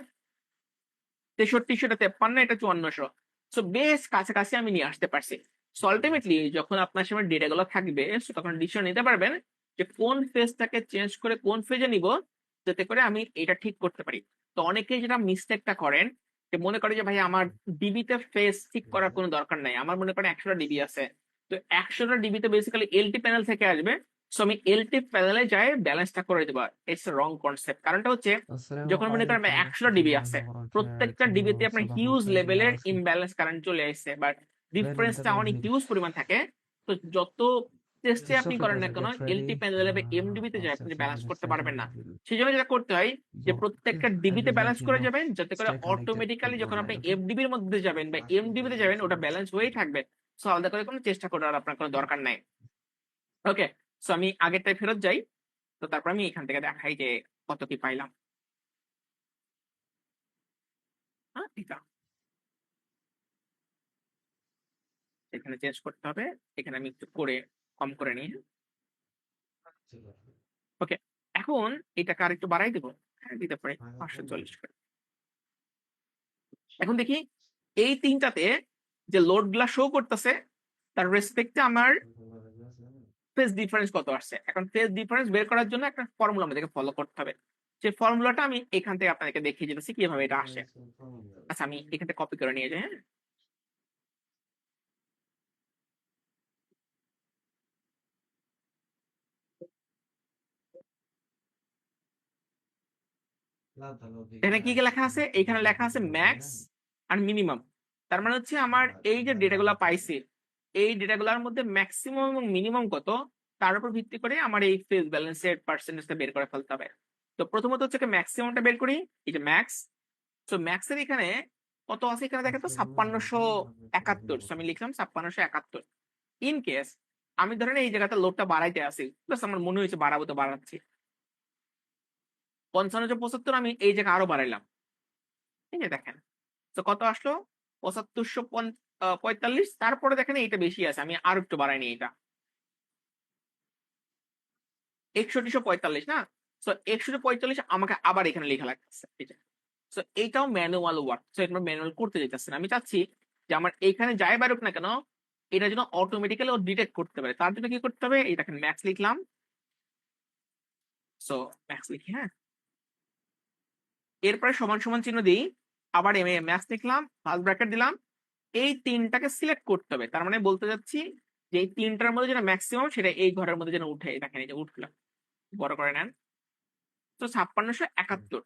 6300, এটা 53, এটা 5400। সো বেশ কাছাকাছি আমি নিয়ে আসতে পারছি। সো আলটিমেটলি যখন আপনার সামনে ডেটা গুলো থাকবে, তখন ডিসিশন নিতে পারবেন যে কোন ফেজটাকে চেঞ্জ করে কোন ফেজে নিব, যাতে করে আমি এটা ঠিক করতে পারি। তো অনেকেই যেটা মিস্টেকটা করেন, যে মনে করে যে ভাই আমার ডিবিতে ফেজ ঠিক করার কোনো দরকার নাই, আমার মনে করেন 100টা ডিবি আছে, তো 100টা ডিবিতে বেসিক্যালি এলটি প্যানেল থেকে আসবে। সো আমি এলটি প্যানেলে যাই ব্যালেন্সটা করে দেবো। It's wrong concept. কারণটা হচ্ছে যখন মনে করেন 100টা ডিবি আছে, প্রত্যেকটা ডিবিতে আপনার হিউজ লেভেলের ইমব্যালেন্স কারেন্ট চলে আসছে, বাট ডিফারেন্সটা অনেক হিউজ পরিমাণ থাকে। তো যত টেস্টে আপনি করেন না কেন, এলটি প্যানেলে বা এমডিবিতে যায় আপনি ব্যালেন্স করতে পারবেন না। সেই জন্য যেটা করতে হয় যে প্রত্যেকটা ডিবিতে ব্যালেন্স করে যাবেন, যাতে করে অটোমেটিক্যালি যখন আপনি এফডিবির মধ্যে যাবেন বা এমডিবিতে যাবেন ওটা ব্যালেন্স হয়েই থাকবে। সো আলাদা করে কোনো চেষ্টা করার আপনার কোনো দরকার নাই। ওকে, সো আমি আগেরটাই ফেরত যাই, তো তারপর আমি এখান থেকে দেখাই যে কত কি পাইলাম। হ্যাঁ, এটা এখানে চেঞ্জ করতে হবে, এখানে আমি একটু করে কম করে নিই। ওকে, এখন এটাকে আর একটু বাড়াই দেবো, হ্যাঁ দিতে পারি 540 করে। এখন দেখি এই তিনটাতে যে লোড গুলা শো করতেছে তার রেসপেক্টে আমার ফেজ ডিফারেন্স কত আসছে। এখন ফেজ ডিফারেন্স বের করার জন্য একটা ফর্মুলা আমাদেরকে ফলো করতে হবে, সেই ফর্মুলাটা আমি এখান থেকে আপনাদেরকে দেখিয়ে দিতেছি কিভাবে এটা আসে। আচ্ছা আমি এখান থেকে কপি করে নিয়ে যাই। হ্যাঁ, এখানে কি কি লেখা আছে, এখানে লেখা আছে ম্যাক্স আর মিনিমাম। তার মানে হচ্ছে আমার এই যে ডেটাগুলো পাইছি, এই ডেটাগুলোর মধ্যে ম্যাক্সিমাম এবং মিনিমাম কত, তার উপর ভিত্তি করে আমার এই ফেজ ব্যালেন্সের পার্সেন্টেজটা বের করে ফেলতে হবে। তো প্রথমত হচ্ছে ম্যাক্সিমামটা বের করি, এই যে ম্যাক্স। তো ম্যাক্সের এখানে কত আছে, এখানে দেখেন তো 5671। আমি লিখলাম 5671। ইন কেস আমি ধরেন এই জায়গাতে লোডটা বাড়াইতে আসি, প্লাস আমার মনে হয়েছে বাড়াবো, তো বাড়াচ্ছি 5575, আমি এই জায়গায় আরো বাড়াইলাম, ঠিক আছে দেখেন। তো কত আসলো, 7545। তারপরে দেখেন এইটা বেশি আছে, আমি আরো একটু বাড়াই নি এটা, 6145 না? সো 6145 আমাকে আবার এখানে লেখা লাগতেছে। সো এইটাও ম্যানুয়াল ওয়ার্ক। সো এটা ম্যানুয়াল করতে চাইতেছে না। আমি চাচ্ছি যে আমার এইখানে যাই বারুক না কেন এটা যেন অটোমেটিক্যালি ও ডিটেক্ট করতে পারে। তার জন্য কি করতে হবে? এই দেখেন ম্যাক্স লিখলাম। সো ম্যাক্স লিখি, হ্যাঁ। এরপরে সমান সমান চিহ্ন দিই, আবার ম্যাক্স লিখলাম, ফার্স্ট ব্র্যাকেট দিলাম। এই তিনটাকে সিলেক্ট করতে হবে। তার মানে বলতে যাচ্ছি যে এই তিনটার মধ্যে যেটা ম্যাক্সিমাম সেটা এই ঘরের মধ্যে যেন উঠে। দেখেন এই যে উঠলো, বড় করে নেন। তো 5671।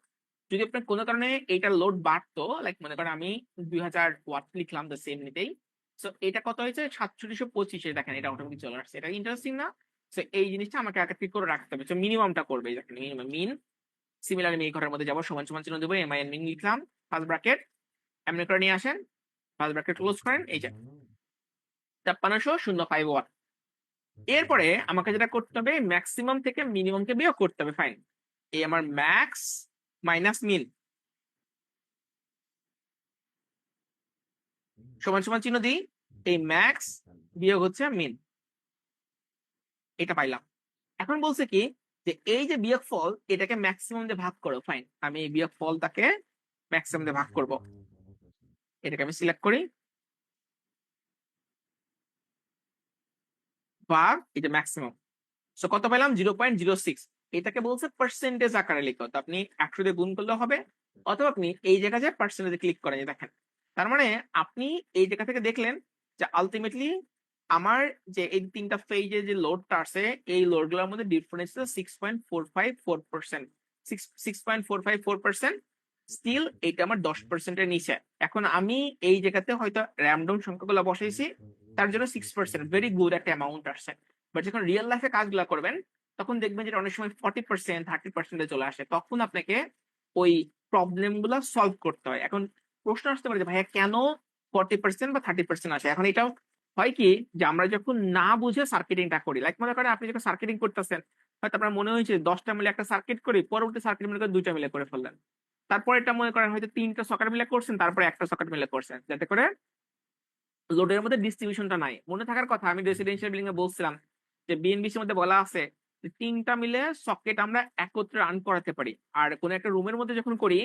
যদি আপনার কোনো কারণে এইটার লোড বাড়তো, লাইক মনে করেন আমি 2000 ওয়াট লিখলাম দ্য সেম নিতেই, সো এটা কত হয়েছে 4725। দেখেন এটা অটোমেটিক চলে আসছে। এটা ইন্টারেস্টিং না? সো এই জিনিসটা আমাকে আগে ঠিক করে রাখতে হবে। সো মিনিমামটা করবে, দেখেন মিনিমাম মিন। সিমিলারলি আমি এই ঘরের মধ্যে যাবো, সমান সমান চিহ্ন দেবো, এম আই এন মিন লিখলাম, ফার্স্ট ব্র্যাকেট এমনি করে নিয়ে আসেন, ফার্স্ট ব্র্যাকেট ক্লোজ করেন। এই যে 5605 ওয়াট। এরপরে আমাকে যেটা করতে হবে ম্যাক্সিমাম থেকে মিনিমামকে বিয়োগ করতে হবে। ফাইন, এই আমার ম্যাক্স মাইনাস মিন সমান সমান চিহ্ন দিই, এই ম্যাক্স বিয়োগ হচ্ছে মিন, এটা পাইলাম। এখন বলছে কি যে এই যে বিয়োগ ফল এটাকে ম্যাক্সিমাম দিয়ে ভাগ করো। ফাইন, আমি এই বিয়োগ ফলটাকে ম্যাক্সিমাম দিয়ে ভাগ করব। এটাকে আমি সিলেক্ট করি, ভাগ এটা ম্যাক্সিমাম। সো কত পেলাম? 0.06। এটাকে বলছে পার্সেন্টেজ আকারে লিখো। তো আপনি 100 দিয়ে গুণ করলে হবে, অথবা আপনি এই জায়গায় যে পার্সেন্টেজে ক্লিক করেন, দেখেন। তার মানে আপনি এই জায়গা থেকে দেখলেন যে আলটিমেটলি আমার যে এই তিনটা ফেজে যে লোডটা আছে এই লোডগুলোর মধ্যে ডিফারেন্স 6.454%। 6.454%। স্টিল এটা আমার 10%-এর নিচে। এখন আমি এই জায়গাতে হয়তো র্যান্ডম সংখ্যাগুলো বসাইছি, তার জন্য 6%, ভেরি গুড একটা অ্যামাউন্ট আসছে। বাট যখন রিয়েল লাইফে কাজগুলো করবেন তখন দেখবেন যে অনেক সময় 40%, 30%-এ চলে আসে। তখন আপনাকে ওই প্রবলেম গুলা সলভ করতে হয়। এখন প্রশ্ন আসতে পারে যে ভাইয়া কেন 40% বা 30% আসে? এখন এটাও হয় কি যে আমরা যখন না বুঝে সার্কিটিংটা করি, লাইক মনে করেন আপনি যখন সার্কিটিং করতেছেন, হয়তো আপনার মনে হয়েছে 10টা মিলে একটা সার্কিট করি, পরবর্তী সার্কিট মনে করেন 2টা মিলে করে ফেললেন। তারপর এটা মনে করেন হয়তো 3টা সকেট মিলে করছেন, তারপরে একটা সকেট মিলে করছেন, যাতে করে লোডের মধ্যে ডিস্ট্রিবিউশনটা নাই। মনে থাকার কথা, আমি রেসিডেন্সিয়াল বিল্ডিং এ বলছিলাম যে বিএনবিসির মধ্যে বলা আছে যে 3টা মিলে সকেট আমরা একত্রে রান করাতে পারি। আর কোন একটা রুমের মধ্যে যখন করি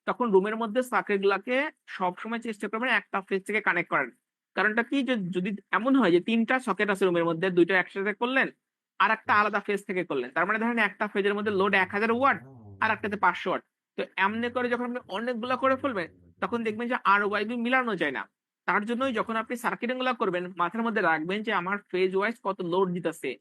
তখন রুমের মধ্যে সার্কিট গুলাকে সবসময় চেষ্টা করবেন একটা ফেজ থেকে কানেক্ট করার। কারণটা কি, যে যদি এমন হয় যে 3টা সকেট আছে রুমের মধ্যে, 2টা একসাথে করলেন আর একটা আলাদা ফেজ থেকে করলেন, তার মানে ধরেন একটা ফেজের মধ্যে লোড 1000 ওয়াট আর একটাতে 500 ওয়াট। তো এমনি করে যখন আপনি অনেকগুলা করে ফেলবেন তখন দেখবেন যে আর ওয়াইবি মিলানো যায় না। তার জন্যই যখন আপনি সার্কিটিং গুলা করবেন মাথার মধ্যে রাখবেন যে আমার ফেজ ওয়াইজ কত লোড দিতেছে।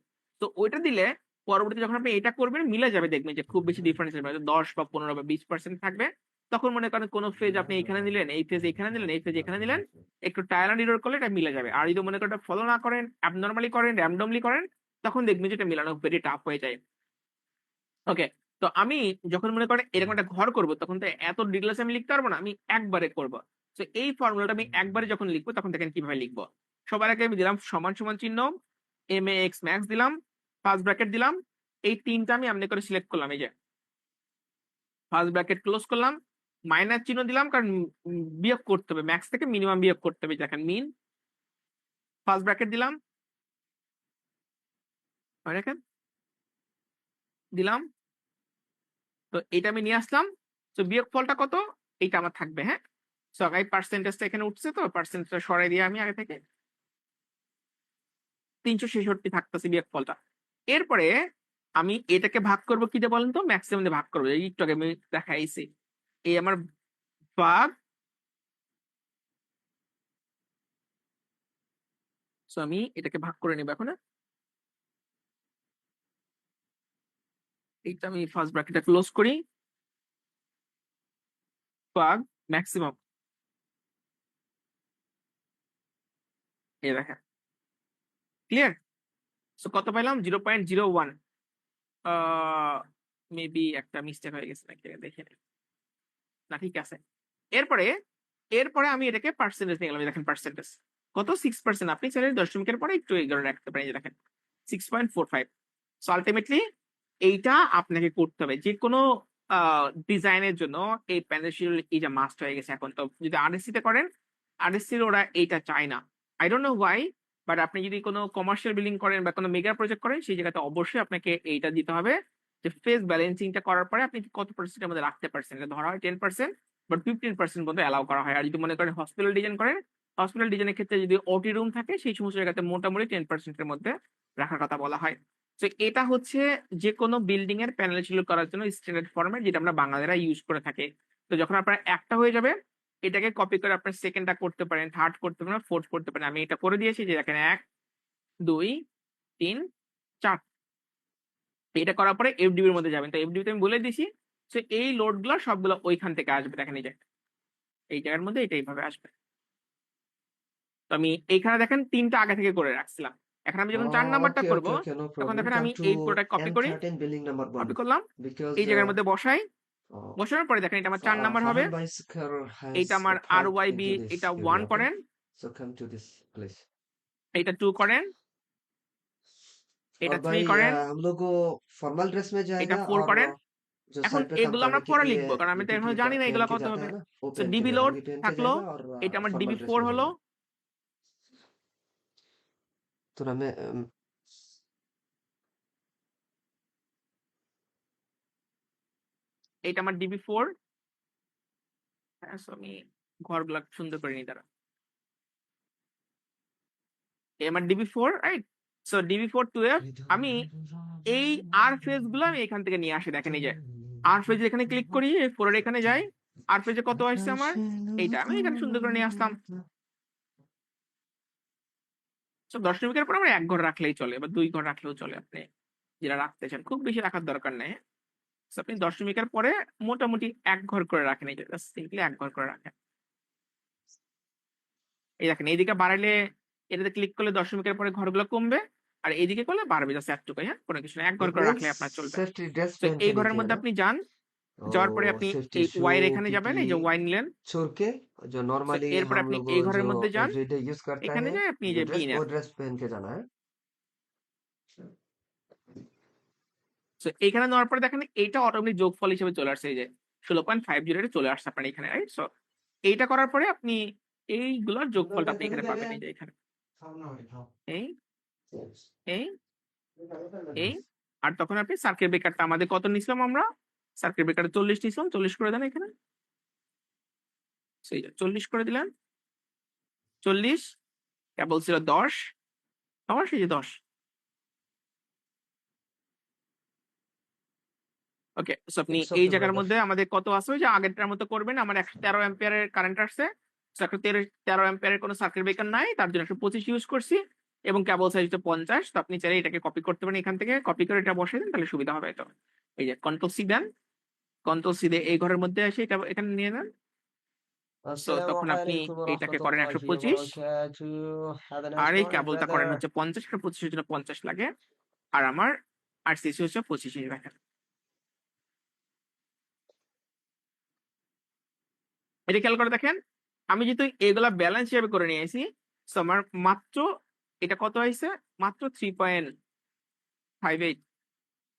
তো ওইটা দিলে পরবর্তীতে যখন আপনি এটা করবেন মিলে যাবে, দেখবেন যে খুব বেশি ডিফারেন্স হবে, 10 বা 15 বা 20% থাকবে। তখন মনে করেন কোন ফেজ আপনি এখানে নিলেন, এই ফেজ এখানে নিলেন, এই ফেজ এখানে নিলেন, একটু ট্রায়াল এন্ড এরর করলে এটা মিলে যাবে। আর যদি মনে করেন ফলো না করেন, অ্যাবনরমালি করেন, র্যান্ডমলি করেন, তখন দেখবেন যে এটা মিলানো ভেরি টাফ হয়ে যায়। ওকে, তো আমি যখন মনে করেন এরকম একটা ঘর করব তখন তো এত ডিটেলস আমি লিখতে পারবো না, আমি একবারে করব। তো এই ফর্মুলাটা আমি একবারে যখন লিখবো তখন দেখেন কিভাবে লিখবো। সবার আগে আমি দিলাম সমান সমান চিহ্ন, এম এ এক্স ম্যাক্স দিলাম, ফার্স্ট ব্র্যাকেট দিলাম, এই তিনটা আমি এমনি করে সিলেক্ট করলাম, এই যে ফার্স্ট ব্র্যাকেট ক্লোজ করলাম, মাইনাস চিহ্ন দিলাম কারণ বিয়োগ করতে হবে, ম্যাক্স থেকে মিনিমাম বিয়োগ করতে হবে। দেখেন মিন, ফার্স্ট ব্র্যাকেট দিলাম, দেখেন দিলাম। তো এটা আমি নিয়ে আসলাম। তো বিয়োগ ফলটা কত এইটা আমার থাকবে, হ্যাঁ। সো আগে পার্সেন্টেজটা এখানে উঠছে, তো পার্সেন্টেজটা সরাই দিয়ে আমি আগে থেকে 366 থাকতেছে বিয়োগ ফলটা। এরপরে আমি এটাকে ভাগ করব কি দিয়ে বলেন তো? ম্যাক্সিমাম দিয়ে ভাগ করবো, এই একটু আগে আমি দেখাইছি। এই আমার ভাগ, সো আমি এটাকে ভাগ করে নেব এখন। এইটা আমি ফার্স্ট ব্র্যাকেটটা ক্লোজ করি, ভাগ ম্যাক্সিমাম, এই দেখেন ক্লিয়ার। সো কত পাইলাম? 0.01। মেবি একটা মিস্টেক হয়ে গেছে নাকি দেখে নিই। না ঠিক আছে। এরপরে এরপরে আমি এটাকে পার্সেন্টেজ নিয়ে গেলাম, দেখেন পার্সেন্টেজ কত 6%। আপনি চাইলে দশমিকের পরে একটু এগুলো রাখতে পারেন, যে দেখেন 6.45। সো আলটিমেটলি এইটা আপনাকে করতে হবে যে কোনো ডিজাইনের জন্য। এই প্যানেল শিডিউল এইটা মাস্ট হয়ে গেছে এখন। তো যদি আরএসসি তে করেন, আরএসসি ওরা এইটা চায় না, I don't know Y. But আপনি যদি কোনো কমার্শিয়াল বিল্ডিং করেন বা কোনো মেগা প্রজেক্ট করেন সেই জায়গাতে অবশ্যই আপনাকে এইটা দিতে হবে যে ফেজ ব্যালেন্সিংটা করার পরে আপনি কত পার্সেন্টের মধ্যে রাখতে পারছেন। এটা ধরা হয় 10%, বাট 15% পর্যন্ত অ্যালাউ করা হয়। আর যদি মনে করেন হসপিটাল ডিজাইন করেন, হসপিটাল ডিজাইনের ক্ষেত্রে যদি ওটি রুম থাকে সেই সমস্ত জায়গাতে মোটামুটি 10%-এর মধ্যে রাখার কথা বলা হয়। তো এটা হচ্ছে যে কোনো বিল্ডিং এর প্যানেল শিডিউল করার জন্য স্ট্যান্ডার্ড ফরম্যাট, যেটা আমরা বাঙালিরা ইউজ করে থাকি। তো যখন আপনার একটা হয়ে যাবে, এটাকে কপি করে আপনার সেকেন্ডটা করতে পারেন, থার্ড করতে পারেন, ফোর্থ করতে পারেন। আমি এটা করে দিয়েছি, যে দেখেন 1 2 3 4। এটা করার পরে এফডিবি এর মধ্যে যাবেন। তো এফডিবি তে আমি বলে দিছি। তো এই লোড গুলো সবগুলো ওইখান থেকে আসবে। দেখেন এই যে এই জায়গার মধ্যে এটা এইভাবে আসবে। তো আমি এইখানে দেখেন 3টা আগে থেকে করে রাখছিলাম। এখন আমি যখন 4 নাম্বারটা Okay, করব, okay, okay, no তখন problem. দেখেন আমি Come to এই পুরোটা কপি করি, M13 building number কপি 1 করলাম, because এই জায়গার মধ্যে বসাই। uh, বসানোর পরে দেখেন এটা আমার 4 নাম্বার হবে। Farhan Bicycle এইটা has আমার applied RYB, into this এটা area, 1 okay? করেন, So come to this place. এটা 2 করেন, এটা और 3 भाई করেন, हम लोग को फॉर्मल ड्रेस में এটা जाएगा 4 और করেন। जो এখন साइड पे काम এগুলো আমরা करने के পরে लिए লিখবো, কারণ আমি তো EPT এখনো জানি না पहन এগুলো के কত जाता হবে। है ना, वो সো पहन के ডিবি जाएगा, লোড लुंगी पहन के থাকলো, जाएगा और এটা আমার ডিবি फॉर्मल ड्रेस 4 में হলো, जाएगा। तो हमें এটা আমার ডিবি 4। হ্যাঁ, সো আমি ঘরগুলো সুন্দর করে নিই তারা। এই আমার ডিবি 4, রাইট? So DB 4 12। আমি এই আর ফেজ গুলো আমি এখান থেকে নিয়ে আসি। দেখেন এই যে আর ফেজ এখানে ক্লিক করি, এই 4 এর এখানে যাই, আর ফেজে কত আসছে আমার, এইটা আমি এখানে সুন্দর করে নিয়ে আসলাম। সো 10 মিনিটের পর আমার 1 ঘর রাখলেই চলে, বা 2 ঘর রাখলেও চলে, আপনি যেটা রাখতে চান। খুব বেশি রাখার দরকার নেই। সো আপনি 10 মিনিটের পরে মোটামুটি 1 ঘর করে রাখেন, এই যে সিম্পলি 1 ঘর করে রাখেন। এই দেখেন এইদিকে বাড়াইলে, এটাতে ক্লিক করলে 10 মিনিটের পরে ঘরগুলো কমবে, আর এইদিকে করলে বাড়বে, জাস্ট এতটুকুই। হ্যাঁ, কোনো কিছু না, 1 ঘর it করে means রাখলে আপনার চলবে। सेफ्टी ड्रेस তো पहन এই के ঘরের नीचे है মধ্যে ना, আপনি যান, যাওয়ার পরে और আপনি सेफ्टी এই शू ওয়াই এর এখানে যাবেন, पीपी এই যে ওয়াই নিলেন। छोड़ के जो তো नॉर्मली এরপরে हम আপনি लोग এই जो ঘরের মধ্যে যান, एवरीडे यूज करता এখানে है যাই আপনি এই जो যে বি ड्रेस वो নেন। ड्रेस पहन के जाना है। তো এইখানে নেওয়ার পরে দেখেন এইটা অটোমেটিক যোগফল হিসেবে চলে আসছে, এই যে 16.50 এটা চলে আসছে আপনার এখানে, রাইট? সো এইটা করার পরে আপনি এইগুলোর যোগফলটা আপনি এখানে পাবেন, এই যে এখানে এই এই এই। আর তখন আপনি সার্কিট ব্রেকারটা আমাদের কত নিছিলাম আমরা, সার্কিট ব্রেকারে 40 নিছিলাম, 40 করে দেন এখানে। সেই 40 করে দিলেন, 40 কেবল ছিল 10, এই যে 10। ওকে, সো আপনি इट्स এই ओके জায়গার ब्रदर। মধ্যে আমাদের কত আছে, ওই যে আগেরটার মতো করবেন। আমার 113 অ্যাম্পিয়ারের কারেন্ট আসছে, সো 113 অ্যাম্পিয়ারের কোনো সার্কিট ব্রেকার নাই, তার জন্য 125 ইউজ করছি, এবং কেবল সাইজ হচ্ছে 50। তো আপনি চাইলে এটাকে কপি করতে পারেন, এখান থেকে কপি করে এটা বসিয়ে দেন, তাহলে সুবিধা হবে। তো এই যে কন্ট্রোল সি দেন, কন্ট্রোল সি দিয়ে এই ঘরের মধ্যে এসে এটা এখানে নিয়ে নেন। তো তখন আপনি আসসালামু এইটাকে করেন আলাইকুম 125, Have a আর nice এই morning, কেবলটা brother. করেন হচ্ছে 50, 25 এর জন্য 50 লাগে, আর আমার আর সিসি হচ্ছে 25 ইঞ্চি। দেখেন এটা খেয়াল করে দেখেন, আমি যেহেতু এগুলা ব্যালেন্স হিসেবে করে নিয়েছি, তো আমার মাত্র এটা কত হয়েছে, মাত্র 3.58।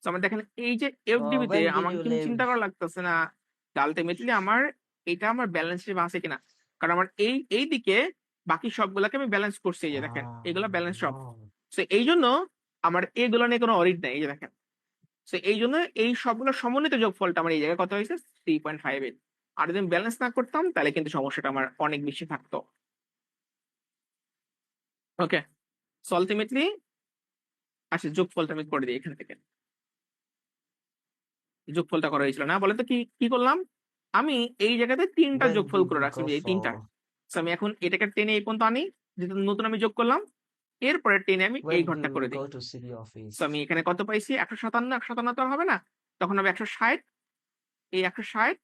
তো আমার দেখেন এই যে এফডিবি তে When did আমাকে you কিন্তু leave? চিন্তা করা লাগতেছে না আলটিমেটলি আমার এটা আমার ব্যালেন্স হিসেবে আছে কিনা, কারণ আমার এই দিকে বাকি সবগুলাকে আমি ব্যালেন্স করছি। এই যে দেখেন এগুলা ব্যালেন্স সব। Wow. তো এই জন্য আমার এগুলো নিয়ে কোনো অডিট নাই, এই যে দেখেন। তো এই জন্য এই সবগুলো সমন্বিত যোগফলটা আমার এই জায়গায় কত হয়েছে, 3.58। আর যদি আমি ব্যালেন্স না করতাম তাহলে কিন্তু সমস্যাটা আমার অনেক বেশি থাকতো। ওকে, সো আলটিমেটলি আচ্ছা যোগফলটা আমি করে দিই এখান থেকে। যোগফলটা করা হয়েছিল না, বলেন তো কি কি করলাম, আমি এই জায়গাতে 3টা When যোগফল did করে you রাখছি, go এই 3টা। for? So আমি এখন এটাকে টেনে এই পর্যন্ত আনি, যেহেতু নতুন আমি যোগ করলাম, এরপরে টেনে আমি এই When ঘরটা you করে দিই। go to city office? So আমি এখানে কত পাইছি, 157, 157 তো আর হবে না, তখন হবে 160, এই 160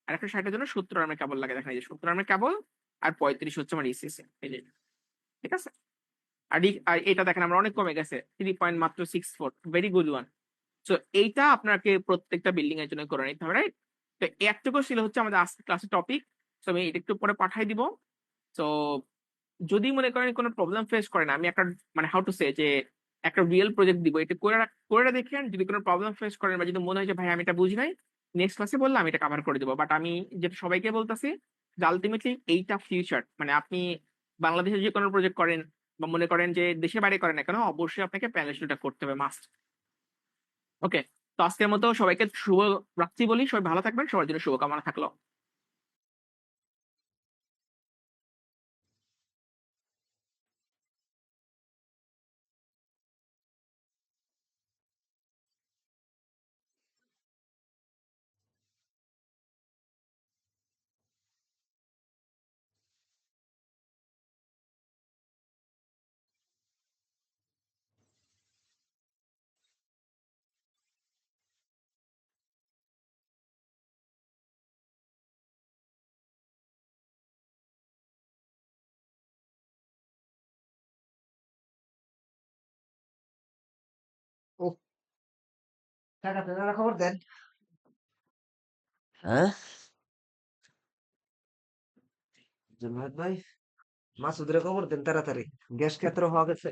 আর 160 এর জন্য 70 আর্মের কেবল লাগে। দেখেন এই যে 70 আর্মের কেবল, আর 35 হচ্ছে আমার ইসিসি, এই যে, ঠিক আছে। আর এটা দেখেন আমরা অনেক কমে গেছে, 3.64, ভেরি গুড ওয়ান। সো এইটা আপনাকে প্রত্যেকটা বিল্ডিং এর জন্য করে নিতে হবে, রাইট? তো একটুকু ছিল হচ্ছে আমাদের আজকে ক্লাসের টপিক। সো আমি এটা একটু পরে পাঠাই দিব। তো যদি মনে করেন কোনো প্রবলেম ফেস করেন, আমি একটা মানে হাউ টু সে যে একটা রিয়েল প্রজেক্ট দিব, এটা করে দেখেন। যদি কোনো প্রবলেম ফেস করেন বা যদি মনে হয় যে ভাই আমি এটা বুঝি নাই, নেক্সট ক্লাসে বললে আমি এটা কভার করে দেবো। বাট আমি যেটা সবাইকে বলতেছি যে আলটিমেটলি এইটা ফিউচার, মানে আপনি বাংলাদেশে যে কোনো প্রজেক্ট করেন বা মনে করেন যে দেশের বাইরে করেন না কেন, অবশ্যই আপনাকে প্যারাশুটটা করতে হবে, মাস্ট। ওকে। তো আজকের মতো সবাইকে শুভ রাত্রি বলি। সবাই ভালো থাকবেন। সবার জন্য শুভকামনা থাকলো। ও টাকা পেলে খবর দেন। হ্যাঁ জুনায়েদ ভাই, মাসুদের খবর দেন তাড়াতাড়ি, গ্যাস ক্ষেত্র হওয়া গেছে।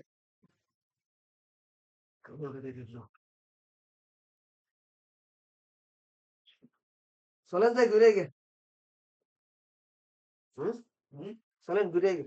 চলেন যাই ঘুরে গে। হুম, চলেন ঘুরে গে।